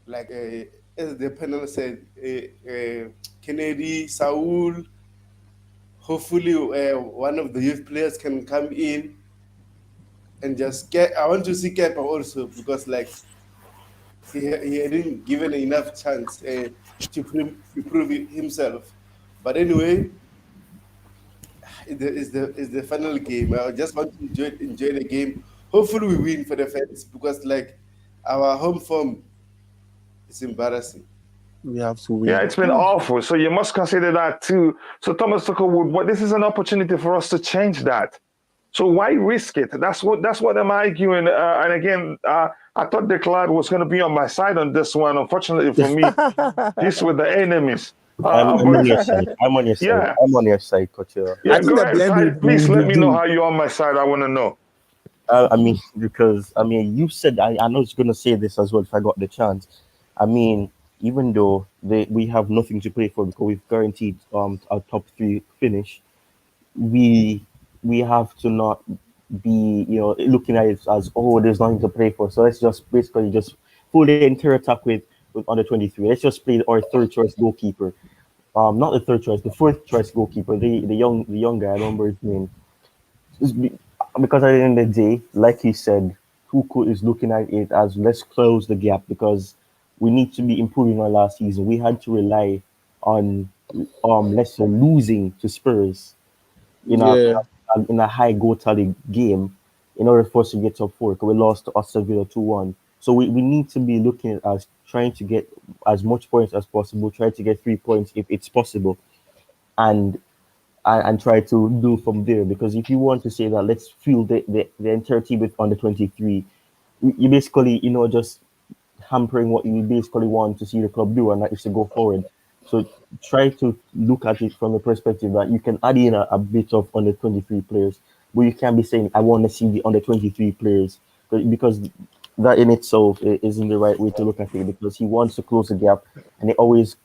Like as the panel said, Kennedy, Saul. Hopefully, one of the youth players can come in and just get. I want to see Kepa also because like he hadn't given enough chance to prove himself. But anyway, it's the final game. I just want to enjoy the game. Hopefully, we win for the fans because like our home form is embarrassing. We have to win. Yeah, it's been awful. So you must consider that too. So Thomas Tuchel would. This is an opportunity for us to change that. So why risk it? That's what I'm arguing. And again, I thought Declan was going to be on my side on this one. Unfortunately for me, he's with the enemies. I'm on But your side. I'm on your side. yeah, I'm on your side, Couture. yeah. I think Go the ahead, blame Side. Please let me know how you're on my side. I want to know. I mean, because you said I know it's gonna say this as well if I got the chance. I mean, even though we have nothing to play for because we've guaranteed our top three finish, we have to not be looking at it as, oh, there's nothing to play for. So let's just basically just pull the entire attack with under 23. Let's just play our third choice goalkeeper. Not the third choice, the fourth choice goalkeeper, the young guy. I don't remember his name. Because at the end of the day, like he said, Tuchel is looking at it as let's close the gap because we need to be improving on last season. We had to rely on let's say losing to Spurs in Yeah. a high goal tally game in order for us to get top four because we lost to Aston Villa 2-1. So we need to be looking at us trying to get as much points as possible, try to get 3 points if it's possible, and try to do from there. Because if you want to say that let's fill the entire team with under 23, you basically just hampering what you basically want to see the club do, and that is to go forward. So try to look at it from the perspective that you can add in a bit of under 23 players, but you can't be saying I want to see the under 23 players because that in itself isn't the right way to look at it because he wants to close the gap and he always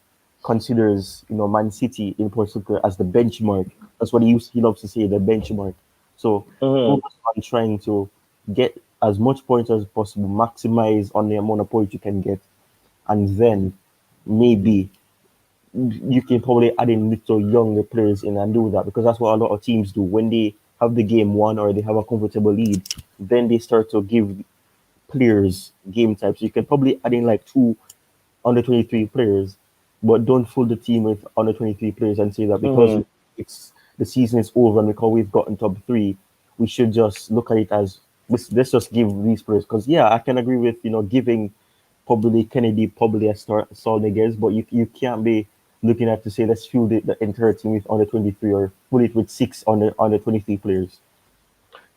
considers Man City in particular as the benchmark. That's what he loves to say, the benchmark. So focus on trying to get as much points as possible, maximize on the amount of points you can get, and then maybe you can probably add in little younger players in and do that because that's what a lot of teams do when they have the game won or they have a comfortable lead. Then they start to give players game types. You can probably add in like 2 under 23 players, but don't fill the team with under 23 players and say that because it's the season is over and because we've gotten top 3, we should just look at it as let's just give these players. Because I can agree with giving probably Kennedy probably a solid Niguez, but you can't be looking at to say let's fill the entire team with under 23 or fill it with 6 under 23 players.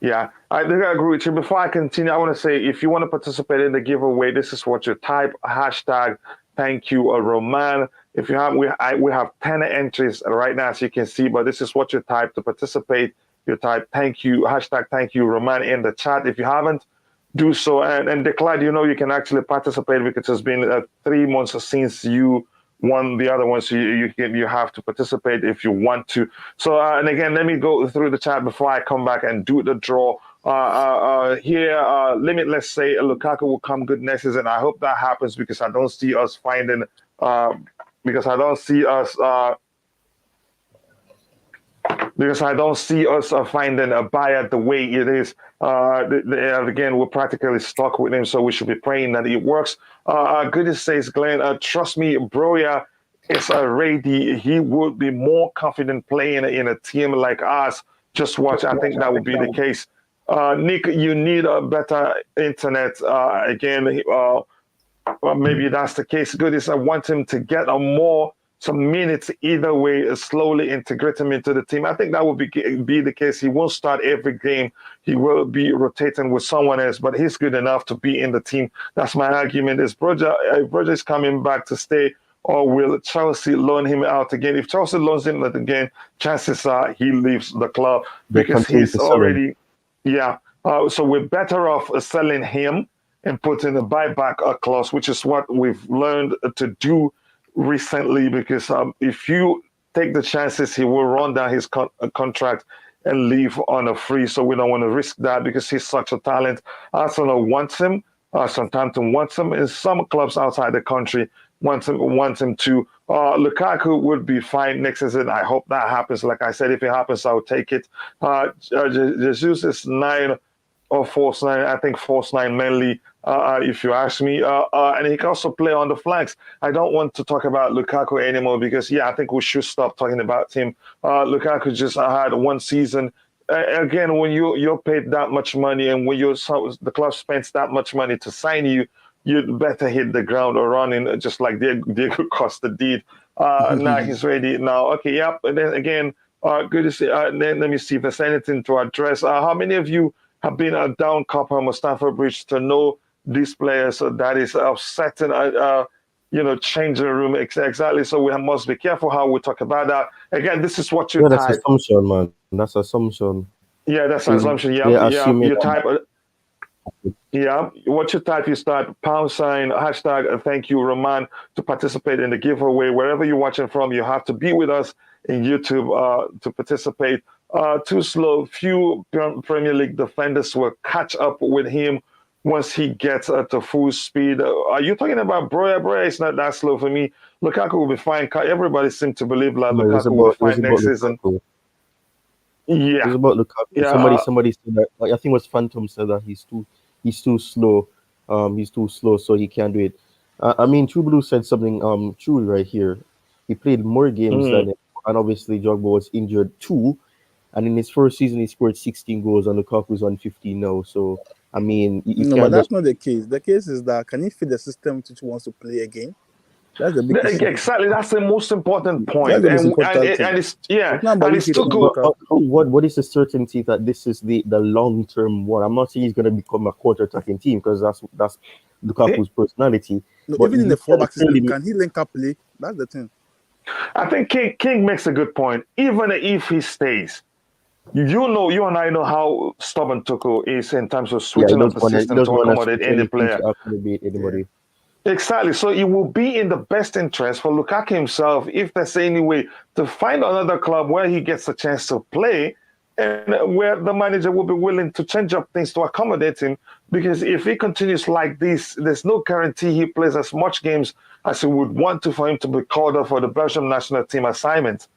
Yeah, I think I agree with you. Before I continue, I want to say if you want to participate in the giveaway, this is what you type: hashtag thank you Roman. If you have, we have 10 entries right now, as you can see, but this is what you type to participate. You type thank you, hashtag thank you Roman in the chat. If you haven't, do so. And Declan, you can actually participate because it's been 3 months since you won the other one, so you have to participate if you want to. So and again, let me go through the chat before I come back and do the draw. Here, Limitless say Lukaku will come good next season. I hope that happens because I don't see us finding because I don't see us finding a buyer the way it is. Again, we're practically stuck with him, so we should be praying that it works. Goodness says, Glenn, trust me, Broya is ready. He would be more confident playing in a team like us. Just watch. I think that would be the case. Nick, you need a better internet. Maybe that's the case. Goodness, I want him to get some minutes either way, slowly integrate him into the team. I think that will be the case. He won't start every game. He will be rotating with someone else, but he's good enough to be in the team. That's my argument. Is Broja is coming back to stay, or will Chelsea loan him out again? If Chelsea loans him out again, chances are he leaves the club because he's already, so we're better off selling him and putting a buyback clause, which is what we've learned to do recently, because if you take the chances, he will run down his contract and leave on a free. So we don't want to risk that because he's such a talent. Arsenal wants him. Southampton wants him. And some clubs outside the country want him too. Lukaku would be fine next season. I hope that happens. Like I said, if it happens, I'll take it. Jesus is 9 or false 9. I think false 9 mainly, if you ask me. And he can also play on the flanks. I don't want to talk about Lukaku anymore because, I think we should stop talking about him. Lukaku just had one season. Again, when you're paid that much money and when the club spends that much money to sign you, you'd better hit the ground or running, just like Diego Costa did. Now he's ready. Now, okay, yep. And then again, good to see. Then let me see if there's anything to address. How many of you have been down Copper Mustafa Bridge to know these players? That is upsetting. Change the room exactly. So we must be careful how we talk about that. Again, this is what you that's type. assumption, man. That's assumption. Yeah, that's assumption. Yeah. You type. Yeah, what you type, you start #, #, thank you, Roman, to participate in the giveaway. Wherever you're watching from, you have to be with us in YouTube to participate. Too slow. Few Premier League defenders will catch up with him once he gets to full speed. Are you talking about Broya? Broya is not that slow for me. Lukaku will be fine. Everybody seems to believe that Lukaku will be fine next season. Yeah. It was about Lukaku. Yeah, somebody said that. Like, I think it was Phantom said that he's too slow. He's too slow, so he can't do it. I mean, True Blue said something true right here. He played more games than him, and obviously Drogba was injured too. And in his first season, he scored 16 goals, and Lukaku's on 15 now. So I mean, no, but that's not the case. The case is that can he fit the system which wants to play again? That's the big issue. Exactly. That's the most important point. That's the most important thing. And it's It's not about and it's you too hitting good. Lukaku. what is the certainty that this is the long-term one? I'm not saying he's going to become a quarter-attacking team because that's Lukaku's personality. No, But even in the he said fallback system, clearly- can he link up play? That's the thing. I think King makes a good point. Even if he stays, you and I know how stubborn Tuchel is in terms of switching up the system to accommodate any player. To accommodate anybody. Exactly. So it will be in the best interest for Lukaku himself, if there's any way, to find another club where he gets a chance to play and where the manager will be willing to change up things to accommodate him. Because if he continues like this, there's no guarantee he plays as much games as he would want to for him to be called up for the Belgium national team assignment.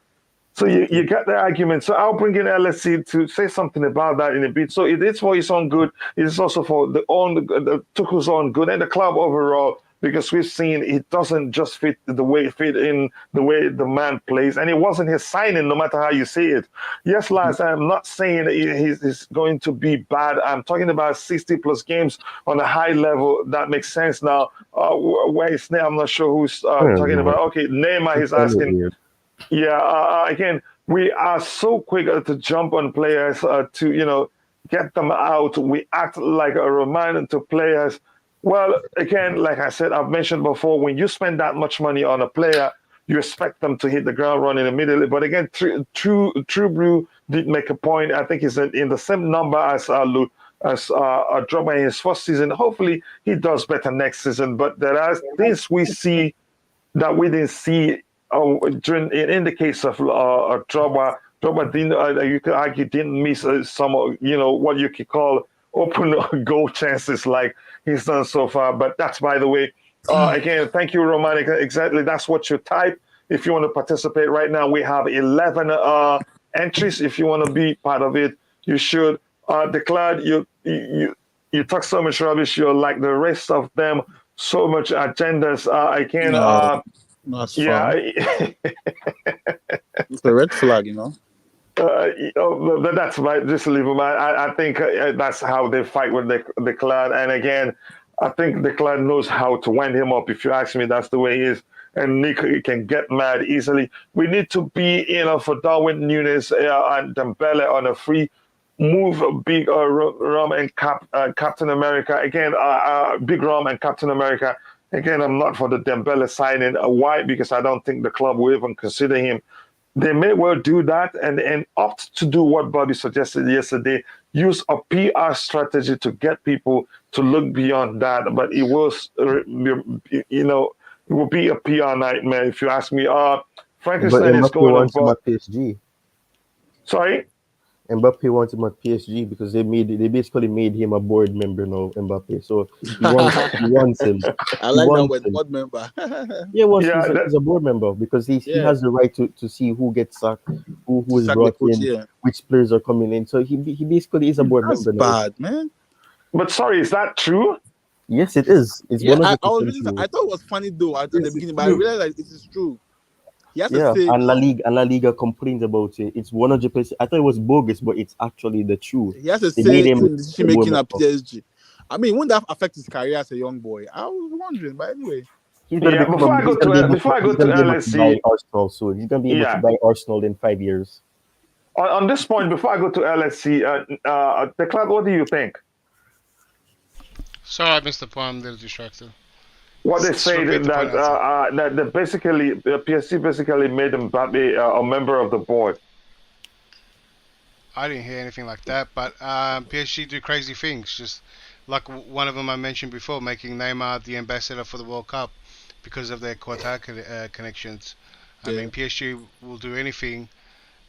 So you get the argument. So I'll bring in LSC to say something about that in a bit. So it is for his own good. It is also for the Tuchel's own good and the club overall, because we've seen it doesn't just fit the way the man plays, and it wasn't his signing, no matter how you see it. Yes, Lars, I'm not saying he's going to be bad. I'm talking about 60+ games on a high level. That makes sense now. Where is Neymar? I'm not sure who's talking about. Okay, Neymar is asking. Yeah, again, we are so quick to jump on players to get them out. We act like a reminder to players. Well, again, like I said, I've mentioned before, when you spend that much money on a player, you expect them to hit the ground running immediately. But again, True Blue did make a point. I think he's in the same number as Drogba in his first season. Hopefully, he does better next season. But there are things we see that we didn't see in the case of Drogba. Drogba didn't, you could argue, didn't miss some, what you could call open goal chances like he's done so far. But that's, by the way, again, thank you, Roman. Exactly, that's what you type. If you want to participate right now, we have 11 entries. If you want to be part of it, you should. Declare you talk so much rubbish. You're like the rest of them, so much agendas. That's it's a red flag, But that's right. Just leave them. I think that's how they fight with Declan. And again, I think Declan knows how to wind him up. If you ask me, that's the way he is. And Nick can get mad easily. We need to be, for Darwin Núñez and Dembele on a free move. Big Rom and Captain America again. Big Rom and Captain America. Again, I'm not for the Dembele signing. Why? Because I don't think the club will even consider him. They may well do that and opt to do what Bobby suggested yesterday, use a PR strategy to get people to look beyond that. But it was, it will be a PR nightmare if you ask me. Frankenstein is going on PSG. Sorry? Mbappe wants him at PSG because they basically made him a board member now, Mbappe. So he wants him. I like that word, board member. He's a board member because he has the right to see who gets sacked, who is brought in, which players are coming in. So he basically is a board member now. Bad, man. But sorry, is that true? Yes, it is. It's 100% I thought it was funny though at the beginning, but I realized it is true. And La Liga complains about it. It's 100%. I thought it was bogus, but it's actually the truth. He has to say in decision making at PSG. I mean, wouldn't that affect his career as a young boy? I was wondering, but anyway. He's gonna become Before I go to buy LSC, Arsenal soon. He's gonna be able to buy Arsenal in 5 years. On this point, before I go to LSC, Declan, what do you think? Sorry, I missed the point. I'm a little distracted. What they say that they basically PSG basically made Mbappe a member of the board. I didn't hear anything like that, but PSG do crazy things. Just like one of them I mentioned before, making Neymar the ambassador for the World Cup because of their Qatar connections. I mean, PSG will do anything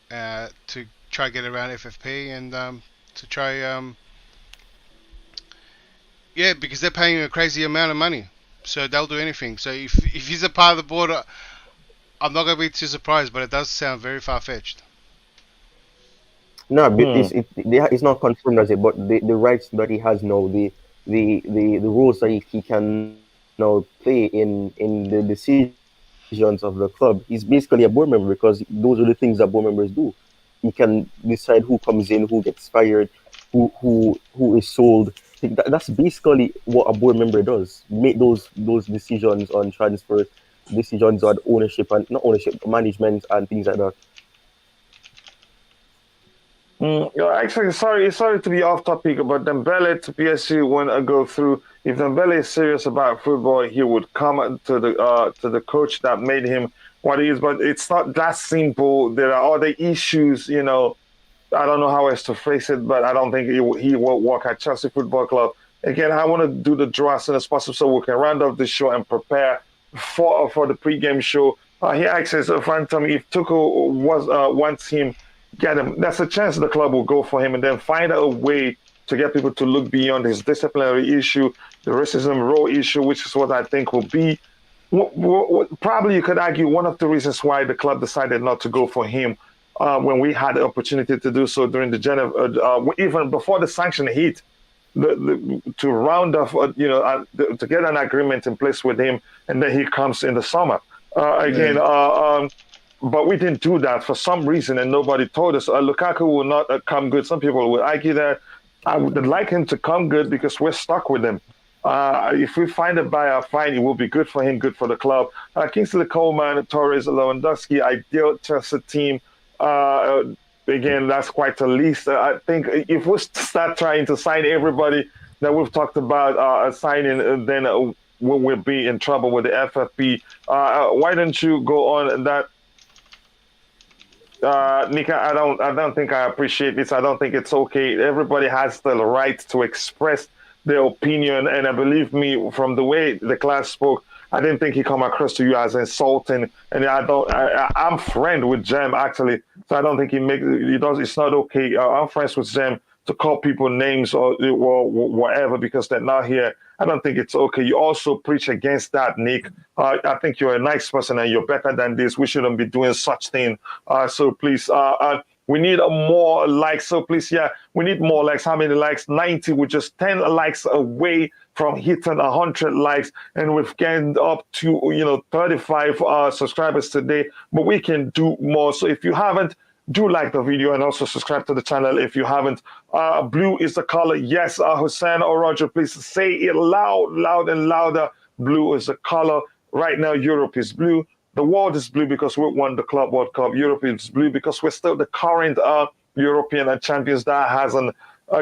to try get around FFP and to try, because they're paying a crazy amount of money, so they'll do anything. So if he's a part of the board, I'm not going to be too surprised, but it does sound very far-fetched. No, but it's not confirmed as it, but the rights that he has now, the roles that he can now play in the decisions of the club, he's basically a board member because those are the things that board members do. He can decide who comes in, who gets fired, who is sold. That's basically what a board member does. Make those decisions on transfers, decisions on ownership and not ownership, management and things like that. Actually, sorry to be off topic, but Dembele to PSG won't go through. If Dembele is serious about football, he would come to the coach that made him what he is. But it's not that simple. There are other issues, I don't know how else to phrase it, but I don't think he will work at Chelsea Football Club. Again, I want to do the draw as soon as possible so we can round up the show and prepare for the pregame show. He asks Phantom if Tuchel wants him. Get him. That's a chance the club will go for him and then find a way to get people to look beyond his disciplinary issue, the racism role issue, which is what I think will be. Probably you could argue one of the reasons why the club decided not to go for him when we had the opportunity to do so during the Geneva, even before the sanction hit, to round off, to get an agreement in place with him, and then he comes in the summer. But we didn't do that for some reason, and nobody told us. Lukaku will not come good. Some people will argue that I would like him to come good because we're stuck with him. If we find a buyer, fine, it will be good for him, good for the club. Kingsley Coleman, Torres, Lewandowski, ideal Chelsea team. Again, that's quite a list. I think if we start trying to sign everybody that we've talked about signing, then we'll be in trouble with the FFP. Why don't you go on that? Nika, I don't think I appreciate this. I don't think it's okay. Everybody has the right to express their opinion, and believe me, from the way the class spoke, I didn't think he come across to you as insulting. And I'm friend with Jem actually, so I don't think it's not okay. I'm friends with Jem to call people names or whatever because they're not here. I don't think it's okay. You also preach against that, Nick. I think you're a nice person and you're better than this. We shouldn't be doing such thing. So please, we need more likes. So please, we need more likes. How many likes? 90. We're just 10 likes away from hitting 100 likes, and we've gained up to 35 subscribers today. But we can do more. So if you haven't, do like the video and also subscribe to the channel if you haven't. Blue is the color. Yes, Hussein or Roger, please say it loud and louder. Blue is the color. Right now, Europe is blue. The world is blue because we won the Club World Cup. Europe is blue because we're still the current European champions. That hasn't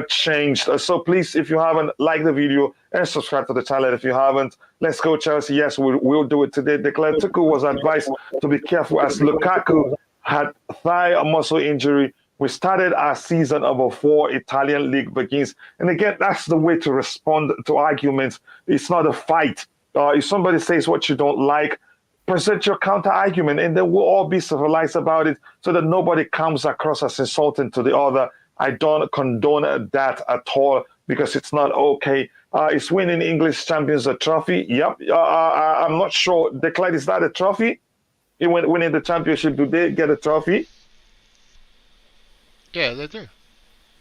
changed. So please, if you haven't, like the video and subscribe to the channel if you haven't. Let's go, Chelsea. Yes, we'll do it today. Declan Tuchel was advised to be careful as Lukaku had thigh muscle injury. We started our season before Italian league begins. And again, that's the way to respond to arguments. It's not a fight. If somebody says what you don't like, present your counter argument, and then we'll all be civilized about it so that nobody comes across as insulting to the other. I don't condone that at all because it's not okay. Is winning English champions a trophy? Yep. I'm not sure. Declan, is that a trophy? Winning the championship, do they get a trophy? Yeah, they do.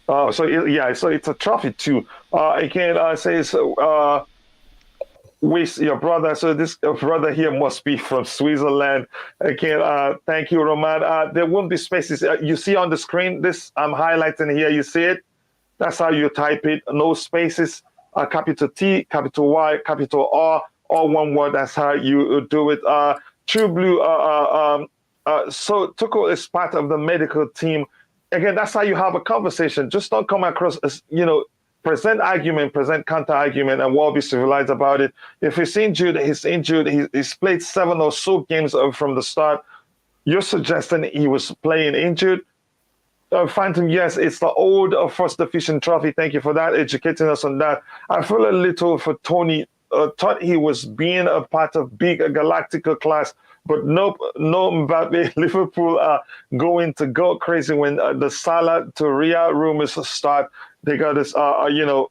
So it's a trophy too. Again, says with your brother. So this brother here must be from Switzerland. Again, thank you, Roman. There won't be spaces. You see on the screen, this I'm highlighting here. You see it? That's how you type it. No spaces. capital T, capital Y, capital R, all one word. That's how you do it. True Blue. So Tuchel is part of the medical team. Again, that's how you have a conversation. Just don't come across as, present argument, present counter argument, and we'll be civilized about it. If he's injured, he's injured. He's played 7 or so games from the start. You're suggesting he was playing injured. Phantom, yes, it's the old First Division trophy. Thank you for that, educating us on that. I feel a little for Tony. Thought he was being a part of big Galactical class, but nope, no Mbappe. Liverpool are going to go crazy when the Salah to Ria rumors start. They got this,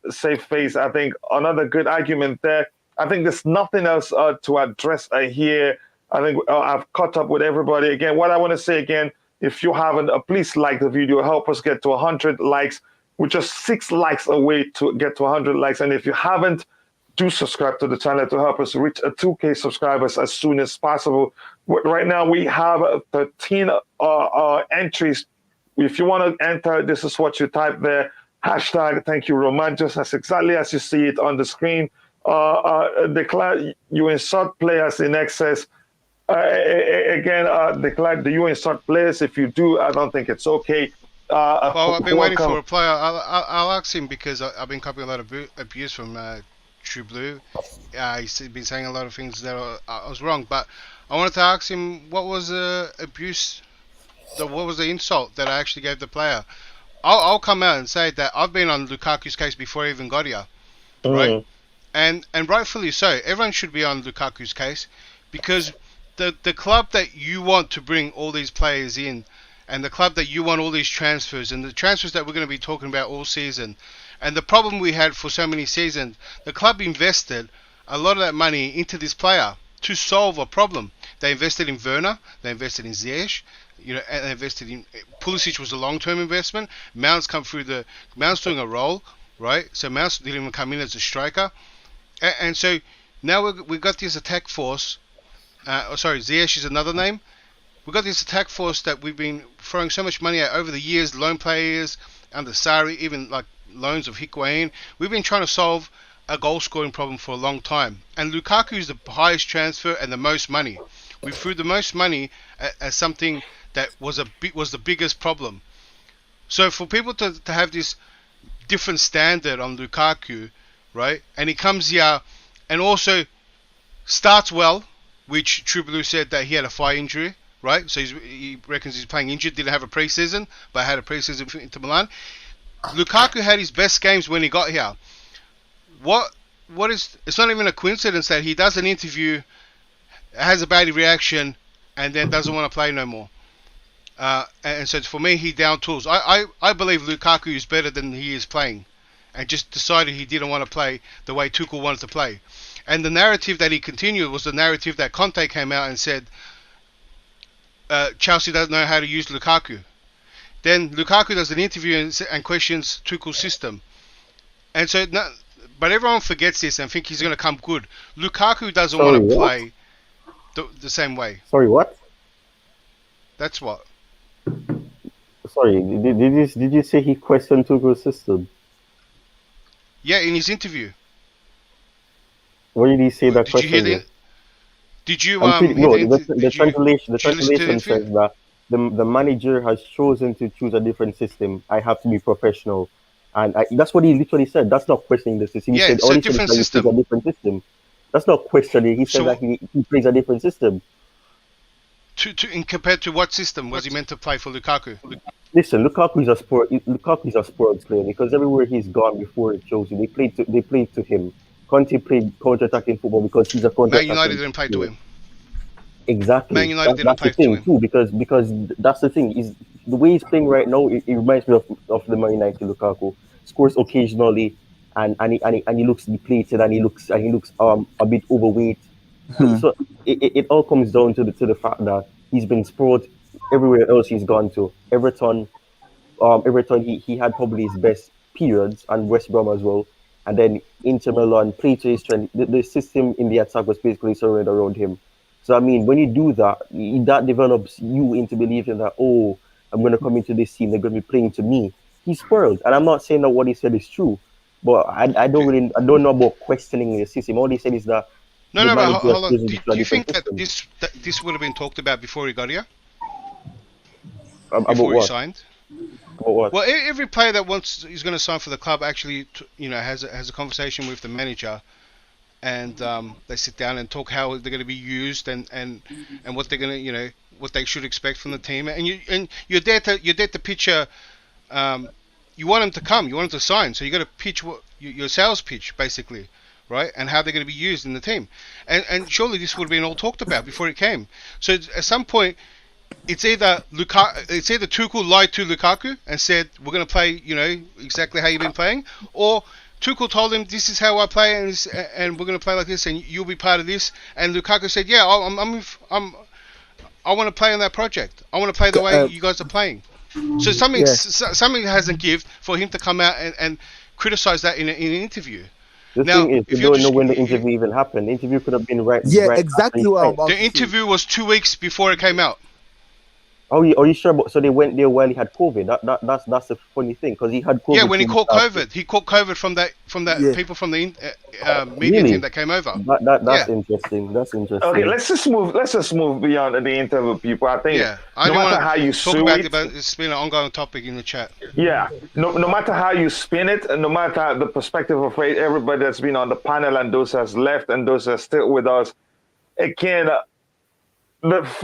safe face. I think another good argument there. I think there's nothing else to address here. I think I've caught up with everybody. Again, what I want to say again, if you haven't, please like the video. Help us get to 100 likes. We're just 6 likes away to get to 100 likes. And if you haven't, do subscribe to the channel to help us reach 2K subscribers as soon as possible. Right now, we have 13 entries. If you want to enter, this is what you type there. Hashtag thank you, Roman, just as exactly as you see it on the screen. Declare you insert players in excess. Declare, do you insert players? If you do, I don't think it's okay. Well, I've been waiting for a player. I'll ask him because I've been copying a lot of abuse from True Blue. He's been saying a lot of things that I was wrong, but I wanted to ask him what was the abuse, what was the insult that I actually gave the player. I'll come out and say that I've been on Lukaku's case before he even got here, right? And rightfully so. Everyone should be on Lukaku's case because the club that you want to bring all these players in, and the club that you want all these transfers, and the transfers that we're going to be talking about all season, and the problem we had for so many seasons, the club invested a lot of that money into this player to solve a problem. They invested in Werner, they invested in Ziyech, and they invested in Pulisic was a long-term investment. Mount's Mount's doing a role, right? So Mount's didn't even come in as a striker, and so now we got this attack force. Ziyech is another name. We've got this attack force that we've been throwing so much money at over the years, loan players, under Sarri, even like loans of Higuain. We've been trying to solve a goal-scoring problem for a long time. And Lukaku is the highest transfer and the most money. We threw the most money at something that was the biggest problem. So for people to have this different standard on Lukaku, right? And he comes here and also starts well, which True Blue said that he had a thigh injury, right? So he reckons he's playing injured, didn't have a pre-season, but had a pre-season for Inter Milan. Lukaku had his best games when he got here. It's not even a coincidence that he does an interview, has a bad reaction, and then doesn't want to play no more. And so for me, he down tools. I believe Lukaku is better than he is playing, and just decided he didn't want to play the way Tuchel wanted to play. And the narrative that he continued was the narrative that Conte came out and said, Chelsea doesn't know how to use Lukaku. Then Lukaku does an interview and questions Tuchel's system. And so, but everyone forgets this and think he's going to come good. Lukaku doesn't want to play the same way. Sorry, what? That's what. Sorry, did you say he questioned Tuchel's system? Yeah, in his interview. What did he say that did question? You hear did you the translation says that the manager has chosen to choose a different system. I have to be professional, and that's what he literally said. That's not questioning the system. He said, it's a different system. A different system. That's not questioning. He said that he plays a different system. Compared to what system was he meant to play for Lukaku? Listen, Lukaku is a sports player because everywhere he's gone before it shows you. They played to him. Conte played counter-attacking football because he's a counter-attacking Man United didn't play to him. Exactly. Man United didn't play that's the thing to him. too, because that's the thing. Is the way he's playing right now, it reminds me of the Man United Lukaku. Scores occasionally and he looks depleted and he looks a bit overweight. So it all comes down to the fact that he's been spoiled everywhere else he's gone to. Everton he had probably his best periods, and West Brom as well. And then Inter Milan played to his strength. The system in the attack was basically surrounded around him. So I mean, when you do that, that develops you into believing that, I'm going to come into this team, they're going to be playing to me. He's spoiled, and I'm not saying that what he said is true, But I don't know about questioning the system. All he said is that No, the no, but manager hold on. switching to a Do you different think that system. this would have been talked about before he got here? About Before he what? signed? About what? Well, every player that is going to sign for the club actually, has a conversation with the manager, and they sit down and talk how they're going to be used and what they're going to, what they should expect from the team. And you're there to picture. You want them to come, you want them to sign, so you got to pitch your sales pitch basically, right? And how they're going to be used in the team. And surely this would have been all talked about before it came. So at some point, it's either Tuchel lied to Lukaku and said we're going to play, exactly how you've been playing, or Tuchel told him this is how I play and we're going to play like this and you'll be part of this. And Lukaku said, yeah, I want to play on that project. I want to play the way you guys are playing. So something hasn't given for him to come out and criticize that in an interview. The thing is, you don't know when the interview even happened. The interview could have been right. Yeah, right exactly what I'm about to The interview was 2 weeks before it came out. Are you sure? So they went there while he had COVID. That's a funny thing because he had COVID. Yeah, when he caught COVID, he caught COVID from that people from the media team that came over. That's interesting. That's interesting. Okay, let's just move beyond the interview, people. I think I no matter how you talk about it, but it's been an ongoing topic in the chat. Yeah, no matter how you spin it, and no matter the perspective of everybody that's been on the panel and those that's left and those that are still with us, again.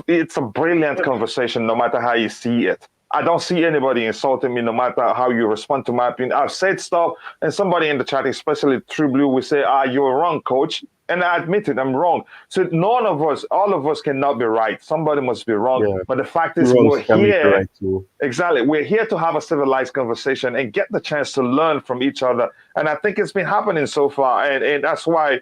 It's a brilliant conversation, no matter how you see it. I don't see anybody insulting me, no matter how you respond to my opinion. I've said stuff, and somebody in the chat, especially True Blue, will say, you're wrong, coach. And I admit it, I'm wrong. So none of us, all of us cannot be right. Somebody must be wrong. Yeah. But the fact is, we're here. Exactly. We're here to have a civilized conversation and get the chance to learn from each other. And I think it's been happening so far. And that's why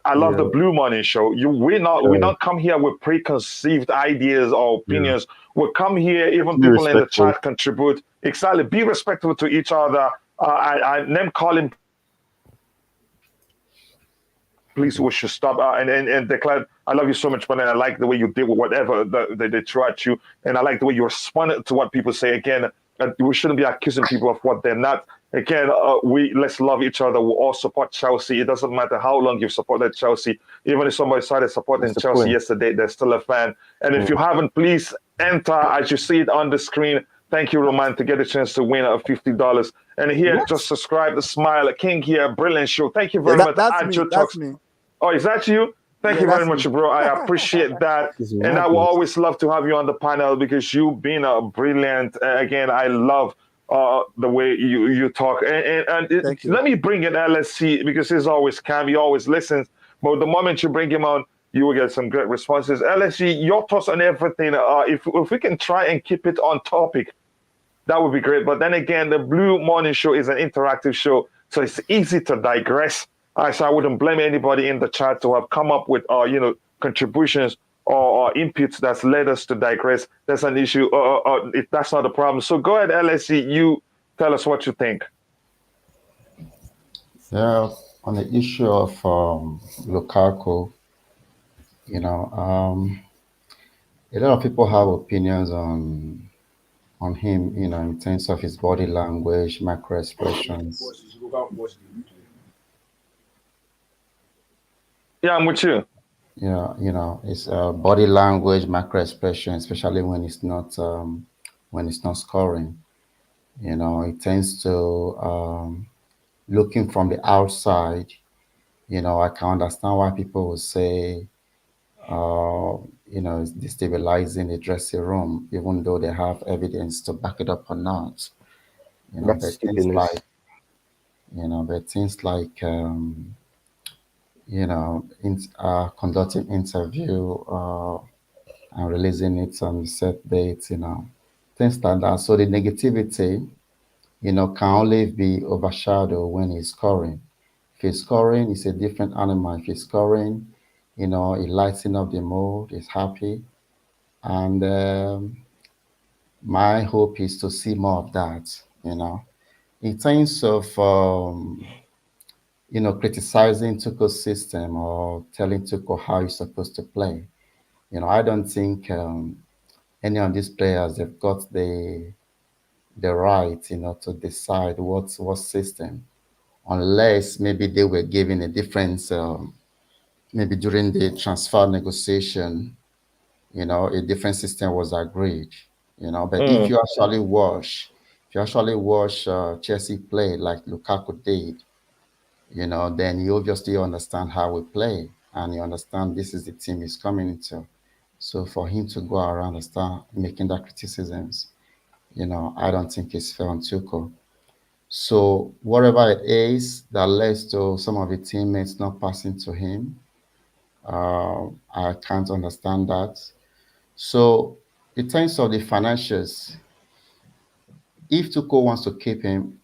I love the Blue Money Show. We not come here with preconceived ideas or opinions. We come here, even be people in the respectful. chat contribute. Exactly. Be respectful to each other. I name calling. Please, we should stop. And Declan, I love you so much, man. And I like the way you did with whatever they threw at you. And I like the way you responded to what people say. Again, we shouldn't be accusing people of what they're not. Again, let's love each other. We all support Chelsea. It doesn't matter how long you've supported Chelsea. Even if somebody started supporting Chelsea yesterday, they're still a fan. And if you haven't, please enter as you see it on the screen. Thank you, Roman, to get a chance to win $50. And here, just subscribe, Smile, King here, brilliant show. Thank you very much. That's me. Oh, is that you? Thank you very much, bro. I appreciate that. And I will always love to have you on the panel because you've been a brilliant, again, I love the way you talk. And let me bring in LSC because he's always calm. He always listens. But the moment you bring him on, you will get some great responses. LSC, your thoughts on everything. If we can try and keep it on topic, that would be great. But then again, the Blue Morning Show is an interactive show, so it's easy to digress. So I wouldn't blame anybody in the chat to have come up with, contributions or inputs that's led us to digress. That's an issue. If that's not a problem. So go ahead, LSC. You tell us what you think. Yeah, on the issue of Lukaku, a lot of people have opinions on him, in terms of his body language, micro expressions. Yeah, I'm with you. Yeah, his body language, micro expression, especially when it's not scoring. It tends to looking from the outside. I can understand why people will say, it's destabilizing the dressing room, even though they have evidence to back it up or not. But things like, conducting interview and releasing it on set dates, things like that. So the negativity, can only be overshadowed when he's scoring. If he's scoring, it's a different animal. If he's scoring, he lighting up the mood, he's happy. And my hope is to see more of that, In terms of, criticizing Tuchel's system or telling Tuchel how he's supposed to play, I don't think any of these players have got the right, to decide what system unless maybe they were given a different, maybe during the transfer negotiation, a different system was agreed, But if you actually watch, Chelsea play like Lukaku did, then you obviously understand how we play and you understand this is the team he's coming into. So for him to go around and start making that criticisms, I don't think it's fair on Tuchel. So whatever it is that leads to some of the teammates not passing to him, I can't understand that. So in terms of the financials, if Tuchel wants to keep him,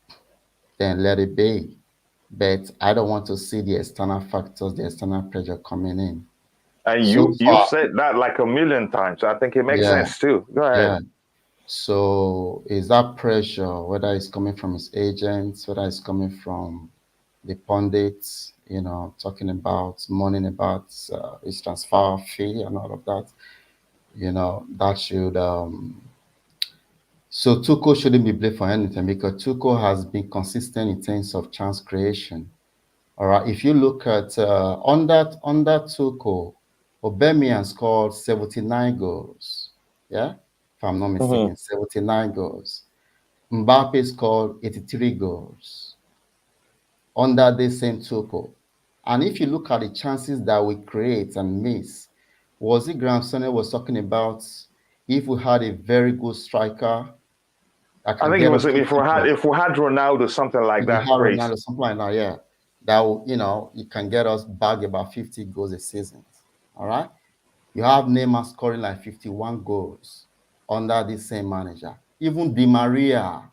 then let it be. But I don't want to see the external factors, the external pressure coming in. And So you've said that like a million times. I think it makes sense too. Go ahead. Yeah. So is that pressure, whether it's coming from his agents, whether it's coming from the pundits, talking about, moaning about his transfer fee and all of that, that should. So Tuchel shouldn't be blamed for anything because Tuchel has been consistent in terms of chance creation. All right, if you look at under Tuchel, Aubameyang scored 79 goals. Yeah, if I'm not mistaken, 79 goals. Mbappe scored 83 goals under the same Tuchel. And if you look at the chances that we create and miss, was it Graham Souness was talking about if we had a very good striker? I think it was if we had Ronaldo, something like that. Ronaldo, something like that, yeah. That it can get us back about 50 goals a season. All right. You have Neymar scoring like 51 goals under the same manager. Even Di Maria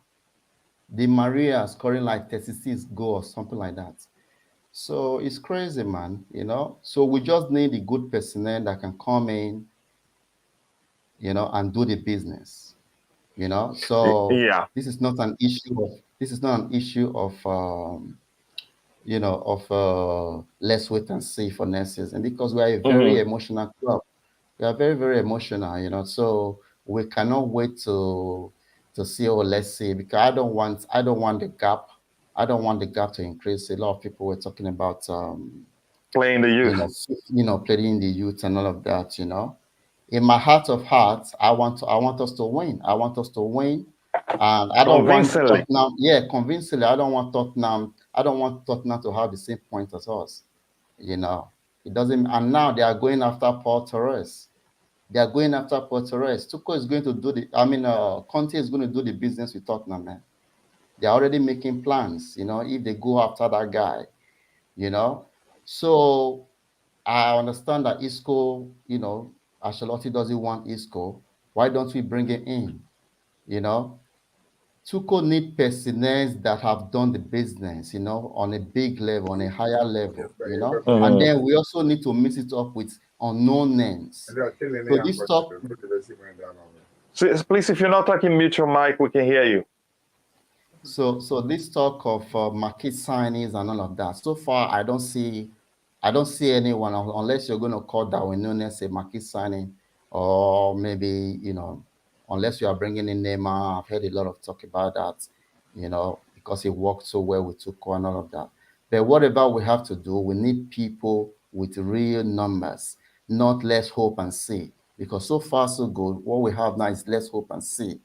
scoring like 36 goals, something like that. So it's crazy, man. So we just need a good personnel that can come in, and do the business. So yeah, this is not an issue of let's wait and see for next season because we are a very emotional club. We are very, very emotional, so we cannot wait to see, let's see, because I don't want the gap. I don't want the gap to increase. A lot of people were talking about playing the youth, playing the youth and all of that, In my heart of hearts, I want us to win. I want us to win. And I don't want Tottenham, convincingly. I don't want Tottenham to have the same point as us. It doesn't. And now they are going after Paul Torres. Tuchel is going to do Conte is going to do the business with Tottenham, man. They're already making plans, if they go after that guy, So I understand that Isco, Ancelotti doesn't want Isco. Why don't we bring him in? Tuchel need personnel that have done the business, on a big level, on a higher level, And then we also need to mix it up with unknown names. So this talk. So please, if you're not talking, mute your mic. We can hear you. So this talk of market signings and all of that. So far, I don't see anyone unless you're going to call Darwin Núñez a market signing, or maybe unless you are bringing in Neymar. I've heard a lot of talk about that, because he worked so well with Tuchel and all of that. But whatever we have to do, we need people with real numbers, not let's hope and see. Because so far so good. What we have now is let's hope and see.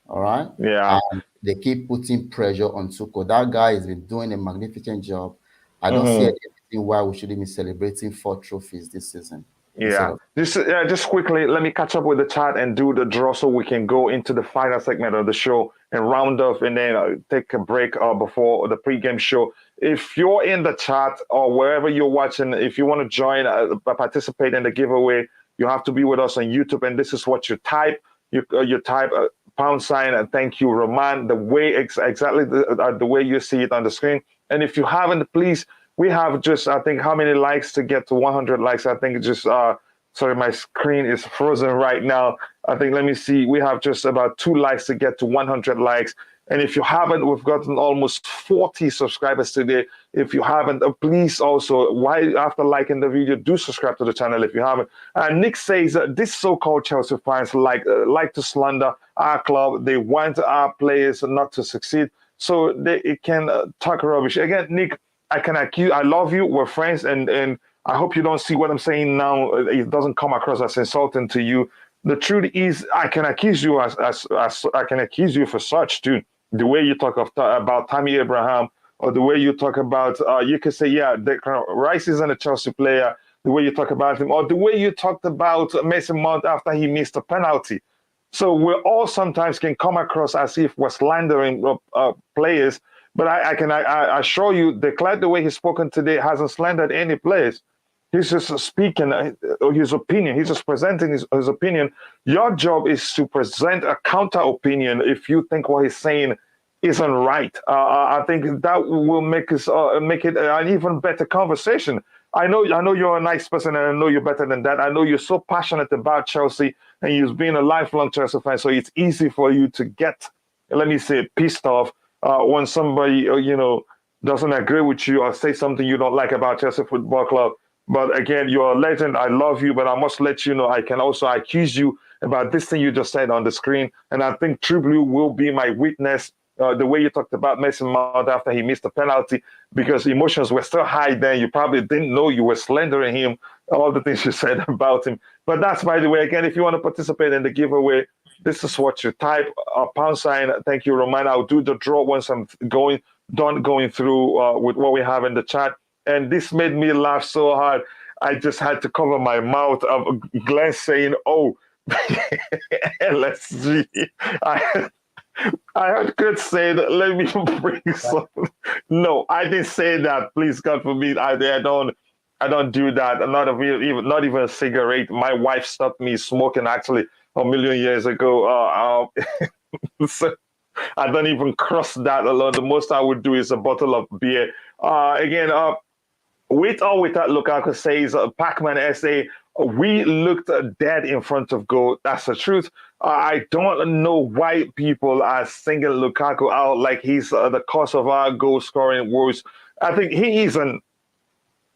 All right. Yeah. And they keep putting pressure on Tuchel. That guy has been doing a magnificent job. I don't see anything why we shouldn't be celebrating 4 trophies this season. Yeah. Just quickly, let me catch up with the chat and do the draw so we can go into the final segment of the show and round off and then take a break before the pregame show. If you're in the chat or wherever you're watching, if you want to join, participate in the giveaway, you have to be with us on YouTube. And this is what you type. You type # and thank you, Roman, the way exactly the way you see it on the screen. And if you haven't, please, we have just, I think, how many likes to get to 100 likes? I think just, sorry, my screen is frozen right now. I think, let me see. We have just about 2 likes to get to 100 likes. And if you haven't, we've gotten almost 40 subscribers today. If you haven't, please also, after liking the video, do subscribe to the channel if you haven't. Nick says, this so-called Chelsea fans like to slander our club. They want our players not to succeed. so they can talk rubbish. Again, Nick, I love you, we're friends, and I hope you don't see what I'm saying now. It doesn't come across as insulting to you. The truth is, I can accuse you as I can accuse you for such too. The way you talk about Tammy Abraham, or the way you talk about, you could say, yeah, Declan Rice isn't a Chelsea player. The way you talk about him, or the way you talked about Mason Mount after he missed a penalty. So we all sometimes can come across as if we're slandering players, but I can assure you, Declan, the way he's spoken today, hasn't slandered any players. He's just speaking his opinion. He's just presenting his opinion. Your job is to present a counter opinion if you think what he's saying isn't right. I think that will make it an even better conversation. I know you're a nice person, and I know you're better than that. I know you're so passionate about Chelsea, and you've been a lifelong Chelsea fan, so it's easy for you to get, let me say, pissed off when somebody doesn't agree with you or say something you don't like about Chelsea Football Club. But again, you're a legend. I love you, but I must let you know I can also accuse you about this thing you just said on the screen. And I think True Blue will be my witness. The way you talked about Mason Mount after he missed the penalty, because emotions were still high then. You probably didn't know you were slandering him, all the things you said about him. But that's, by the way, again, if you want to participate in the giveaway, this is what you type, #. Thank you, Roman. I'll do the draw once I'm done going through with what we have in the chat. And this made me laugh so hard, I just had to cover my mouth of Glenn saying, oh, LSG. I heard Kurt say that, let me bring some. No, I didn't say that. Please, God forbid. I don't do that. I'm not even a cigarette. My wife stopped me smoking actually a million years ago. So I don't even cross that alone. The most I would do is a bottle of beer. Again, with or without Lukaku says, Pac-Man SA, we looked dead in front of goal. That's the truth. I don't know why people are singling Lukaku out like he's the cause of our goal scoring woes. I think he isn't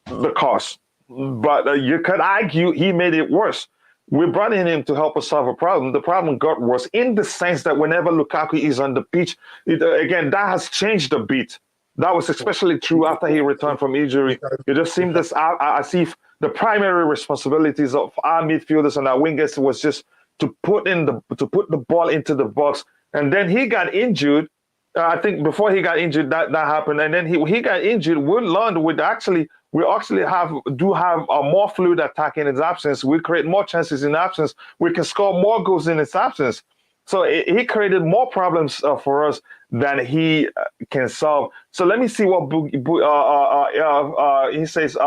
the cause, but you could argue he made it worse. We brought in him to help us solve a problem. The problem got worse in the sense that whenever Lukaku is on the pitch, again, that has changed a bit. That was especially true after he returned from injury. It just seemed as if the primary responsibilities of our midfielders and our wingers was just to put the ball into the box. And then he got injured. I think before he got injured, that happened. And then he got injured. We learned we actually have a more fluid attack in his absence. We create more chances in absence. We can score more goals in his absence. So he created more problems for us than he can solve. So let me see what he says.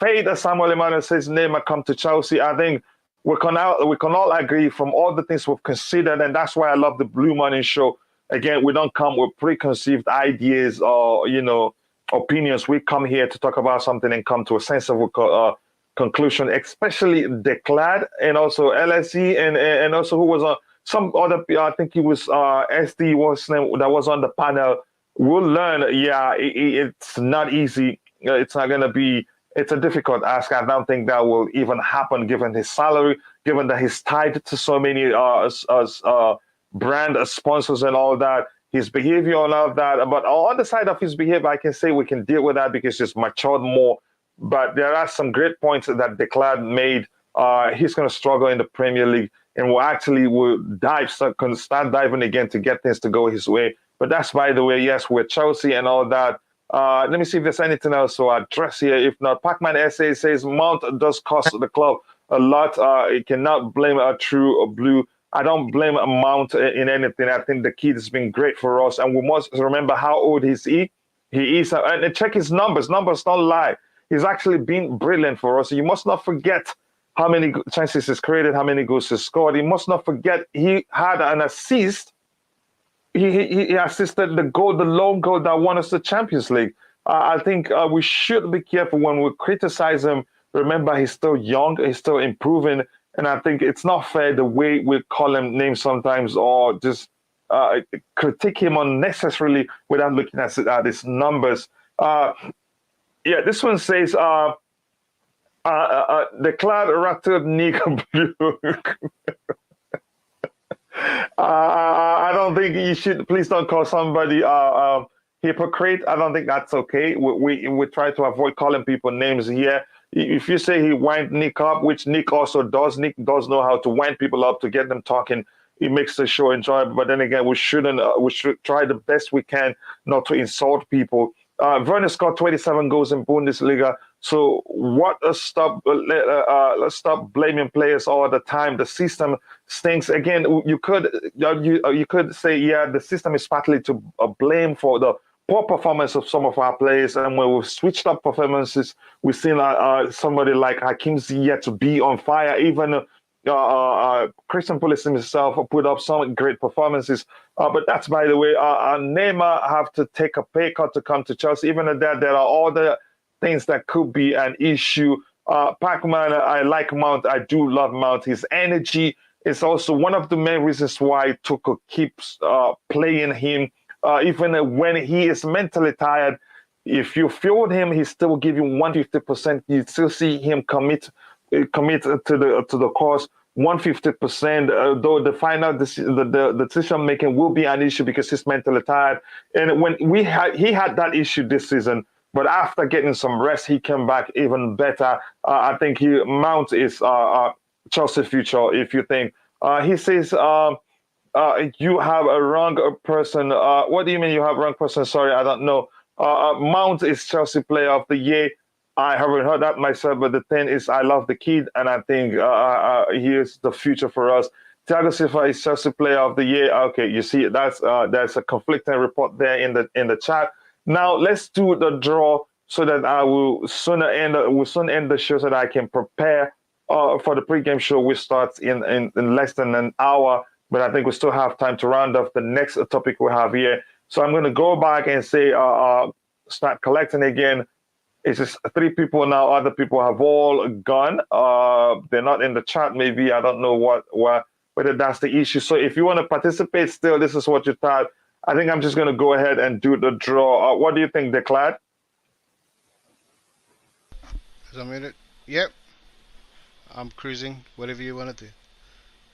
Fade Samuel Emmanuel says Neymar come to Chelsea. I think we can all agree from all the things we've considered, and that's why I love the Blue Morning Show. Again, we don't come with preconceived ideas or opinions. We come here to talk about something and come to a sensible conclusion, especially Declan and also LSE and also who was on some other. I think he was SD was name that was on the panel. We'll learn. Yeah, it's not easy. It's not gonna be. It's a difficult ask. I don't think that will even happen given his salary, given that he's tied to so many brand sponsors and all that. His behavior and all that. But on the side of his behavior, I can say we can deal with that because he's matured more. But there are some great points that Declan made. He's going to struggle in the Premier League, and we'll start diving again to get things to go his way. But that's, by the way, yes, we're Chelsea and all that. Let me see if there's anything else to address here. If not, Pac-Man SA says Mount does cost the club a lot. You cannot blame a true blue. I don't blame Mount in anything. I think the kid has been great for us, and we must remember how old is he. He is, and check his numbers. Numbers don't lie. He's actually been brilliant for us. You must not forget how many chances he's created, how many goals he's scored. You must not forget he had an assist. He assisted the lone goal that won us the Champions League. I think we should be careful when we criticize him. Remember, he's still young. He's still improving. And I think it's not fair the way we call him names sometimes or just critique him unnecessarily without looking at his numbers. Yeah, this one says, the cloud rattled Nick Blue. I don't think you should. Please don't call somebody hypocrite. I don't think that's okay. We try to avoid calling people names here. If you say he wind Nick up, which Nick also does, Nick does know how to wind people up to get them talking. It makes the show enjoyable. But then again, we shouldn't. We should try the best we can not to insult people. Werner scored 27 goals in Bundesliga. So what? Let's stop blaming players all the time. The system stinks. Again, you could say, yeah, the system is partly to blame for the poor performance of some of our players. And when we've switched up performances, we've seen somebody like Hakim Ziyech to be on fire. Even Christian Pulisic himself put up some great performances. But that's, by the way, Neymar have to take a pay cut to come to Chelsea. Even at that, there are other things that could be an issue. Pac-Man, I like Mount. I do love Mount. His energy is also one of the main reasons why Tuchel keeps playing him. Even when he is mentally tired, if you field him, he still give you 150%. You still see him commit to the cause 150%. Though the final the decision making will be an issue because he's mentally tired. And when he had that issue this season, but after getting some rest, he came back even better. I think Mount is Chelsea future. If you think he says. You have a wrong person. What do you mean you have a wrong person? Sorry, I don't know. Mount is Chelsea Player of the Year. I haven't heard that myself, but the thing is, I love the kid, and I think he is the future for us. Thiago Silva is Chelsea Player of the Year. Okay, you see, there's a conflicting report there in the chat. Now let's do the draw so that I will soon end the show so that I can prepare for the pregame show, which starts in less than an hour. But I think we still have time to round off the next topic we have here. So I'm going to go back and say, start collecting again. It's just 3 people now. Other people have all gone. They're not in the chat. Maybe I don't know whether that's the issue. So if you want to participate still, this is what you thought. I think I'm just going to go ahead and do the draw. What do you think, Declan? Is I made it? Yep. I'm cruising. Whatever you want to do.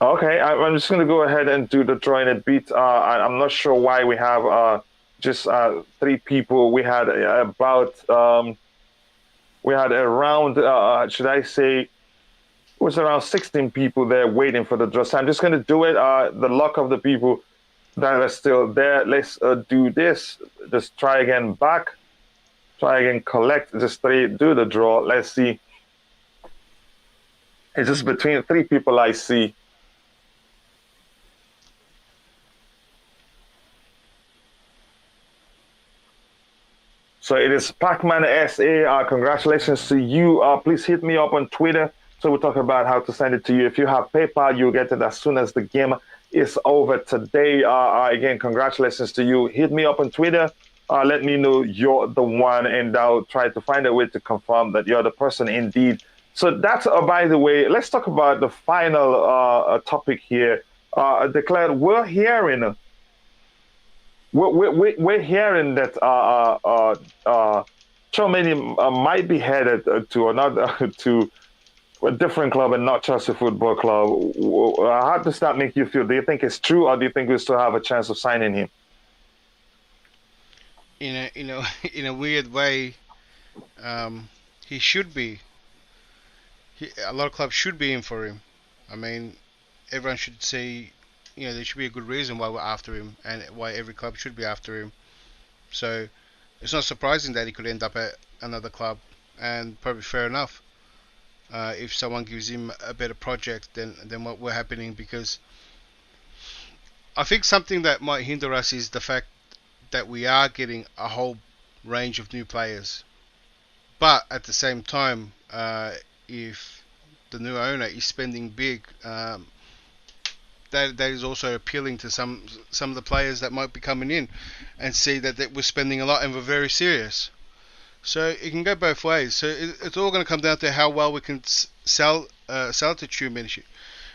Okay, I'm just going to go ahead and do the draw in a bit. I'm not sure why we have just 3 people. We had around, should I say, it was around 16 people there waiting for the draw. So I'm just going to do it. The luck of the people that are still there. Let's do this. Just try again back. Try again collect. Just do the draw. Let's see. It's just between 3 people I see. So it is Pac-Man SA. Congratulations to you. Please hit me up on Twitter so we'll talk about how to send it to you. If you have PayPal, you'll get it as soon as the game is over today. Again, congratulations to you. Hit me up on Twitter. Let me know you're the one, and I'll try to find a way to confirm that you're the person indeed. So that's, by the way, let's talk about the final topic here. Declared, we're hearing that Tchouameni might be headed to a different club and not Chelsea Football Club. How does that make you feel? Do you think it's true, or do you think we still have a chance of signing him? In a weird way, he should be. A lot of clubs should be in for him. I mean, everyone should say, there should be a good reason why we're after him and why every club should be after him. So it's not surprising that he could end up at another club, and probably fair enough if someone gives him a better project than what we're happening, because I think something that might hinder us is the fact that we are getting a whole range of new players. But at the same time, if the new owner is spending big, that is also appealing to some of the players that might be coming in and see that we're spending a lot and we're very serious. So it can go both ways. So it's all going to come down to how well we can sell to Tchouameni.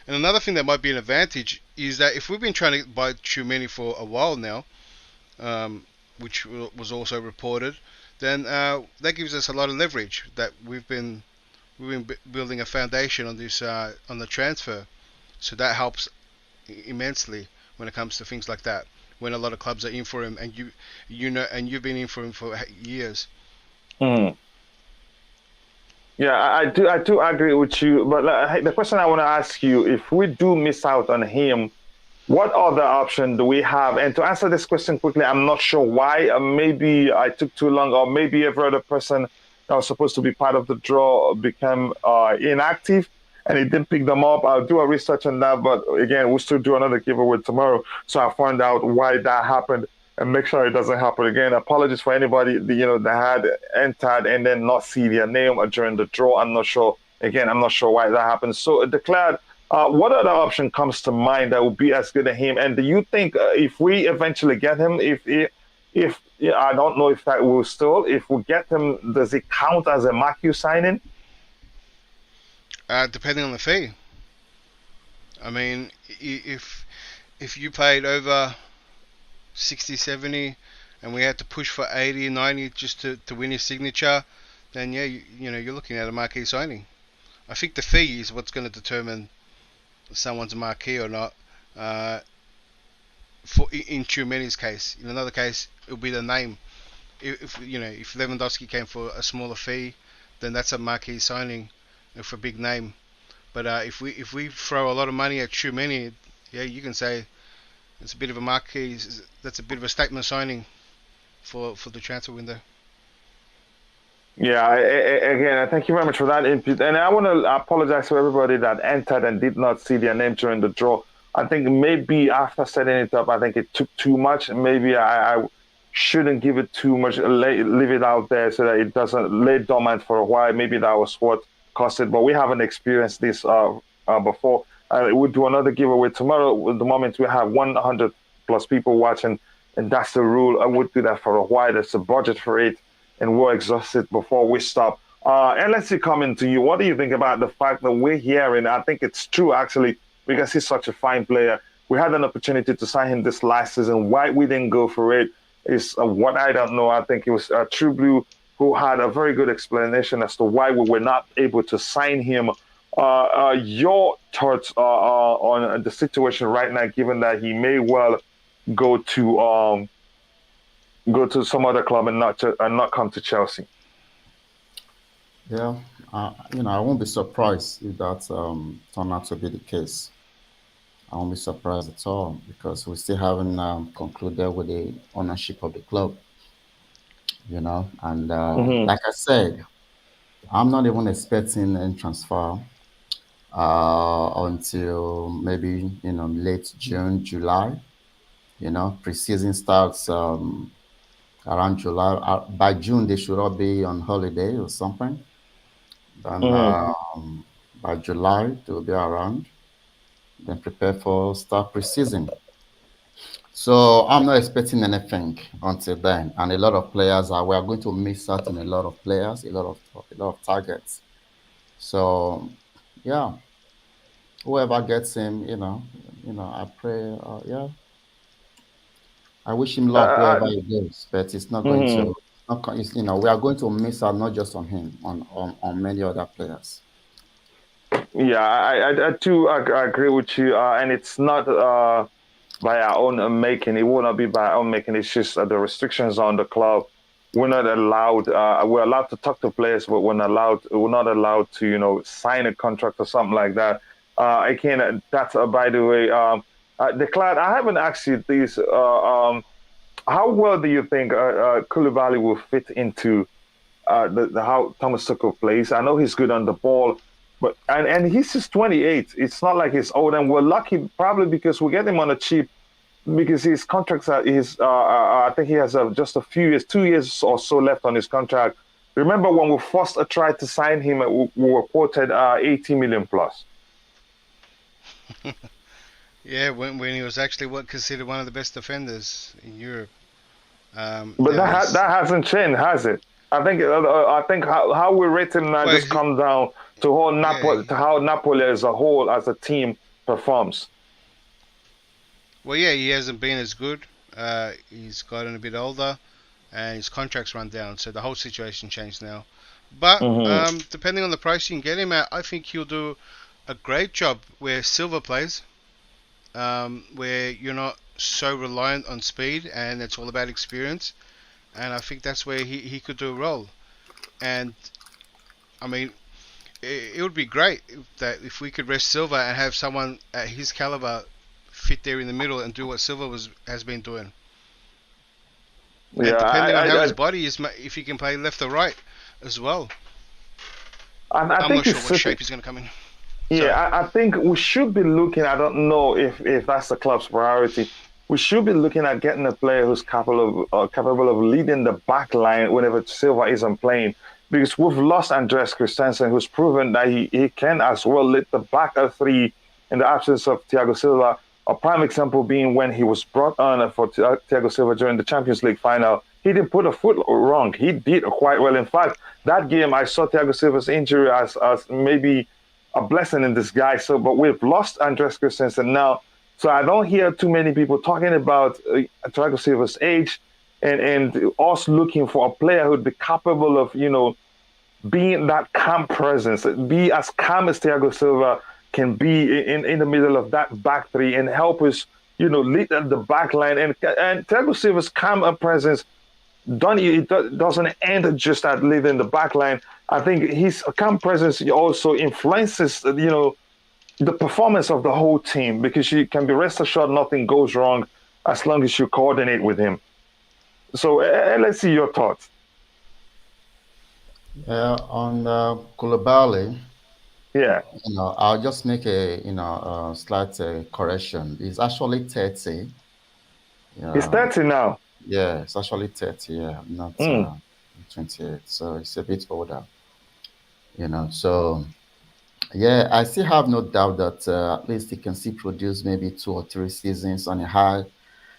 And another thing that might be an advantage is that if we've been trying to buy Tchouameni for a while now, which was also reported, then that gives us a lot of leverage. That we've been building a foundation on this on the transfer, so that helps immensely. when it comes to things like that. When a lot of clubs are in for him, and you've been in for him for years. Mm. Yeah, I do agree with you. But the question I want to ask you: if we do miss out on him, what other option do we have? And to answer this question quickly, I'm not sure why. Maybe I took too long, or maybe every other person that was supposed to be part of the draw became inactive and it didn't pick them up. I'll do a research on that. But again, we'll still do another giveaway tomorrow. So I'll find out why that happened and make sure it doesn't happen again. Apologies for anybody that had entered and then not see their name during the draw. I'm not sure. Again, I'm not sure why that happened. So declared. What other option comes to mind that would be as good as him? And do you think if we eventually get him, if yeah, I don't know if that will still, if we get him, does it count as a Marquee signing? Depending on the fee. I mean, if you paid over 60, 70, and we had to push for 80, 90 just to win his signature, then yeah, you're looking at a Marquee signing. I think the fee is what's going to determine someone's a Marquee or not. In Tchouameni's case, in another case, it'll be the name. If Lewandowski came for a smaller fee, then that's a Marquee signing for a big name. But if we throw a lot of money at Tchouameni, yeah, you can say it's a bit of a Marquee. That's a bit of a statement signing for the transfer window. Yeah, again, thank you very much for that input. And I want to apologize to everybody that entered and did not see their name during the draw. I think maybe after setting it up, I think it took too much. Maybe I shouldn't give it too much, leave it out there so that it doesn't lay dormant for a while. Maybe that was what caused it, but we haven't experienced this before. We'll do another giveaway tomorrow. At the moment, we have 100 plus people watching, and that's the rule. I would do that for a while. There's a budget for it, and we'll exhaust it before we stop. And let's see, coming to you, what do you think about the fact that we're hearing, I think it's true actually, because he's such a fine player. We had an opportunity to sign him this last season. Why we didn't go for it is what I don't know. I think it was True Blue who had a very good explanation as to why we were not able to sign him. Your thoughts on the situation right now, given that he may well go to some other club and not come to Chelsea? Yeah, I won't be surprised if that turned out to be the case. I won't be surprised at all because we still haven't concluded with the ownership of the club, And like I said, I'm not even expecting any transfer until maybe late June, July. Preseason starts around July. By June, they should all be on holiday or something. Then by July, they will be around. Then prepare for start preseason. So I'm not expecting anything until then. And a lot of players we are going to miss out on a lot of players, a lot of targets. So yeah, whoever gets him, I pray, I wish him luck wherever he goes, but it's not going to. We are going to miss out not just on him, on many other players. Yeah, I too agree with you, and it's not by our own making. It will not be by our own making. It's just the restrictions on the club. We're not allowed. We're allowed to talk to players, but we're not allowed to sign a contract or something like that. Again, that's by the way, Declan, I haven't asked you this. How well do you think Koulibaly will fit into how Thomas Tuchel plays? I know he's good on the ball, but and he's just 28. It's not like he's old, and we're lucky probably because we get him on a cheap because his contracts are I think he has just a few years, 2 years or so left on his contract. Remember when we first tried to sign him, we were quoted 80 million plus. Yeah, when he was actually considered one of the best defenders in Europe. But that hasn't changed, has it? I think how we rate him now just comes down to how Napoli as a whole, as a team, performs. Well, yeah, he hasn't been as good. He's gotten a bit older, and his contract's run down, so the whole situation changed now. But depending on the price you can get him at, I think he'll do a great job where Silva plays. where you're not so reliant on speed and it's all about experience. And I think that's where he could do a role. And I mean, it would be great if we could rest Silva and have someone at his caliber fit there in the middle and do what Silva has been doing. And Yeah, depending on how his body is, if he can play left or right as well. I I'm think not sure what shape he's going to come in. Yeah, I think we should be looking. I don't know if that's the club's priority. We should be looking at getting a player who's capable of leading the back line whenever Silva isn't playing. Because we've lost Andreas Christensen, who's proven that he can as well lead the back three in the absence of Thiago Silva. A prime example being when he was brought on for Thiago Silva during the Champions League final. He didn't put a foot wrong. He did quite well. In fact, that game I saw Thiago Silva's injury as maybe a blessing in disguise. So, but we've lost Andres Christensen now. So I don't hear too many people talking about Thiago Silva's age and us looking for a player who'd be capable of, being that calm presence, be as calm as Thiago Silva can be in the middle of that back three and help us, lead the back line. And Thiago Silva's calm presence doesn't end just at leading the back line. I think his calm presence also influences, the performance of the whole team, because you can be rest assured nothing goes wrong as long as you coordinate with him. So let's see your thoughts. On Koulibaly, yeah, I'll just make a slight correction. He's actually 30. He's 30 now. Yeah, it's actually 30. Yeah, not 28. So it's a bit older. So yeah, I still have no doubt that at least he can still produce maybe 2 or 3 seasons on a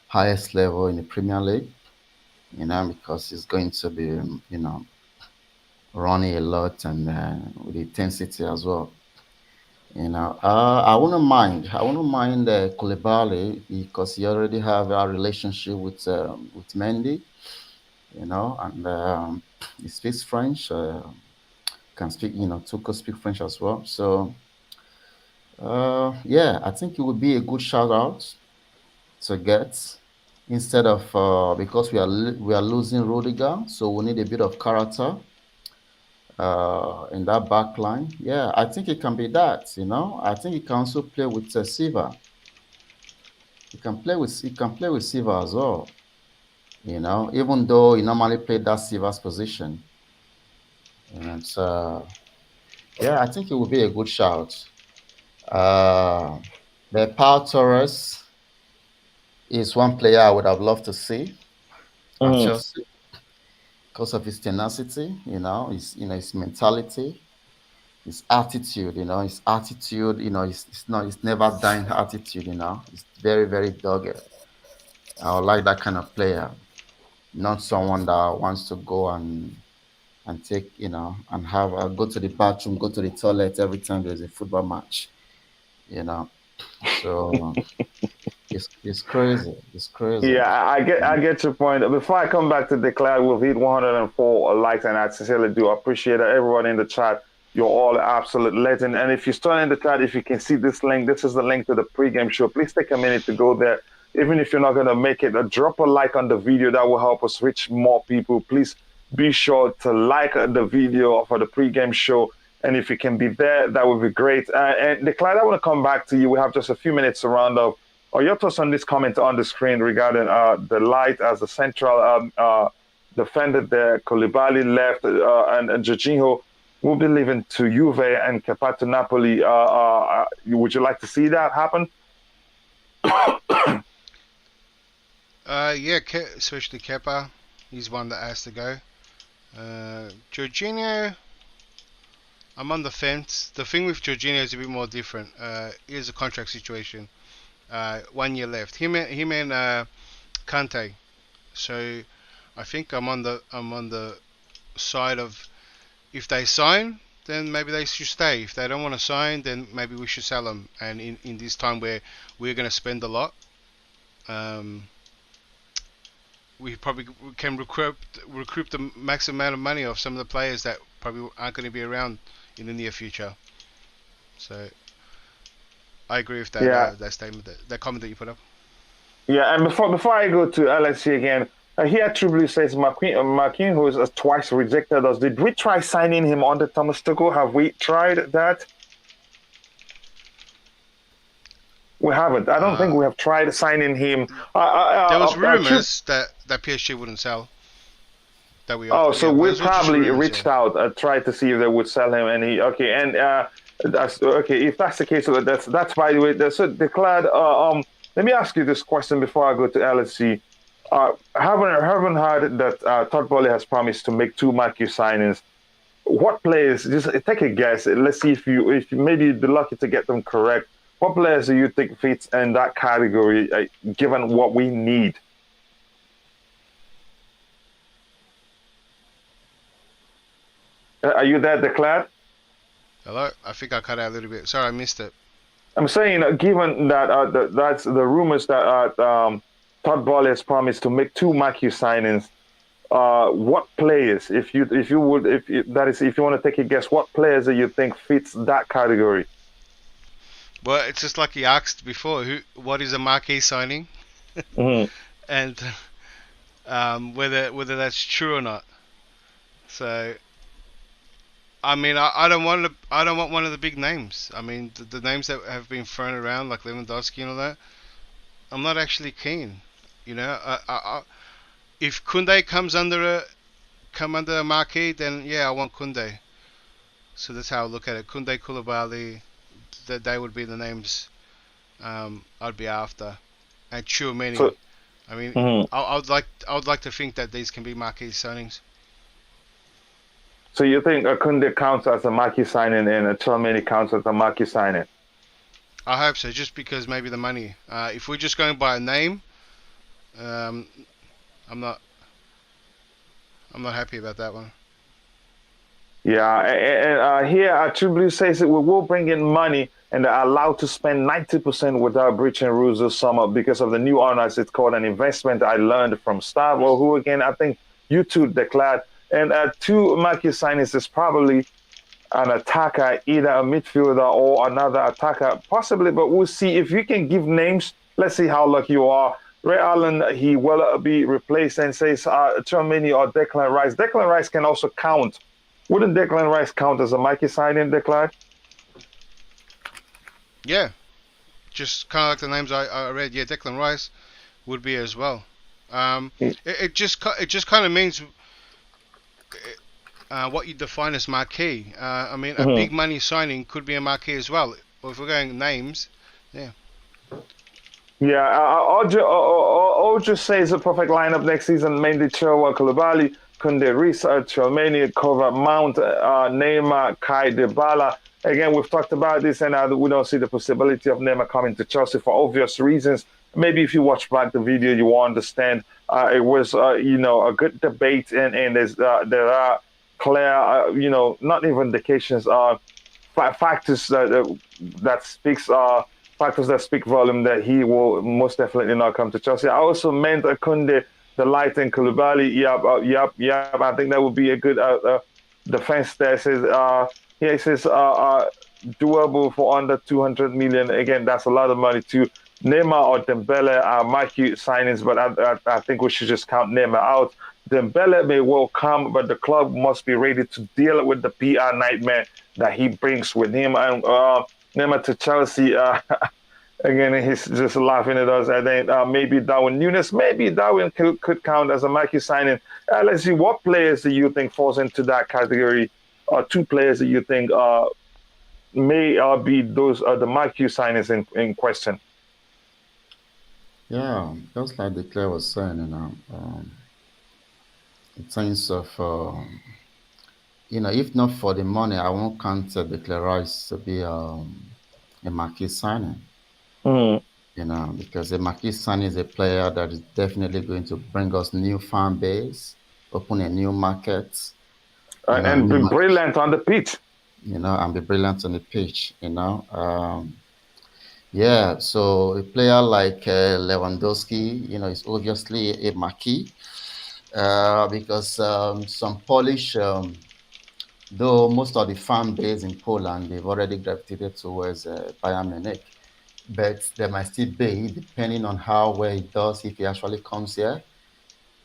highest level in the Premier League. Because he's going to be, running a lot and with intensity as well. I wouldn't mind. Koulibaly because he already have a relationship with Mendy, and he speaks French. Can speak, Tuchel speak French as well. So, yeah, I think it would be a good shout out to get instead of because we are losing Rudiger, so we need a bit of character in that back line. Yeah, I think it can be that. I think he can also play with Silva. He can play with Silva as well. Even though he normally played that Silva's position. And yeah, I think it would be a good shout. The Pau Torres is one player I would have loved to see at Chelsea because of his tenacity, his mentality, his attitude, it's never dying attitude, it's very, very dogged. I would like that kind of player, not someone that wants to go and take, and have go to the bathroom, go to the toilet every time there's a football match, So it's crazy. It's crazy. Yeah, I get your point. Before I come back to declare, we've hit 104 likes, and I sincerely do appreciate it. Everyone in the chat, you're all absolute legend. And if you're still in the chat, if you can see this link, this is the link to the pregame show. Please take a minute to go there. Even if you're not going to make it, drop a like on the video. That will help us reach more people. Please be sure to like the video for the pregame show. And if you can be there, that would be great. And Declan, I want to come back to you. We have just a few minutes to round up. Your thoughts on this comment on the screen regarding the light as the central defender there, Koulibaly left, and Jorginho will be leaving to Juve and Kepa to Napoli. Would you like to see that happen? Yeah, especially Kepa. He's one that has to go. Jorginho, I'm on the fence. The thing with Jorginho is a bit more different. Here's a contract situation. 1 year left. Him and Kante. So I think I'm on the side of if they sign, then maybe they should stay. If they don't want to sign, then maybe we should sell them. And in this time where we're going to spend a lot, we probably can recruit the maximum amount of money of some of the players that probably aren't going to be around in the near future. So I agree with that. Yeah. That statement, that comment that you put up. Yeah, and before I go to LSC again, here Tribly says Marquee, who is twice rejected us. Did we try signing him under Thomas Tuchel? Have we tried that? We haven't. I don't think we have tried signing him. There was rumors that PSG wouldn't sell. That we. Oh, so we those were just probably rumors, reached out, tried to see if they would sell him, and he okay. And that's okay. If that's the case, so that's by the way. That's declared. Let me ask you this question before I go to LSC. Haven't heard that Todd Boehly has promised to make 2 marquee signings. What players? Just take a guess. Let's see if maybe you'd be lucky to get them correct. What players do you think fits in that category, given what we need? Are you there, Declan? Hello? I think I cut out a little bit. Sorry, I missed it. I'm saying, given that that's the rumors that Todd Boehly has promised to make 2 marquee signings, what players, if you want to take a guess, what players do you think fits that category? Well, it's just like he asked before, what is a marquee signing? Mm-hmm. And whether that's true or not. So, I mean, I don't want one of the big names. I mean, the names that have been thrown around, like Lewandowski and all that, I'm not actually keen. You know, if Kounde comes under a marquee, then yeah, I want Kounde. So that's how I look at it. Kounde, Koulibaly, that they would be the names I'd be after. And Tchouameni. So, I mean, mm-hmm. I would like to think that these can be marquee signings. So you think Kounde counts as a marquee signing and Tchouameni counts as a marquee signing? I hope so, just because maybe the money. If we're just going by a name, I'm not happy about that one. Yeah, and here True Blue says that we will bring in money and are allowed to spend 90% without breaching rules this summer because of the new owners. It's called an investment I learned from Starvo, who again, I think you two declared. And 2 marquee signings is probably an attacker, either a midfielder or another attacker, possibly, but we'll see. If you can give names, let's see how lucky you are. Ray Allen, he will be replaced and says Tchouameni or Declan Rice. Declan Rice can also count. Wouldn't Declan Rice count as a marquee signing, Declan? Yeah, just kind of like the names I read. Yeah, Declan Rice would be as well. It just kind of means what you define as marquee. I mean, a big money signing could be a marquee as well. Well, if we're going names, yeah. Yeah, I'll just say it's a perfect lineup next season. Mainly Neymar Koulibaly, Kounde, Rice, Tchouameni, cover Mount, Neymar, Kai, Dybala. Again, we've talked about this, and we don't see the possibility of Neymar coming to Chelsea for obvious reasons. Maybe if you watch back the video, you will understand. It was, a good debate, and there are clear, not even indications, factors that speaks. Factors that speak volume that he will most definitely not come to Chelsea. I also meant Kounde, the light, and Koulibaly. Yep. I think that would be a good defense there. He says doable for under 200 million. Again, that's a lot of money too. Neymar or Dembele are marquee signings, but I think we should just count Neymar out. Dembele may well come, but the club must be ready to deal with the PR nightmare that he brings with him. And Neymar to Chelsea, again, he's just laughing at us. I think maybe Darwin Núñez, maybe Darwin could count as a marquee signing. Let's see, what players do you think falls into that category? Or 2 players that you think may be those the marquee signings in question? Yeah, just like Declan was saying, in terms of, if not for the money, I won't count Declan Rice to be a marquee signing. Because a marquee signing is a player that is definitely going to bring us new fan base, open a new market. And be brilliant on the pitch. And be brilliant on the pitch, Yeah, so a player like Lewandowski, is obviously a marquee because some Polish, though most of the fan base in Poland, they've already gravitated towards Bayern Munich. but there might still be, depending on how well he does if he actually comes here.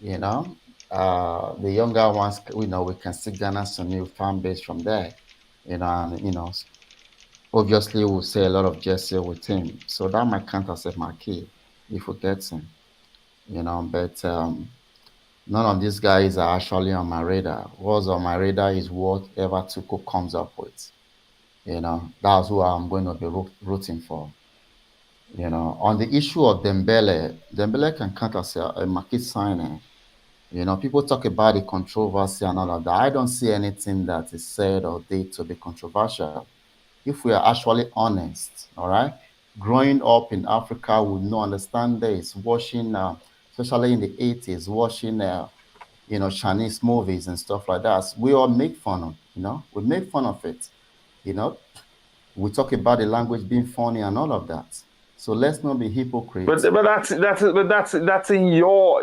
You know, the younger ones, we can still garner some new fan base from there. And obviously we'll say a lot of jersey with him, so that might count as a marquee if we get him. But none of these guys are actually on my radar. What's on my radar is whatever Tuchel comes up with. That's who I'm going to be rooting for. On the issue of Dembele can count as a marquee signing. People talk about the controversy and all of that. I don't see anything that is said or did to be controversial. If we are actually honest, all right, growing up in Africa, we no understand this. Watching, especially in the 80s, watching, Chinese movies and stuff like that. We all make fun of, we make fun of it. We talk about the language being funny and all of that. So let's not be hypocrites. But that's in your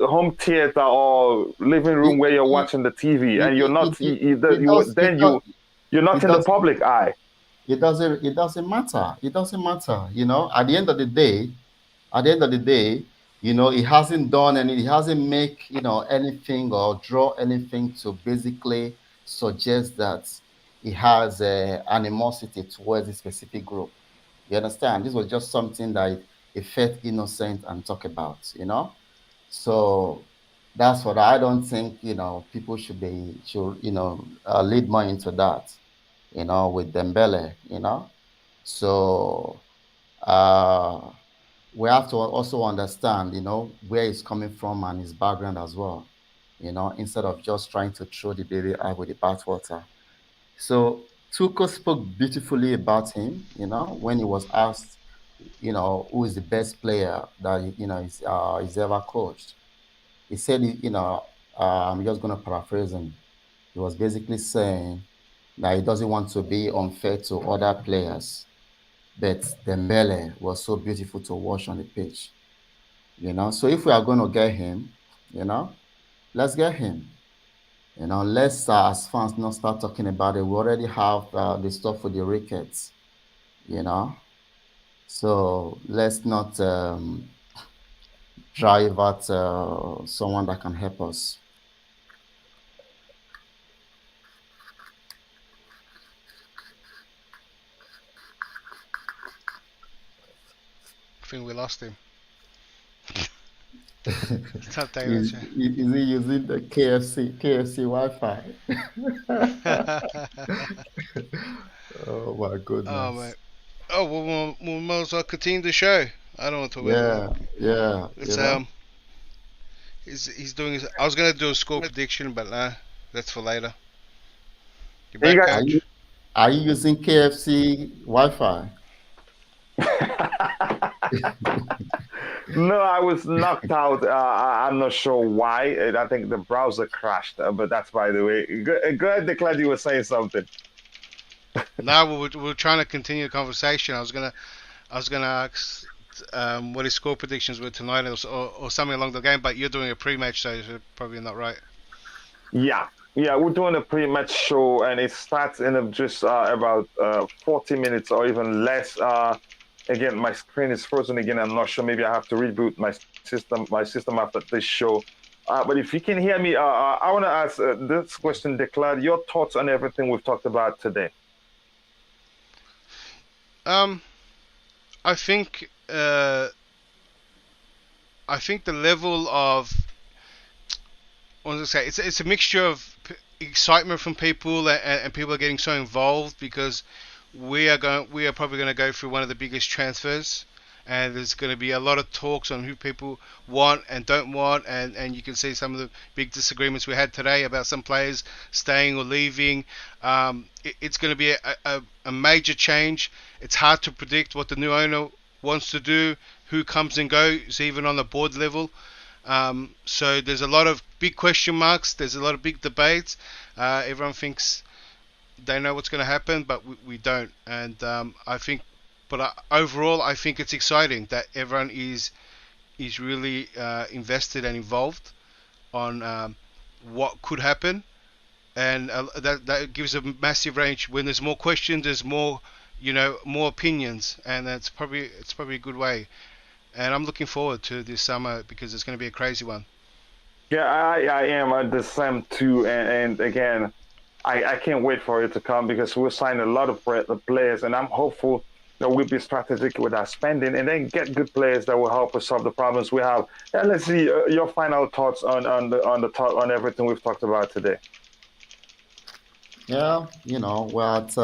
home theater or living room where you're watching the TV, and you're not you're not in the public eye. It doesn't matter. It doesn't matter. At the end of the day, he hasn't done he hasn't make anything or draw anything to basically suggest that he has animosity towards a specific group. You understand? This was just something that he felt innocent and talk about, So that's what I don't think, people should lead more into that, with Dembele, So we have to also understand, where he's coming from and his background as well, instead of just trying to throw the baby out with the bathwater. So Tuchel spoke beautifully about him, when he was asked, who is the best player that, he's ever coached. He said, I'm just going to paraphrase him. He was basically saying that he doesn't want to be unfair to other players, but Dembele was so beautiful to watch on the pitch, So if we are going to get him, let's get him. Let's, as fans, not start talking about it. We already have the stuff for the rickets, So let's not drive at someone that can help us. I think we lost him. Is he using the KFC Wi-Fi? Oh my goodness. Oh mate. Oh well, we might as well continue the show. I don't want to talk about it. Yeah. It's he's doing his, I was gonna do a score prediction, but nah, that's for later. You're Hey, back, guys. coach. Are you using KFC Wi-Fi? No, I was knocked out. I'm not sure why. I think the browser crashed, but that's by the way. Go ahead, Declan, you were saying something. Now we're trying to continue the conversation. I was gonna ask what his score predictions were tonight, or something along the game. But you're doing a pre-match, so you're probably not right. Yeah, we're doing a pre-match show, and it starts in just about 40 minutes or even less. Again, my screen is frozen again. I'm not sure. Maybe I have to reboot my system after this show. But if you can hear me, I want to ask this question, Declan. Your thoughts on everything we've talked about today? I think the level of, what was I say? It's a mixture of excitement from people, and people are getting so involved because we are probably going to go through one of the biggest transfers, and there's going to be a lot of talks on who people want and don't want, and you can see some of the big disagreements we had today about some players staying or leaving. It's going to be a major change. It's hard to predict what the new owner wants to do, who comes and goes, even on the board level. So there's a lot of big question marks. There's a lot of big debates. Everyone thinks they know what's going to happen, but we don't. And I think, overall, I think it's exciting that everyone is really invested and involved on what could happen, and that gives a massive range. When there's more questions, there's more more opinions, and it's probably a good way. And I'm looking forward to this summer because it's going to be a crazy one. Yeah, I am at the same too, and again, I can't wait for it to come because we'll sign a lot of players, and I'm hopeful that we'll be strategic with our spending and then get good players that will help us solve the problems we have. And let's see your final thoughts on everything we've talked about today. Yeah, we're at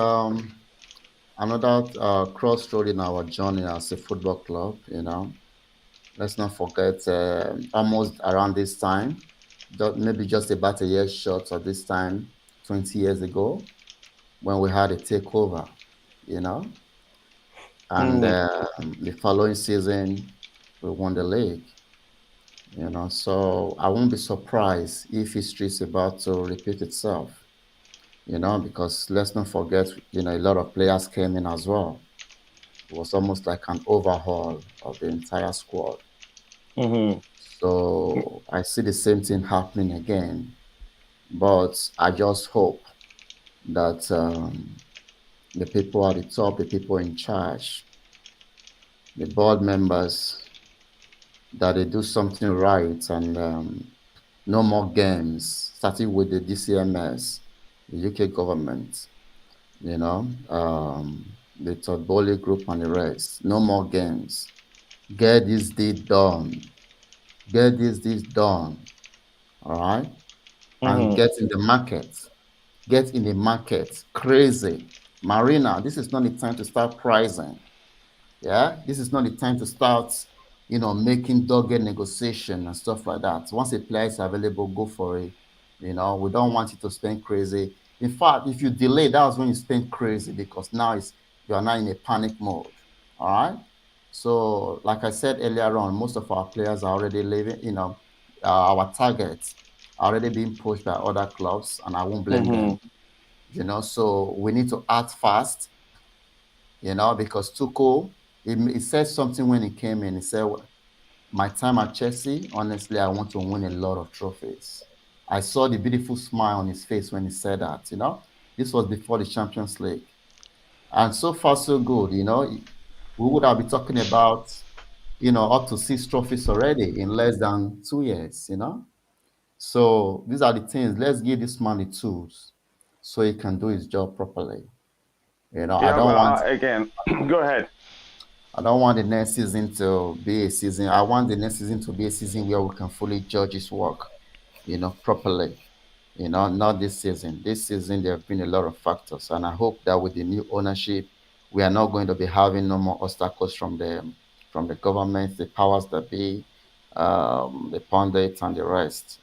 another crossroad in our journey as a football club. Let's not forget, almost around this time, maybe just about a year short of this time, 20 years ago, when we had a takeover, and the following season, we won the league. So I won't be surprised if history is about to repeat itself, because let's not forget, a lot of players came in as well. It was almost like an overhaul of the entire squad. So I see the same thing happening again, but I just hope that the people at the top, the people in charge, the board members, that they do something right and no more games, starting with the DCMS, the UK government, the Todd Boehly group and the rest. No more games. Get this deed done. Get this done. All right? And get in the market. Get in the market. Crazy. Marina, this is not the time to start pricing. Yeah? This is not the time to start, making dogged negotiation and stuff like that. Once a player is available, go for it. We don't want you to spend crazy. In fact, if you delay, that's when you spend crazy because now you are now in a panic mode. All right? So, like I said earlier on, most of our players are already leaving, our targets are already being pushed by other clubs, and I won't blame them. So we need to act fast, because Tuchel, he said something when he came in. He said, my time at Chelsea, honestly, I want to win a lot of trophies. I saw the beautiful smile on his face when he said that, This was before the Champions League. And so far, so good, We would have been talking about, up to 6 trophies already in less than 2 years, So these are the things. Let's give this man the tools so he can do his job properly. I don't want... Again, go ahead. I don't want the next season to be a season. I want the next season to be a season where we can fully judge his work, properly. Not this season. This season, there have been a lot of factors. And I hope that with the new ownership, we are not going to be having no more obstacles from the government, the powers that be, the pundits and the rest,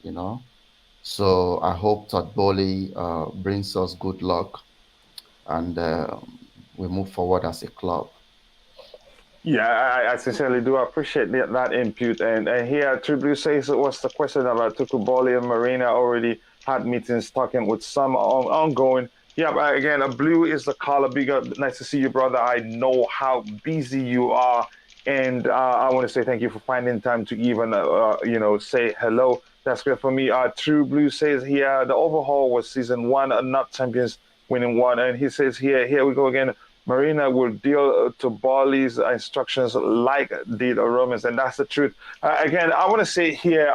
So I hope Todd Boehly brings us good luck and we move forward as a club. Yeah, I sincerely do appreciate that input. And here, True Blue says it was the question about Koulibaly and Marina already had meetings talking with some ongoing. Yeah, again, Blue is the caller. Big up. Nice to see you, brother. I know how busy you are. And I want to say thank you for finding time to even, say hello. That's great for me. True Blue says here, the overhaul was season 1 and not champions winning 1. And he says here we go again. Marina will deal to Boehly's instructions like did Romans, and that's the truth. Again, I want to say here,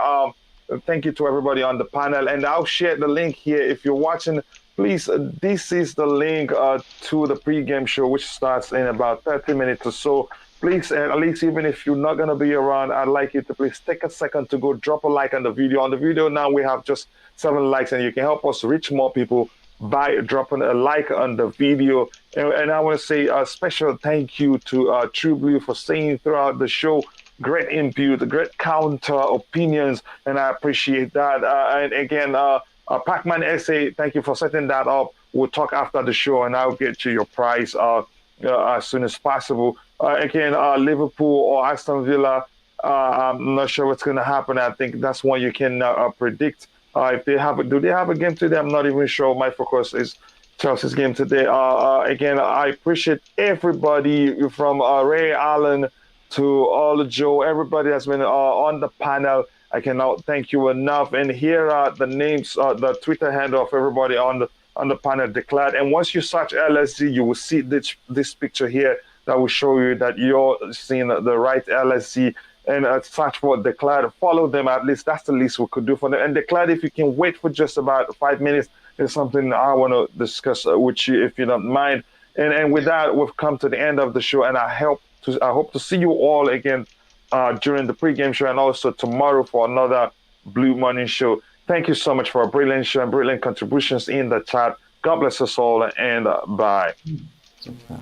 thank you to everybody on the panel, and I'll share the link here. If you're watching, please, this is the link to the pregame show, which starts in about 30 minutes or so. Please, at least even if you're not going to be around, I'd like you to please take a second to go drop a like on the video. On the video now, we have just 7 likes, and you can help us reach more people by dropping a like on the video. And I want to say a special thank you to True Blue for staying throughout the show. Great input, great counter opinions, and I appreciate that. And again, Pac-Man Essay, thank you for setting that up. We'll talk after the show, and I'll get you your prize as soon as possible. Again, Liverpool or Aston Villa, I'm not sure what's going to happen. I think that's one you can predict. If they have, do they have a game today? I'm not even sure. My focus is Chelsea's game today. Again, I appreciate everybody from Ray Allen to all Joe, everybody that's been on the panel. I cannot thank you enough. And here are the names, the Twitter handle of everybody on on the panel declared. And once you search LSD, you will see this picture here that will show you that you're seeing the right LSD. And search for declared. Follow them at least. That's the least we could do for them. And declared, if you can wait for just about 5 minutes, is something I want to discuss with you, if you don't mind. And with that, we've come to the end of the show, and I hope to see you all again during the pregame show and also tomorrow for another Blue Morning show. Thank you so much for a brilliant show and brilliant contributions in the chat. God bless us all, and bye. Okay.